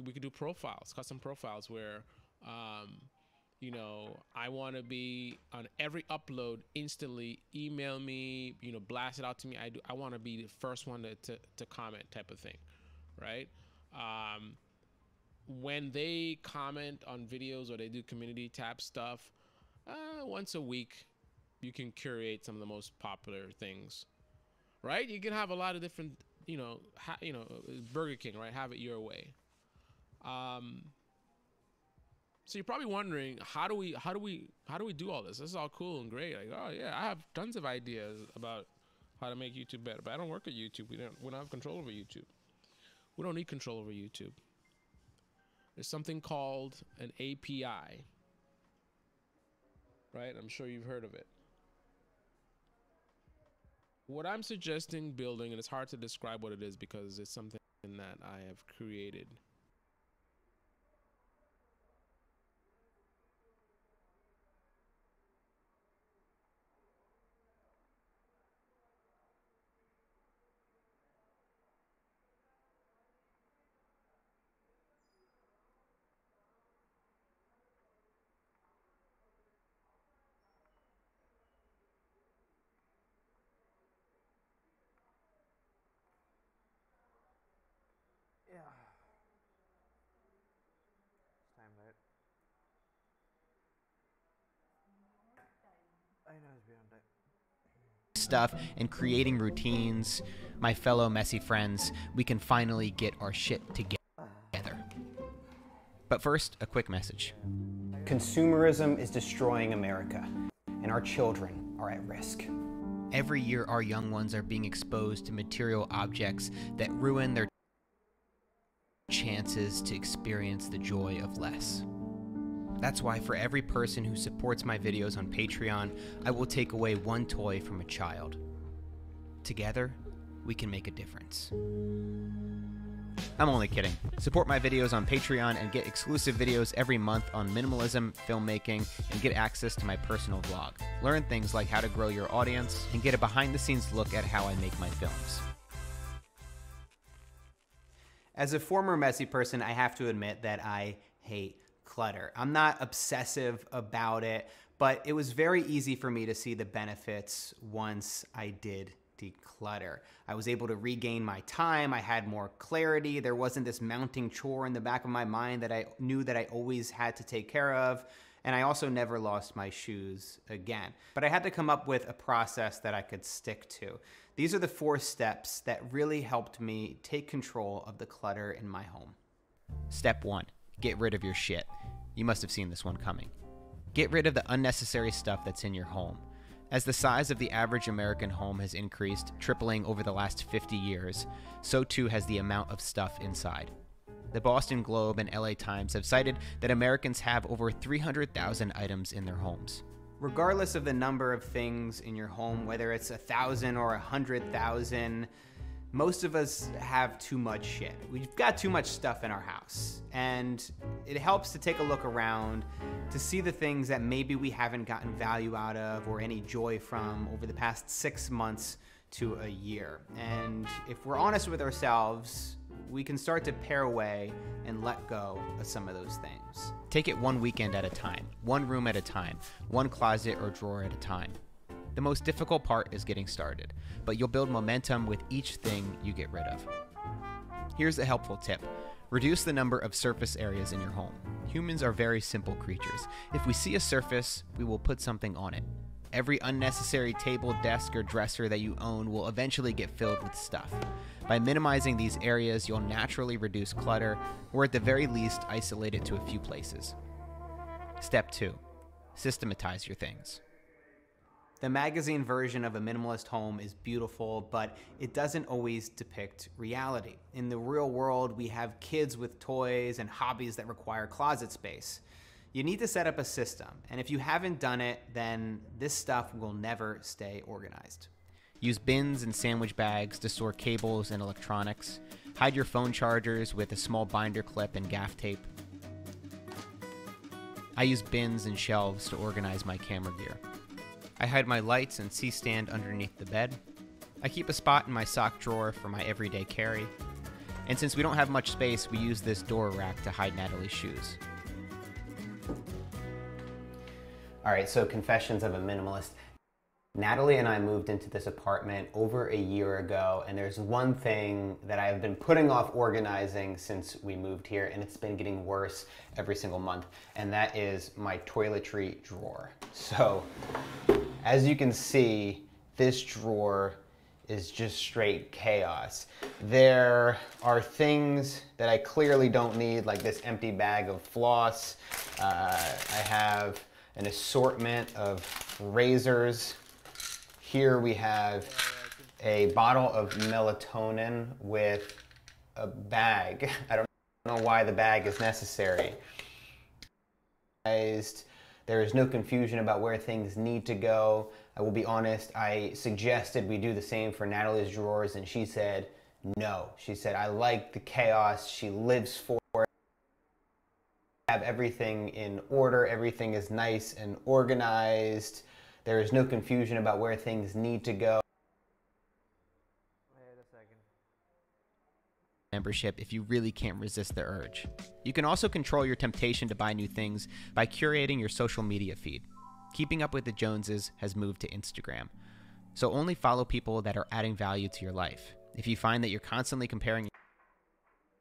we could do profiles, custom profiles where, you know, I want to be on every upload instantly, email me, you know, blast it out to me. I want to be the first one to comment type of thing, right? When they comment on videos or they do community tab stuff, once a week, you can curate some of the most popular things, right? You can have a lot of different, you know, Burger King, right? Have it your way. So you're probably wondering, how do we do all this? This is all cool and great. Like, oh yeah, I have tons of ideas about how to make YouTube better, but I don't work at YouTube. We don't have control over YouTube. We don't need control over YouTube. There's something called an API, right? I'm sure you've heard of it. What I'm suggesting building, and it's hard to describe what it is because it's something that I have created. Yeah. It's time, right? I know it's beyond time. Stuff and creating routines, my fellow messy friends, we can finally get our shit together. But first, a quick message. Consumerism is destroying America, and our children are at risk. Every year, our young ones are being exposed to material objects that ruin their chances to experience the joy of less. That's why for every person who supports my videos on Patreon, I will take away one toy from a child. Together, we can make a difference. I'm only kidding. Support my videos on Patreon and get exclusive videos every month on minimalism, filmmaking, and get access to my personal vlog. Learn things like how to grow your audience and get a behind-the-scenes look at how I make my films. As a former messy person, I have to admit that I hate clutter. I'm not obsessive about it, but it was very easy for me to see the benefits once I did declutter. I was able to regain my time. I had more clarity. There wasn't this mounting chore in the back of my mind that I knew that I always had to take care of. And I also never lost my shoes again. But I had to come up with a process that I could stick to. These are the 4 steps that really helped me take control of the clutter in my home. Step 1, get rid of your shit. You must have seen this one coming. Get rid of the unnecessary stuff that's in your home. As the size of the average American home has increased, tripling over the last 50 years, so too has the amount of stuff inside. The Boston Globe and LA Times have cited that Americans have over 300,000 items in their homes. Regardless of the number of things in your home, whether it's 1,000 or 100,000, Most of us have too much shit. We've got too much stuff in our house. And it helps to take a look around to see the things that maybe we haven't gotten value out of or any joy from over the past 6 months to a year. And if we're honest with ourselves, we can start to pare away and let go of some of those things. Take it one weekend at a time, one room at a time, one closet or drawer at a time. The most difficult part is getting started, but you'll build momentum with each thing you get rid of. Here's a helpful tip. Reduce the number of surface areas in your home. Humans are very simple creatures. If we see a surface, we will put something on it. Every unnecessary table, desk, or dresser that you own will eventually get filled with stuff. By minimizing these areas, you'll naturally reduce clutter, or at the very least, isolate it to a few places. Step 2. Systematize your things. The magazine version of a minimalist home is beautiful, but it doesn't always depict reality. In the real world, we have kids with toys and hobbies that require closet space. You need to set up a system, and if you haven't done it, then this stuff will never stay organized. Use bins and sandwich bags to store cables and electronics. Hide your phone chargers with a small binder clip and gaff tape. I use bins and shelves to organize my camera gear. I hide my lights and C-stand underneath the bed. I keep a spot in my sock drawer for my everyday carry. And since we don't have much space, we use this door rack to hide Natalie's shoes. All right, so confessions of a minimalist. Natalie and I moved into this apartment over a year ago, and there's one thing that I have been putting off organizing since we moved here, and it's been getting worse every single month, and that is my toiletry drawer. So, as you can see, this drawer is just straight chaos. There are things that I clearly don't need, like this empty bag of floss. I have an assortment of razors. Here we have a bottle of melatonin with a bag. I don't know why the bag is necessary. There is no confusion about where things need to go. I will be honest, I suggested we do the same for Natalie's drawers, and she said no. She said, I like the chaos. She lives for it. Have everything in order. Everything is nice and organized. There is no confusion about where things need to go. Wait a second. Membership if you really can't resist the urge. You can also control your temptation to buy new things by curating your social media feed. Keeping up with the Joneses has moved to Instagram. So only follow people that are adding value to your life. If you find that you're constantly comparing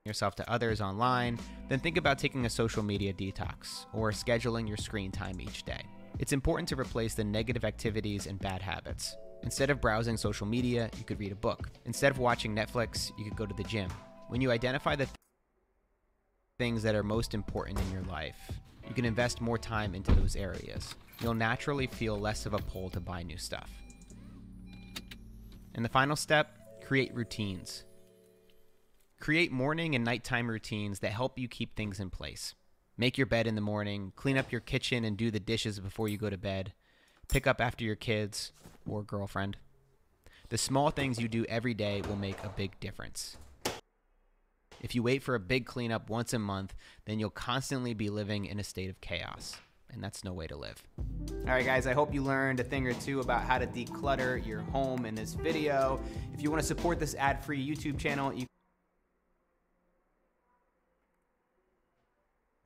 yourself to others online, then think about taking a social media detox or scheduling your screen time each day. It's important to replace the negative activities and bad habits. Instead of browsing social media, you could read a book. Instead of watching Netflix, you could go to the gym. When you identify the things that are most important in your life, you can invest more time into those areas. You'll naturally feel less of a pull to buy new stuff. And the final step, create routines. Create morning and nighttime routines that help you keep things in place. Make your bed in the morning, clean up your kitchen and do the dishes before you go to bed, pick up after your kids or girlfriend. The small things you do every day will make a big difference. If you wait for a big cleanup once a month, then you'll constantly be living in a state of chaos, and that's no way to live. All right, guys, I hope you learned a thing or two about how to declutter your home in this video. If you want to support this ad-free YouTube channel, you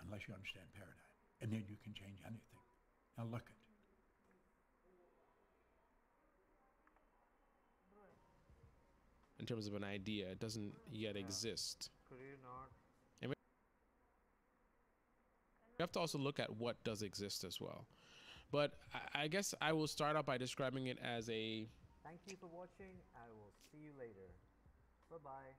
unless you understand paradigm, and then you can change anything. Now look at in terms of an idea, it doesn't yet exist. Could you not? And we have to also look at what does exist as well. But I guess I will start out by describing it as a... Thank you for watching. I will see you later. Bye-bye.